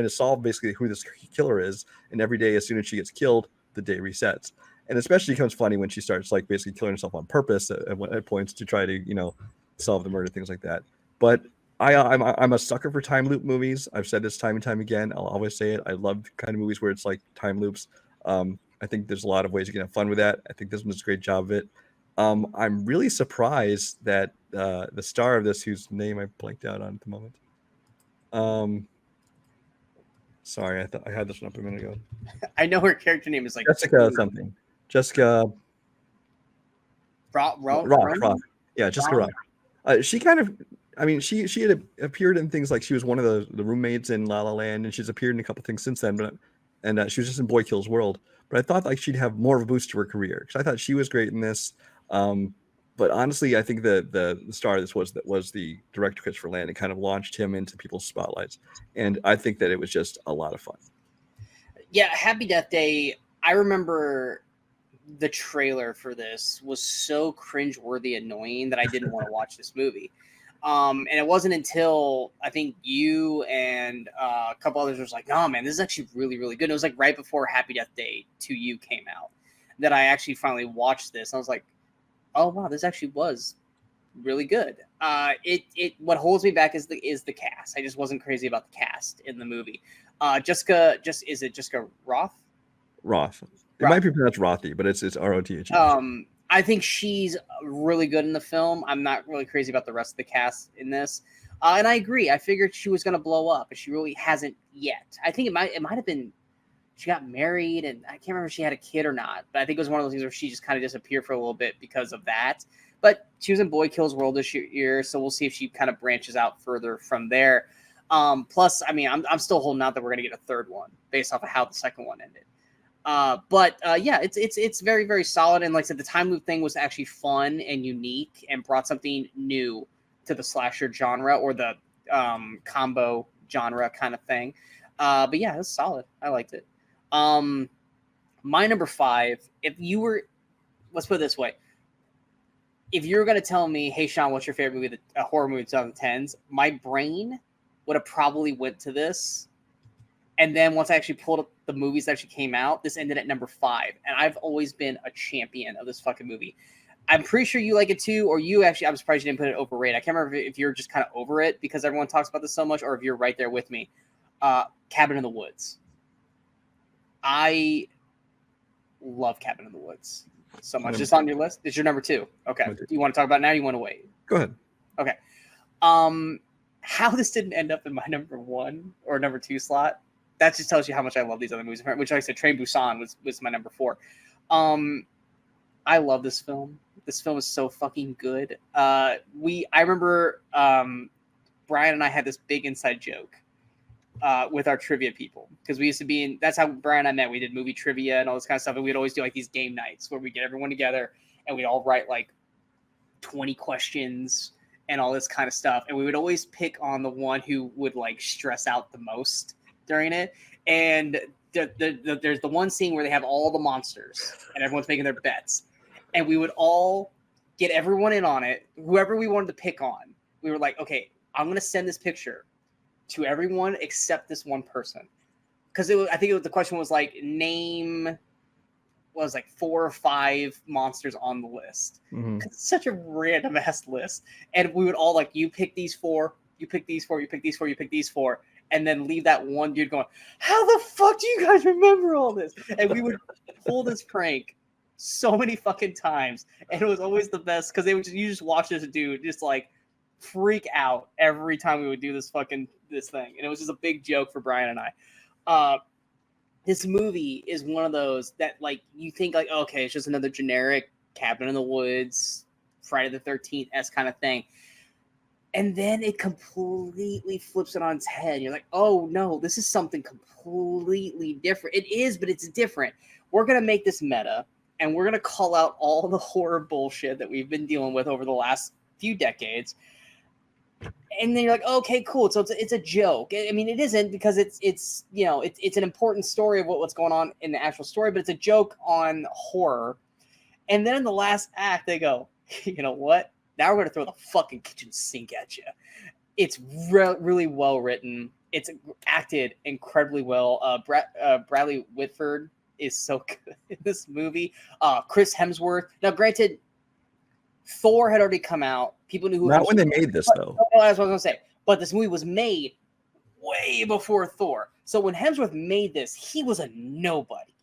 Speaker 2: solve basically who this killer is. And every day, as soon as she gets killed, the day resets. And especially becomes funny when she starts like basically killing herself on purpose at points to try to, solve the murder, things like that. But I'm a sucker for time loop movies. I've said this time and time again. I'll always say it. I love kind of movies where it's like time loops. I think there's a lot of ways you can have fun with that. I think this one does a great job of it. I'm really surprised that the star of this, whose name I blanked out on at the moment. Sorry, I thought I had this one up a minute ago.
Speaker 1: I know her character name is like
Speaker 2: Jessica something. Jessica
Speaker 1: Roth.
Speaker 2: Yeah, Jessica Roth. She kind of, she had appeared in things like she was one of the roommates in La La Land, and she's appeared in a couple things since then. But she was just in Boy Kills World. But I thought like she'd have more of a boost to her career because I thought she was great in this. But honestly, I think the star of this was the director Christopher Landon, kind of launched him into people's spotlights, and I think that it was just a lot of fun.
Speaker 1: Yeah, Happy Death Day. I remember the trailer for this was so cringeworthy annoying that I didn't want to watch this movie. And it wasn't until I think you and a couple others was like, "No, man, this is actually really, really good." And it was like right before Happy Death Day 2U came out that I actually finally watched this. I was like, "Oh wow, this actually was really good." What holds me back is the cast. I just wasn't crazy about the cast in the movie. Jessica Roth?
Speaker 2: Roth. It might be pronounced Rothy, but it's Roth.
Speaker 1: I think she's really good in the film. I'm not really crazy about the rest of the cast in this. And I agree. I figured she was going to blow up, but she really hasn't yet. I think it might have been she got married, and I can't remember if she had a kid or not. But I think it was one of those things where she just kind of disappeared for a little bit because of that. But she was in Boy Kills World this year, so we'll see if she kind of branches out further from there. Plus, I mean, I'm still holding out that we're gonna get a third one based off of how the second one ended. Yeah, it's very, very solid. And like I said, the time loop thing was actually fun and unique and brought something new to the slasher genre or the combo genre kind of thing. But yeah, it was solid. I liked it. My number 5, if you were, let's put it this way. If you were going to tell me, hey, Sean, what's your favorite movie, a horror movie of the 2010s, my brain would have probably went to this. And then once I actually pulled up the movies that actually came out, this ended at number 5. And I've always been a champion of this fucking movie. I'm pretty sure you like it too, or you actually, I'm surprised you didn't put it overrated. I can't remember if you're just kind of over it because everyone talks about this so much, or if you're right there with me. Cabin in the Woods. I love Cabin in the Woods so much. Just on your list? It's your number 2. Okay. Do you want to talk about it now or you want to wait?
Speaker 2: Go ahead.
Speaker 1: Okay. How this didn't end up in my number 1 or number 2 slot, that just tells you how much I love these other movies. Which, like I said, Train Busan was my number 4. I love this film. This film is so fucking good. I remember Brian and I had this big inside joke with our trivia people because we used to be in. That's how Brian and I met. We did movie trivia and all this kind of stuff, and we'd always do like these game nights where we get everyone together and we'd all write like 20 questions and all this kind of stuff, and we would always pick on the one who would like stress out the most during it. And there's the one scene where they have all the monsters and everyone's making their bets, and we would all get everyone in on it. Whoever we wanted to pick on, we were like, okay, I'm gonna send this picture to everyone except this one person, because I think the question was like, name was like 4 or 5 monsters on the list.
Speaker 2: Mm-hmm.
Speaker 1: It's such a random ass list, and we would all like, you pick these 4, you pick these 4, you pick these 4, you pick these 4, and then leave that one dude going, how the fuck do you guys remember all this? And we would pull this prank so many fucking times, and it was always the best because you just watch this dude just like freak out every time we would do this thing, and it was just a big joke for Brian and I. This movie is one of those that like you think like, okay, it's just another generic Cabin in the Woods, Friday the 13th kind of thing. And then it completely flips it on its head. You're like, oh no, this is something completely different. It is, but it's different. We're going to make this meta, and we're going to call out all the horror bullshit that we've been dealing with over the last few decades. And then you're like, okay, cool. So it's a joke. I mean, it isn't, because it's you know, it's an important story of what's going on in the actual story, but it's a joke on horror. And then in the last act, they go, you know what? Now we're going to throw the fucking kitchen sink at you. It's really well written. It's acted incredibly well. Bradley Whitford is so good in this movie. Chris Hemsworth. Now, granted, Thor had already come out. People knew who.
Speaker 2: Not when they made this, though.
Speaker 1: That's what I was going to say. But this movie was made way before Thor. So when Hemsworth made this, he was a nobody.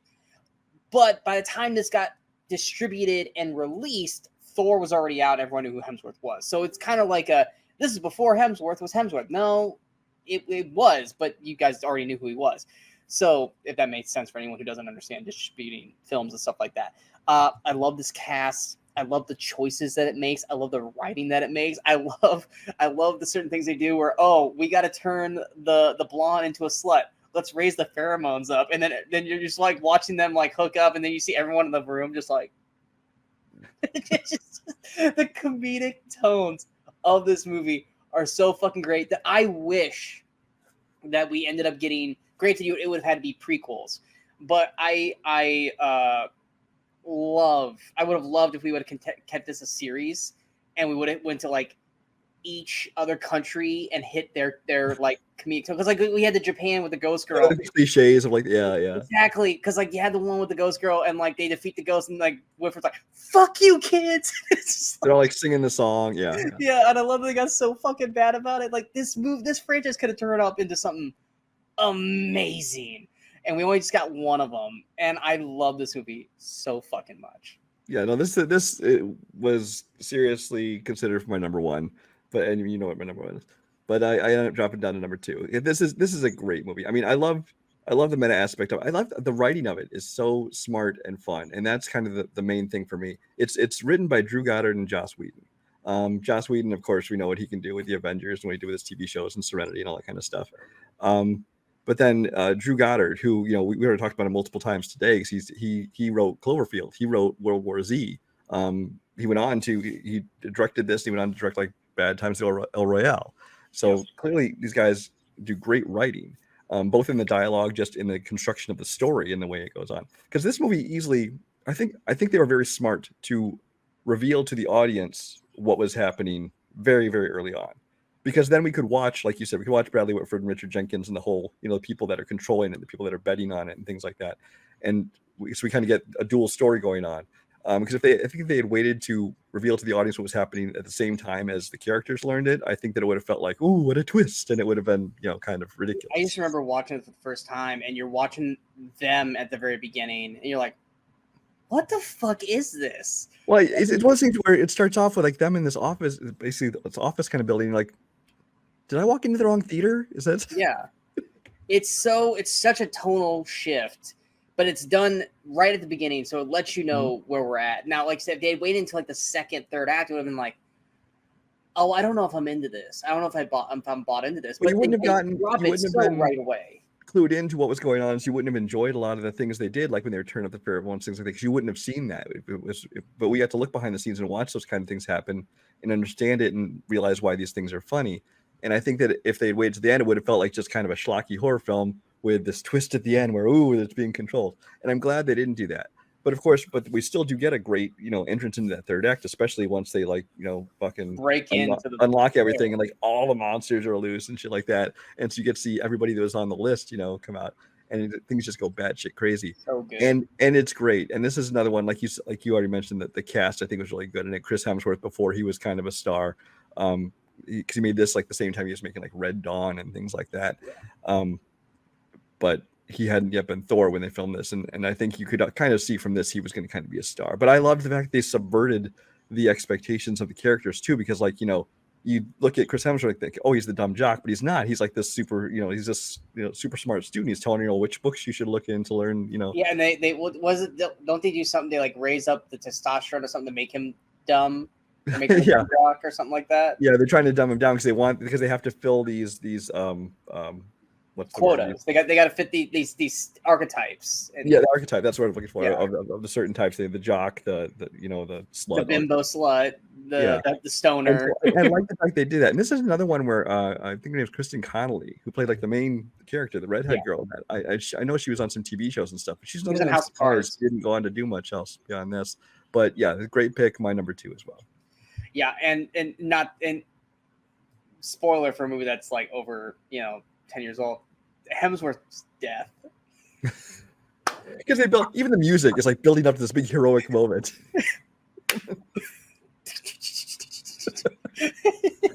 Speaker 1: But by the time this got distributed and released, Thor was already out. Everyone knew who Hemsworth was. So it's kind of like this is before Hemsworth was Hemsworth. No, it was, but you guys already knew who he was. So if that makes sense for anyone who doesn't understand distributing films and stuff like that. I love this cast. I love the choices that it makes. I love the writing that it makes. I love the certain things they do where, oh, we got to turn the blonde into a slut. Let's raise the pheromones up. And then you're just like watching them like hook up, and then you see everyone in the room just like, just, the comedic tones of this movie are so fucking great that I wish that we ended up getting. Granted, it would have had to be prequels, but I would have loved if we would have kept this a series, and we would have went to like each other country and hit their like comedic, because like we had the Japan with the ghost girl,
Speaker 2: the cliches of like yeah
Speaker 1: exactly, because like you had the one with the ghost girl and like they defeat the ghost and like Whitford's like, fuck you kids.
Speaker 2: They're all like singing the song. Yeah,
Speaker 1: and I love that they got so fucking bad about it. Like this franchise could have turned up into something amazing, and we only just got one of them, and I love this movie so fucking much.
Speaker 2: Yeah, no, this it was seriously considered for my number 1, and you know what my number 1 is, but I ended up dropping down to number 2. This is a great movie. I mean, I love I love the meta aspect of it. I love the writing of it is so smart and fun, and that's kind of the main thing for me. It's written by Drew Goddard and Joss Whedon. Joss Whedon, of course, we know what he can do with the Avengers and what he did with his TV shows and Serenity and all that kind of stuff. But then Drew Goddard, who we already talked about him multiple times today, because he wrote Cloverfield, he wrote World War Z. He went on to he directed this. He went on to direct like Bad Times at El Royale. So clearly, these guys do great writing. Both in the dialogue, just in the construction of the story and the way it goes on. Because this movie easily, I think they were very smart to reveal to the audience what was happening very, very early on. Because then we could watch, like you said, we could watch Bradley Whitford and Richard Jenkins and the whole, the people that are controlling it, the people that are betting on it and things like that. And so we kind of get a dual story going on. Because I think if they had waited to reveal to the audience what was happening at the same time as the characters learned it, I think that it would have felt like, ooh, what a twist, and it would have been, kind of ridiculous.
Speaker 1: I just remember watching it for the first time, and you're watching them at the very beginning, and you're like, what the fuck is this?
Speaker 2: Well, it's one of those things where it starts off with like them in this office, basically it's office kind of building. Like, did I walk into the wrong theater? Is that?
Speaker 1: Yeah, it's such a tonal shift. But it's done right at the beginning, so it lets you know where we're at. Now, like I said, if they had waited until like the second, third act, it would have been like, oh, I don't know if I'm into this. I don't know if I'm bought into this.
Speaker 2: But
Speaker 1: you
Speaker 2: wouldn't have been
Speaker 1: right away.
Speaker 2: Clued into what was going on, so you wouldn't have enjoyed a lot of the things they did, like when they returned up the Fair of One, things like that, because you wouldn't have seen that. But we had to look behind the scenes and watch those kind of things happen and understand it and realize why these things are funny. And I think that if they had waited to the end, it would have felt like just kind of a schlocky horror film with this twist at the end where, ooh, it's being controlled. And I'm glad they didn't do that. But of course, we still do get a great, entrance into that third act, especially once they fucking
Speaker 1: break into
Speaker 2: unlock everything and like all the monsters are loose and shit like that. And so you get to see everybody that was on the list, come out, and things just go batshit crazy.
Speaker 1: So good.
Speaker 2: And it's great. And this is another one, like you already mentioned, that the cast I think was really good. And Chris Hemsworth, before he was kind of a star, because he made this like the same time he was making like Red Dawn and things like that. But he hadn't yet been Thor when they filmed this, and I think you could kind of see from this he was going to kind of be a star. But I loved the fact they subverted the expectations of the characters too, because you look at Chris Hemsworth and think, oh, he's the dumb jock, but he's not. He's like this super, he's this super smart student. He's telling you which books you should look in to learn.
Speaker 1: Yeah, and they don't they do something? They like raise up the testosterone or something to make him dumb. Or make him a dumb jock or something like that.
Speaker 2: Yeah, they're trying to dumb him down because they have to fill these what's the
Speaker 1: quotas. They got to fit these archetypes.
Speaker 2: And, the archetype. That's what I'm looking for. Yeah. Of the certain types. The jock, the slut,
Speaker 1: the bimbo slut, the stoner.
Speaker 2: And I like the fact they did that. And this is another one where I think her name is Kristen Connolly, who played like the main character, the redhead girl. I know she was on some TV shows and stuff, but she's not
Speaker 1: House of Cards.
Speaker 2: Didn't go on to do much else beyond this. But yeah, great pick. My number 2 as well. Yeah,
Speaker 1: and spoiler for a movie that's like over 10 years old. Hemsworth's death.
Speaker 2: Because they built, even the music is like building up to this big heroic moment.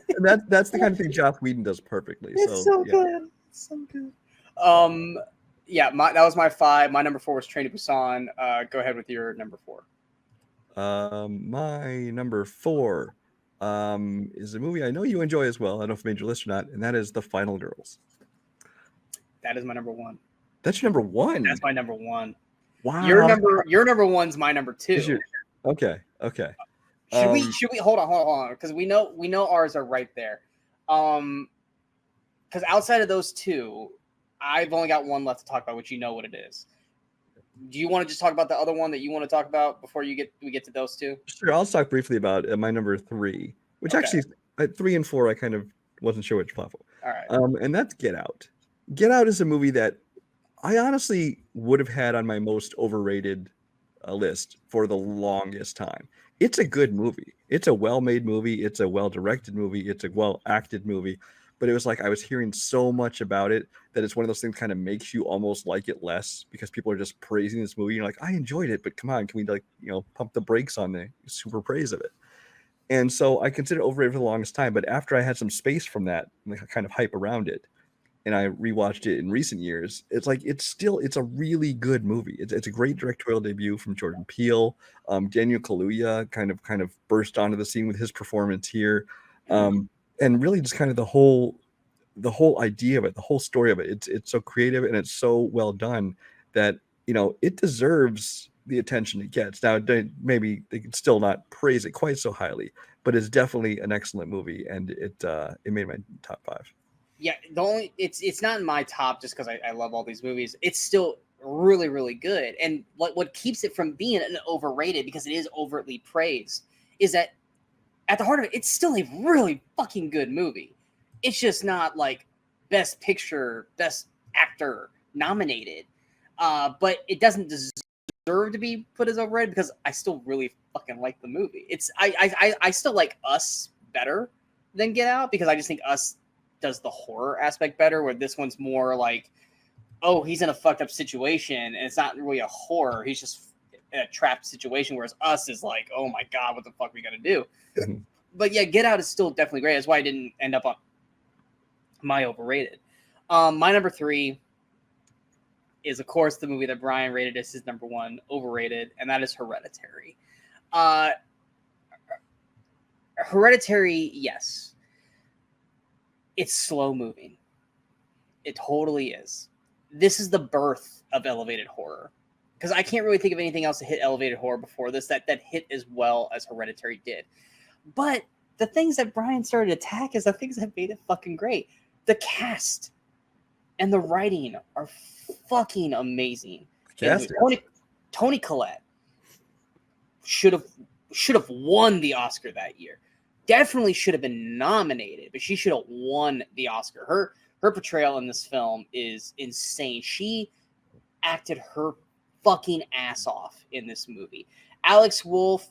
Speaker 2: And that's the kind of thing Joss Whedon does perfectly.
Speaker 1: It's so good. It's so good. That was my 5. My number 4 was Train to Busan. Go ahead with your number 4.
Speaker 2: My number 4 is a movie I know you enjoy as well. I don't know if I made your list or not, and that is The Final Girls.
Speaker 1: That is my number 1.
Speaker 2: That's your number 1.
Speaker 1: That's my number 1.
Speaker 2: Wow.
Speaker 1: Your number 1's my number 2.
Speaker 2: Okay.
Speaker 1: Should we hold on because we know ours are right there. Because outside of those 2, I've only got one left to talk about, which what it is. Do you want to just talk about the other one that you want to talk about before we get to those 2?
Speaker 2: Sure, I'll talk briefly about my number 3, which actually 3 and 4 I kind of wasn't sure which platform.
Speaker 1: All right.
Speaker 2: And that's Get Out. Get Out is a movie that I honestly would have had on my most overrated list for the longest time. It's a good movie. It's a well-made movie. It's a well-directed movie. It's a well-acted movie. But it was like I was hearing so much about it that it's one of those things kind of makes you almost like it less because people are just praising this movie. You're like, I enjoyed it, but come on, can we pump the brakes on the super praise of it? And so I considered it overrated for the longest time. But after I had some space from that kind of hype around it, and I rewatched it in recent years, it's like it's a really good movie. It's a great directorial debut from Jordan Peele. Daniel Kaluuya kind of burst onto the scene with his performance here, and really just kind of the whole the whole idea of it, the whole story of it, it's so creative and it's so well done that it deserves the attention it gets. Now, maybe they can still not praise it quite so highly, but it's definitely an excellent movie, and it made my top 5.
Speaker 1: Yeah, it's not in my top just because I love all these movies. It's still really, really good. And what keeps it from being an overrated, because it is overtly praised, is that at the heart of it, it's still a really fucking good movie. It's just not like best picture, best actor nominated. But it doesn't deserve to be put as overrated because I still really fucking like the movie. I still like Us better than Get Out because I just think Us does the horror aspect better, where this one's more like, oh, he's in a fucked up situation and it's not really a horror, he's just in a trapped situation, whereas Us is like, oh my god, what the fuck are we gonna do? But yeah, Get Out is still definitely great. That's why I didn't end up on my overrated. My number 3 is, of course, the movie that Brian rated as his number 1 overrated, and that is Hereditary. Hereditary, yes, it's slow moving. It totally is. This is the birth of elevated horror, because I can't really think of anything else to hit elevated horror before this that hit as well as Hereditary did. But the things that Brian started to attack is the things that made it fucking great. The cast and the writing are fucking amazing. Toni Collette should have won the Oscar that year. Definitely should have been nominated, but she should have won the Oscar. Her portrayal in this film is insane. She acted her fucking ass off in this movie. Alex Wolff,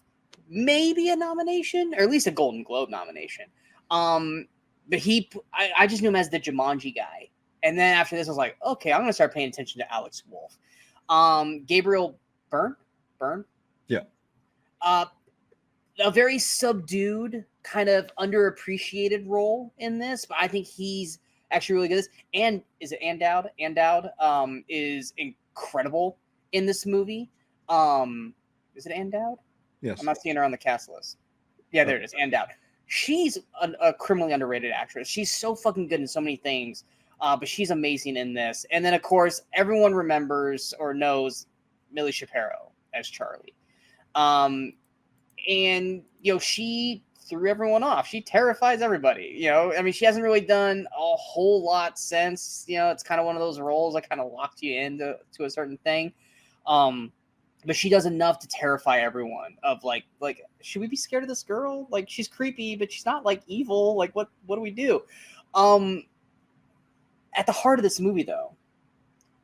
Speaker 1: maybe a nomination, or at least a Golden Globe nomination. But I just knew him as the Jumanji guy. And then after this, I was like, okay, I'm going to start paying attention to Alex Wolff. Gabriel Byrne?
Speaker 2: Yeah.
Speaker 1: A very subdued, kind of underappreciated role in this, but I think he's actually really good. And is it Andowd? Andowd is incredible in this movie. Is it Andowd?
Speaker 2: Yes.
Speaker 1: I'm not seeing her on the cast list. Yeah, there it is. Andowd. She's a criminally underrated actress. She's so fucking good in so many things, but she's amazing in this. And then, of course, everyone remembers or knows Millie Shapiro as Charlie. And, she threw everyone off. She terrifies everybody. I mean, she hasn't really done a whole lot since. It's kind of one of those roles that kind of locked you into a certain thing. But she does enough to terrify everyone of like, should we be scared of this girl? Like, she's creepy, but she's not like evil. Like, what do we do? At the heart of this movie, though,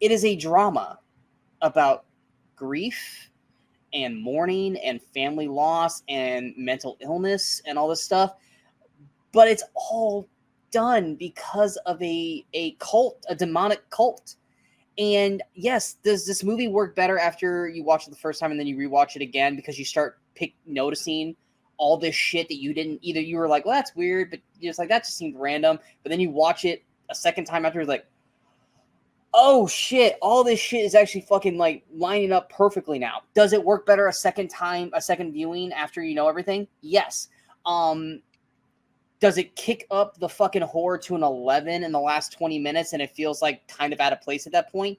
Speaker 1: it is a drama about grief and mourning and family loss and mental illness and all this stuff. But it's all done because of a cult, a demonic cult. And yes, does this movie work better after you watch it the first time and then you rewatch it again because you start noticing all this shit that you didn't, either you were like, well, that's weird, but you're just like, that just seemed random. But then you watch it a second time after, it's like, oh shit, all this shit is actually fucking like lining up perfectly now. Does it work better a second viewing after you know everything? Yes. Does it kick up the fucking horror to an 11 in the last 20 minutes and it feels like kind of out of place at that point?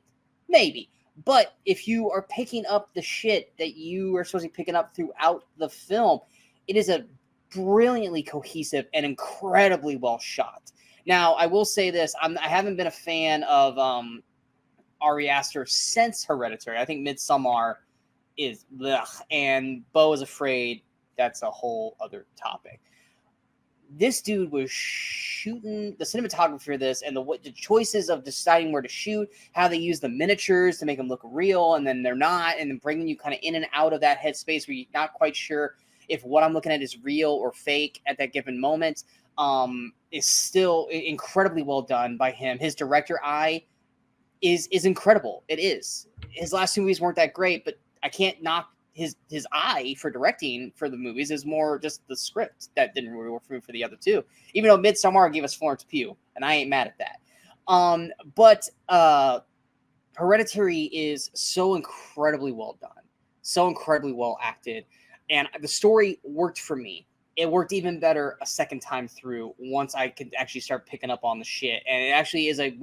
Speaker 1: Maybe. But if you are picking up the shit that you are supposed to be picking up throughout the film, it is a brilliantly cohesive and incredibly well shot. Now, I will say this. I haven't been a fan of Ari Aster since Hereditary. I think Midsommar is ugh, and Beau is Afraid. That's a whole other topic. This dude was shooting the cinematography for this, and the choices of deciding where to shoot, how they use the miniatures to make them look real, and then they're not, and then bringing you kind of in and out of that headspace where you're not quite sure if what I'm looking at is real or fake at that given moment, is still incredibly well done by him. His director eye is incredible. It is. His last two movies weren't that great, but I can't knock his eye for directing for the movies. Is more just the script that didn't really work for me for the other two. Even though Midsommar gave us Florence Pugh, and I ain't mad at that. But Hereditary is so incredibly well done, so incredibly well acted, and the story worked for me. it worked even better a second time through once I could actually start picking up on the shit. And it actually is a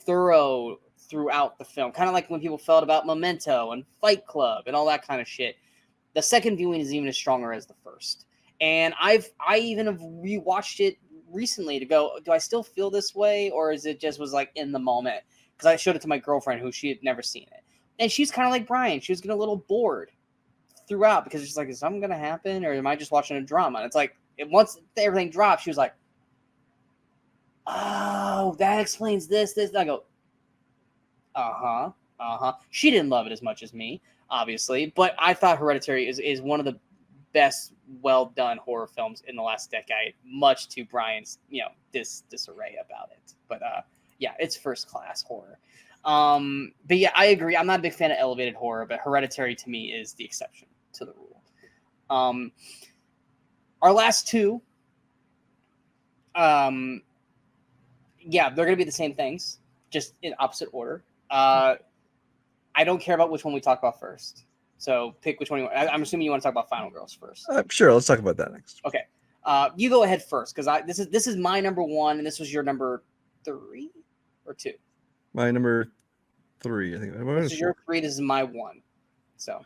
Speaker 1: thorough throughout the film. Kind of like when people felt about Memento and Fight Club and all that kind of shit. The second viewing is even as stronger as the first. And I even have rewatched it recently to go, do I still feel this way? Or is it just was like in the moment? Because I showed it to my girlfriend who she had never seen it. And she's kind of like Brian. She was getting a little bored throughout because she's like, is something going to happen? Or am I just watching a drama? And it's like, once everything dropped, she was like, oh, that explains this. And I go, She didn't love it as much as me, obviously. But I thought Hereditary is one of the best well-done horror films in the last decade, much to Brian's, disarray about it. But yeah, it's first-class horror. But yeah, I agree. I'm not a big fan of elevated horror, but Hereditary to me is the exception to the rule. Our last two, yeah, they're going to be the same things, just in opposite order. I don't care about which one we talk about first. So pick which one you want. I'm assuming you want to talk about Final Girls first.
Speaker 2: Sure, let's talk about that next.
Speaker 1: Okay. You go ahead first, because this is my number one, and this was your number 3 or 2?
Speaker 2: My number 3, I think.
Speaker 1: This is your 3. This is my 1. So.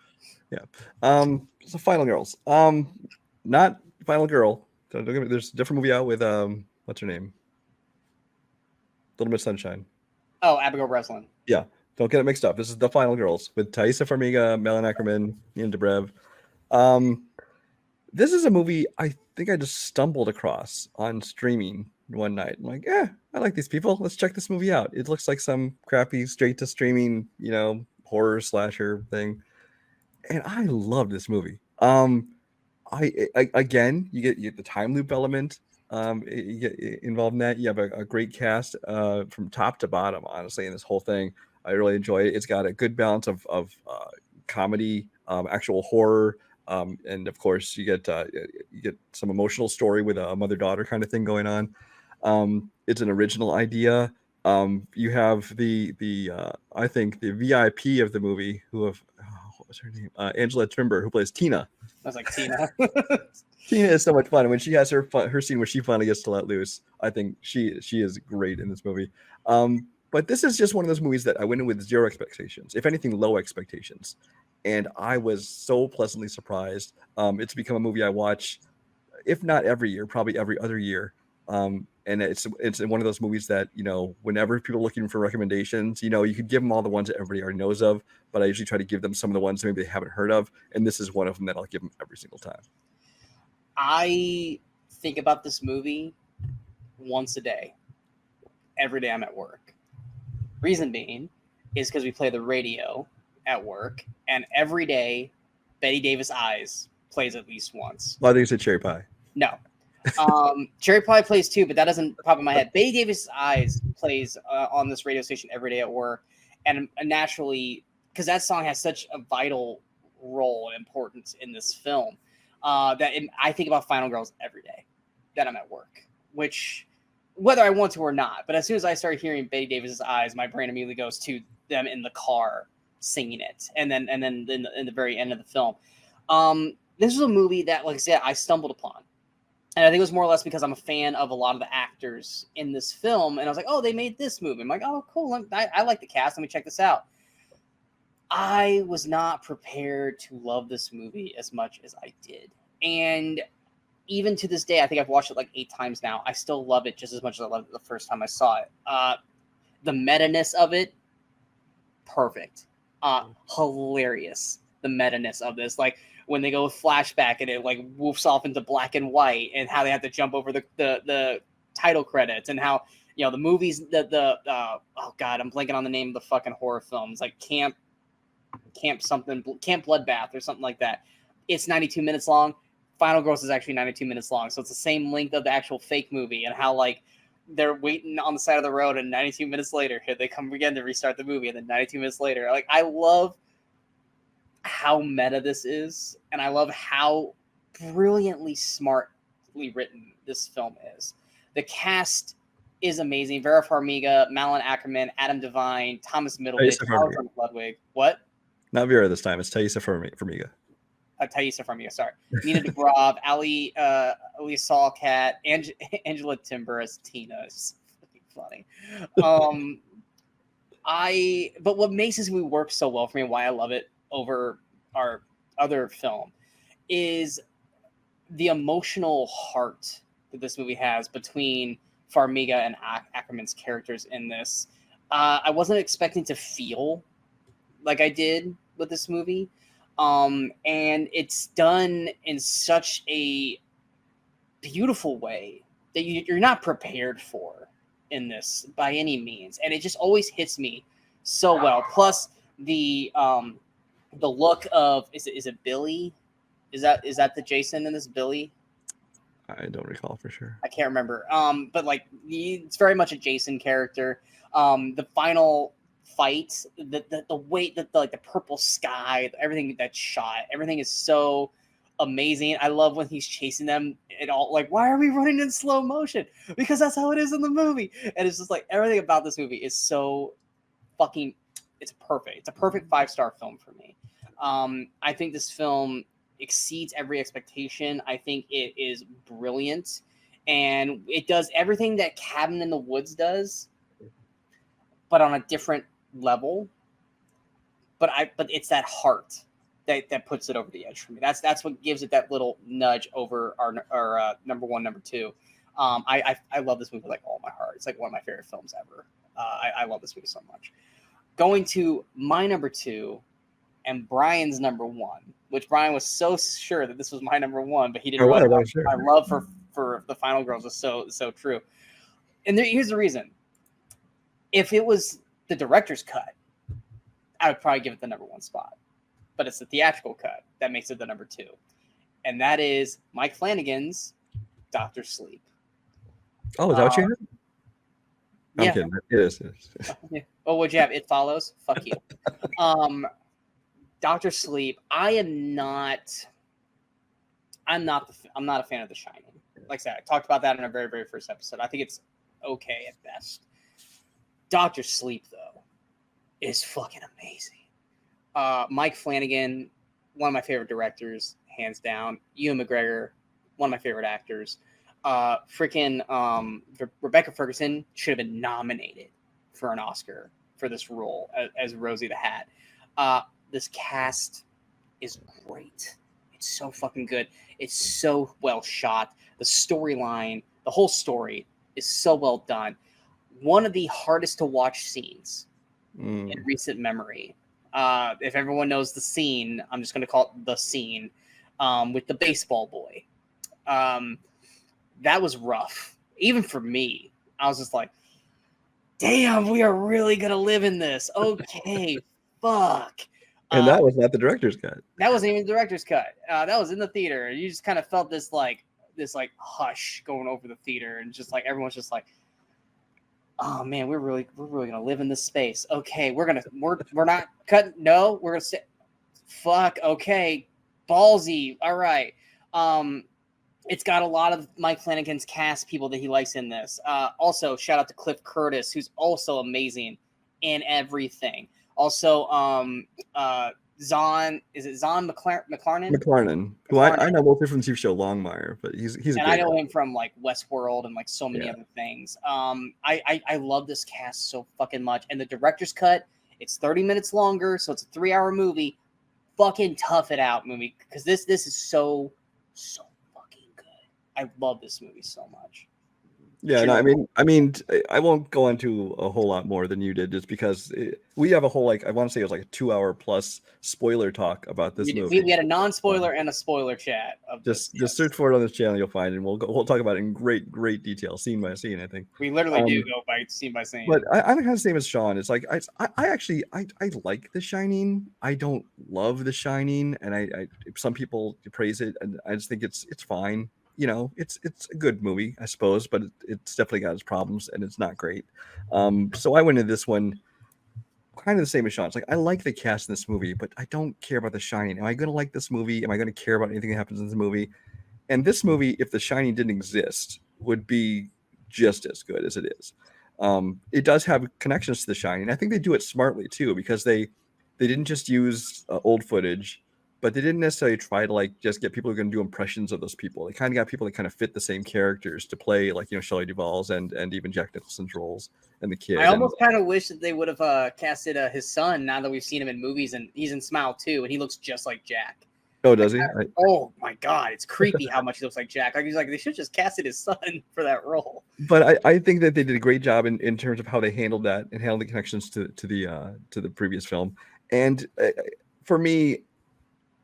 Speaker 2: Yeah. So Final Girls. Not Final Girl. There's a different movie out with what's her name? Little Miss Sunshine.
Speaker 1: Oh, Abigail Breslin.
Speaker 2: Yeah. Don't get it mixed up. This is The Final Girls with Thaisa Farmiga, Malin Ackerman, Ian Dobrev. This is a movie I think I just stumbled across on streaming one night. I'm like, I like these people. Let's check this movie out. It looks like some crappy straight to streaming, horror slasher thing. And I love this movie. Again, you get the time loop element. You get involved in that. You have a great cast from top to bottom, honestly, in this whole thing. I really enjoy it. It's got a good balance of comedy, actual horror, and of course you get some emotional story with a mother-daughter kind of thing going on. It's an original idea. You have the I think the VIP of the movie what was her name? Angela Trimber, who plays Tina.
Speaker 1: I was like, Tina.
Speaker 2: Tina is so much fun. When she has her scene where she finally gets to let loose, I think she is great in this movie. But this is just one of those movies that I went in with zero expectations, if anything, low expectations. And I was so pleasantly surprised. It's become a movie I watch, if not every year, probably every other year. And it's one of those movies that, whenever people are looking for recommendations, you could give them all the ones that everybody already knows of, but I usually try to give them some of the ones that maybe they haven't heard of. And this is one of them that I'll give them every single time.
Speaker 1: I think about this movie once a day, every day I'm at work. Reason being is because we play the radio at work, and every day Betty Davis Eyes plays at least once.
Speaker 2: Well, I think it's a Cherry Pie.
Speaker 1: No. Cherry Pie plays too, but that doesn't pop in my head. Betty Davis Eyes plays on this radio station every day at work, and naturally, because that song has such a vital role and importance in this film, I think about Final Girls every day that I'm at work, which, whether I want to or not, but as soon as I start hearing Betty Davis's Eyes, my brain immediately goes to them in the car singing it, and then in the very end of the film. This was a movie that, like I said, I stumbled upon, and I think it was more or less because I'm a fan of a lot of the actors in this film, and I was like, oh, they made this movie. I'm like, oh, cool. I like the cast. Let me check this out. I was not prepared to love this movie as much as I did, and even to this day, I think I've watched it like 8 times now. I still love it just as much as I loved it the first time I saw it. The meta-ness of it, perfect. Hilarious. The meta-ness of this, like when they go with flashback and it like woofs off into black and white, and how they have to jump over the title credits, and how the movies oh god, I'm blanking on the name of the fucking horror films, like Camp Bloodbath or something like that. It's 92 minutes long. Final Girls is actually 92 minutes long, so it's the same length of the actual fake movie, and how like they're waiting on the side of the road, and 92 minutes later, here they come again to restart the movie, and then 92 minutes later, like I love how meta this is, and I love how brilliantly smartly written this film is. The cast is amazing. Vera Farmiga, Malin Ackerman, Adam Devine, Thomas Middleditch, Alexander Ludwig. What?
Speaker 2: Not Vera this time. It's Thaisa Farmiga.
Speaker 1: Thaisa Farmiga, sorry, Nina Dobrev, Ali Solkat, Angela Timber as Tina. It's funny. But what makes this movie work so well for me, and why I love it over our other film, is the emotional heart that this movie has between Farmiga and Ackerman's characters in this. I wasn't expecting to feel like I did with this movie. And it's done in such a beautiful way that you're not prepared for in this by any means. And it just always hits me so well. Plus the look of, is it Billy? Is that the Jason in this, Billy?
Speaker 2: I don't recall for sure.
Speaker 1: I can't remember. But like it's very much a Jason character. The final fight, the way that the purple sky, everything that's shot, everything is so amazing. I love when he's chasing them and all, like, why are we running in slow motion? Because that's how it is in the movie. And it's just like everything about this movie is so fucking, it's perfect. It's a perfect 5-star film for me. I think this film exceeds every expectation. I think it is brilliant, and it does everything that Cabin in the Woods does, but on a different level. But it's that heart that puts it over the edge for me. That's what gives it that little nudge over our number one, number two. I love this movie with like all my heart. It's like one of my favorite films ever. I love this movie so much. Going to my number two and Brian's number one, which Brian was so sure that this was my number one, but he didn't realize
Speaker 2: sure.
Speaker 1: my love for The Final Girls is so true. And here's the reason. If it was the director's cut, I would probably give it the number one spot. But it's the theatrical cut that makes it the number two. And that is Mike Flanagan's Dr. Sleep.
Speaker 2: Oh, is that what you have? I'm
Speaker 1: Yeah.
Speaker 2: kidding. It is.
Speaker 1: Oh, what'd you have? It Follows? Fuck you. Dr. Sleep, I'm not a fan of The Shining. Like I said, I talked about that in our very, very first episode. I think it's okay at best. Dr. Sleep, though, is fucking amazing. Mike Flanagan, one of my favorite directors, hands down. Ewan McGregor, one of my favorite actors. Rebecca Ferguson should have been nominated for an Oscar for this role as Rosie the Hat. This cast is great. It's so fucking good. It's so well shot. The storyline, the whole story is so well done. One of the hardest to watch scenes in recent memory. If everyone knows the scene, I'm just going to call it the scene with the baseball boy. That was rough. Even for me, I was just like, damn, we are really going to live in this. Okay, fuck.
Speaker 2: And that was not the director's cut.
Speaker 1: That wasn't even the director's cut. That was in the theater. You just kind of felt this hush going over the theater, and just like everyone's just like, oh man, we're really gonna live in this space. Okay, we're not cutting. No, we're gonna sit. Fuck. Okay, ballsy. All right. It's got a lot of Mike Flanagan's cast people that he likes in this. Also, shout out to Cliff Curtis, who's also amazing in everything. Also, Zahn McClarnon?
Speaker 2: McClarnon, who I know mostly from the TV show Longmire, but he's
Speaker 1: and I know him from like Westworld and like so many other things. I love this cast so fucking much. And the director's cut, it's 30 minutes longer, so it's a 3-hour movie. Fucking tough it out movie, because this is so fucking good. I love this movie so much.
Speaker 2: Yeah, no, I mean, I won't go into a whole lot more than you did, just because we have a whole, like, I want to say it was like a 2-hour plus spoiler talk about this movie.
Speaker 1: We had a non-spoiler and a spoiler chat.
Speaker 2: Just search for it on this channel, you'll find it. And we'll talk about it in great detail, scene by scene. I think
Speaker 1: we literally do go by scene by scene.
Speaker 2: But I'm kind of the same as Sean. It's like I actually like The Shining. I don't love The Shining, and I some people praise it, and I just think it's fine. You know, it's a good movie, I suppose, but it's definitely got its problems, and it's not great. So I went into this one kind of the same as Sean. It's like, I like the cast in this movie, but I don't care about The Shining. Am I going to like this movie? Am I going to care about anything that happens in this movie? And this movie, if The Shining didn't exist, would be just as good as it is. It does have connections to The Shining. I think they do it smartly too, because they didn't just use old footage. but they didn't necessarily try to like just get people who are going to do impressions of those people. They kind of got people that kind of fit the same characters to play, like, you know, Shelley Duvall's and even Jack Nicholson's roles and the
Speaker 1: I
Speaker 2: kid.
Speaker 1: almost kind of wish that they would have casted his son. Now that we've seen him in movies, and he's in Smile too, and he looks just like Jack.
Speaker 2: Oh, does he?
Speaker 1: Oh my god, it's creepy how much he looks like Jack. Like, he's like, they should just casted his son for that role.
Speaker 2: But I think that they did a great job in terms of how they handled that and handled the connections to the previous film. And for me,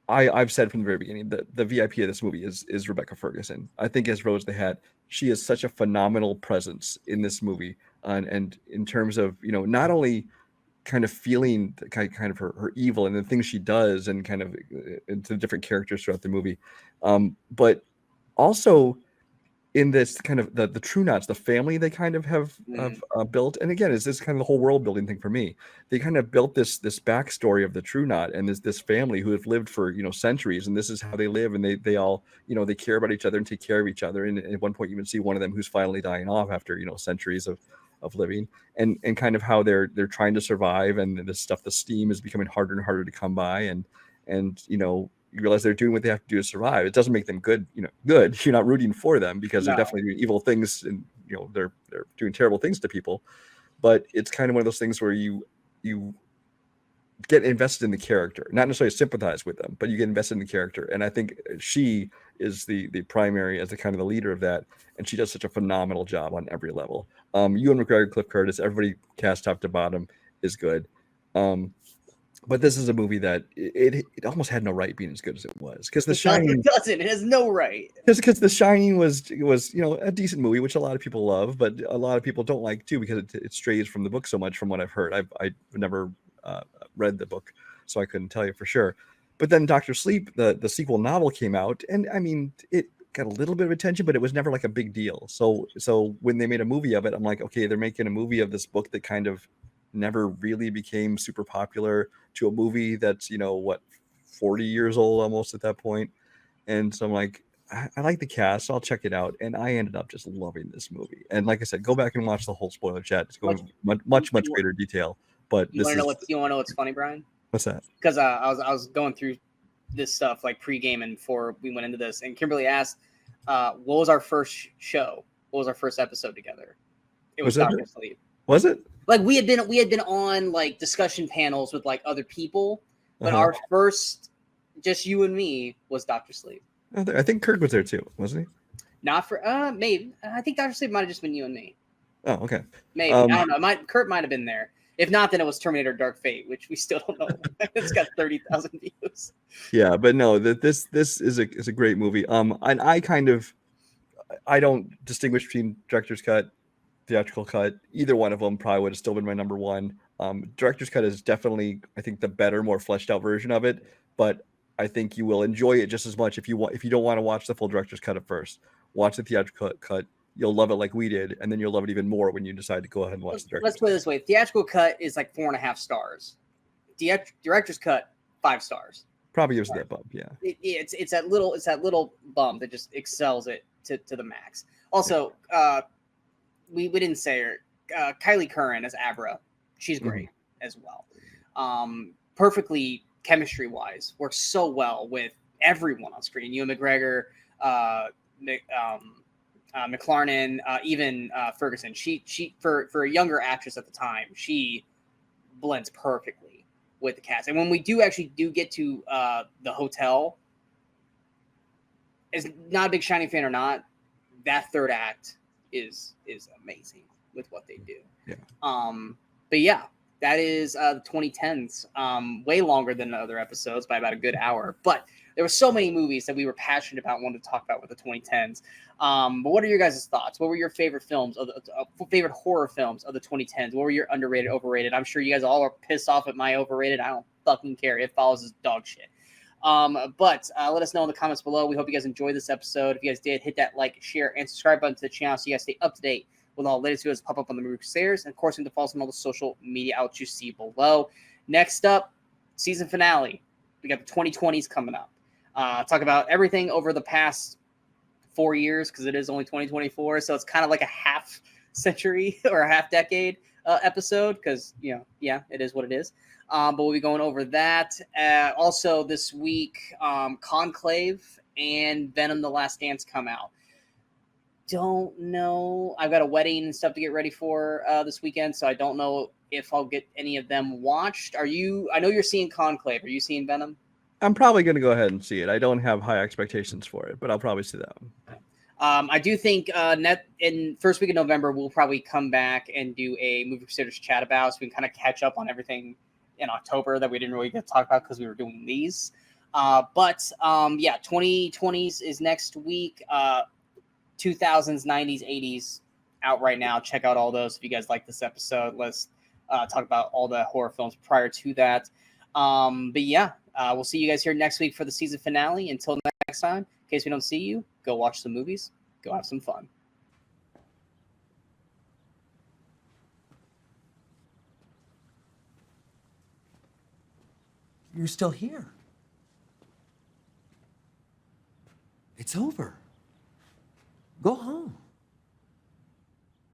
Speaker 2: I've said from the very beginning that the VIP of this movie is Rebecca Ferguson. I think as Rose the Hat, she is such a phenomenal presence in this movie, and in terms of, you know, not only kind of feeling kind of her evil and the things she does and kind of into different characters throughout the movie, but also in this kind of the True Knots, the family they kind of have built. And again, it's this kind of the whole world building thing for me. They kind of built this backstory of the True Knot and this family who have lived for, you know, centuries, and this is how they live, and they all, you know, they care about each other and take care of each other. And at one point you even see one of them who's finally dying off after, you know, centuries of living, and kind of how they're trying to survive, and this stuff, the steam is becoming harder and harder to come by, and you know, you realize they're doing what they have to do to survive. It doesn't make them good, you know, good. You're not rooting for them because they're definitely doing evil things, and, you know, they're doing terrible things to people. But it's kind of one of those things where you get invested in the character, not necessarily sympathize with them, but you get invested in the character. And I think she is the primary, as the kind of the leader of that, and she does such a phenomenal job on every level. Ewan McGregor, Cliff Curtis, everybody cast top to bottom is good. But this is a movie that it almost had no right being as good as it was, because The Shining
Speaker 1: It has no right.
Speaker 2: Because The Shining was, you know, a decent movie, which a lot of people love, but a lot of people don't like too, because it strays from the book so much, from what I've heard. I've never read the book, so I couldn't tell you for sure. But then Dr. Sleep, the sequel novel, came out, and I mean, it got a little bit of attention, but it was never like a big deal. So when they made a movie of it, I'm like, okay, they're making a movie of this book that kind of never really became super popular, to a movie that's, you know, what, 40 years old almost at that point. And so I'm like, I like the cast, so I'll check it out. And I ended up just loving this movie. And like I said, go back and watch the whole spoiler chat. It's going much greater detail. But
Speaker 1: you want to know what's funny, Brian?
Speaker 2: What's that?
Speaker 1: Because I was going through this stuff like pre-game and before we went into this, and Kimberly asked, "What was our first show? What was our first episode together?" It was Dr. Sleep.
Speaker 2: Was it?
Speaker 1: Like we had been on like discussion panels with like other people, but our first, just you and me, was Dr. Sleep.
Speaker 2: I think Kirk was there too, wasn't he?
Speaker 1: Not for maybe. I think Dr. Sleep might have just been you and me.
Speaker 2: Oh, okay.
Speaker 1: Maybe. I don't know. Kurt might have been there. If not, then it was Terminator Dark Fate, which we still don't know. It's got 30,000 views.
Speaker 2: Yeah, but no, this is a great movie. And I don't distinguish between director's cut, theatrical cut. Either one of them probably would have still been my number one. Director's cut is definitely, I think, the better, more fleshed out version of it. But I think you will enjoy it just as much if you don't want to watch the full director's cut at first. Watch the theatrical cut. You'll love it like we did, and then you'll love it even more when you decide to go ahead and watch the director's cut.
Speaker 1: Let's put it this way: theatrical cut is like 4.5 stars. Director's cut, 5 stars.
Speaker 2: Probably gives it that bump, yeah.
Speaker 1: It's that little bump that just excels it to the max. Also, we didn't say her. Kylie Curran as Abra, she's great as well. Perfectly chemistry-wise, works so well with everyone on screen. Ewan McGregor, McLarnon, even Ferguson. She for a younger actress at the time, she blends perfectly with the cast. And when we do get to the hotel, is not a big Shining fan or not, that third act is amazing with what they do.
Speaker 2: Yeah.
Speaker 1: But yeah, that is the 2010s. Way longer than the other episodes by about a good hour. But there were so many movies that we were passionate about, wanted to talk about with the 2010s. But what are your guys' thoughts? What were your favorite films, favorite horror films of the 2010s? What were your underrated, overrated? I'm sure you guys all are pissed off at my overrated. I don't fucking care. It follows as dog shit. But let us know in the comments below. We hope you guys enjoyed this episode. If you guys did, hit that like, share, and subscribe button to the channel so you guys stay up to date with all the latest videos pop up on the Movie Crusaders. And of course, you can follow us on all the social media outlets you see below. Next up, season finale. We got the 2020s coming up. Talk about everything over the past 4 years, because it is only 2024. So it's kind of like a half century or a half decade episode, because, it is what it is. But we'll be going over that. Also this week, Conclave and Venom: The Last Dance come out. Don't know. I've got a wedding and stuff to get ready for this weekend, so I don't know if I'll get any of them watched. Are you? I know you're seeing Conclave. Are you seeing Venom?
Speaker 2: I'm probably going to go ahead and see it. I don't have high expectations for it, but I'll probably see that one.
Speaker 1: I do think in first week of November we'll probably come back and do a Movie Crusaders chat about, so we can kind of catch up on everything in October that we didn't really get to talk about because we were doing these. But 2020's is next week. 2000s, 90s, 80s out right now. Check out all those if you guys like this episode. Let's talk about all the horror films prior to that. We'll see you guys here next week for the season finale. Until next time, in case we don't see you, go watch some movies. Go have some fun.
Speaker 3: You're still here. It's over. Go home.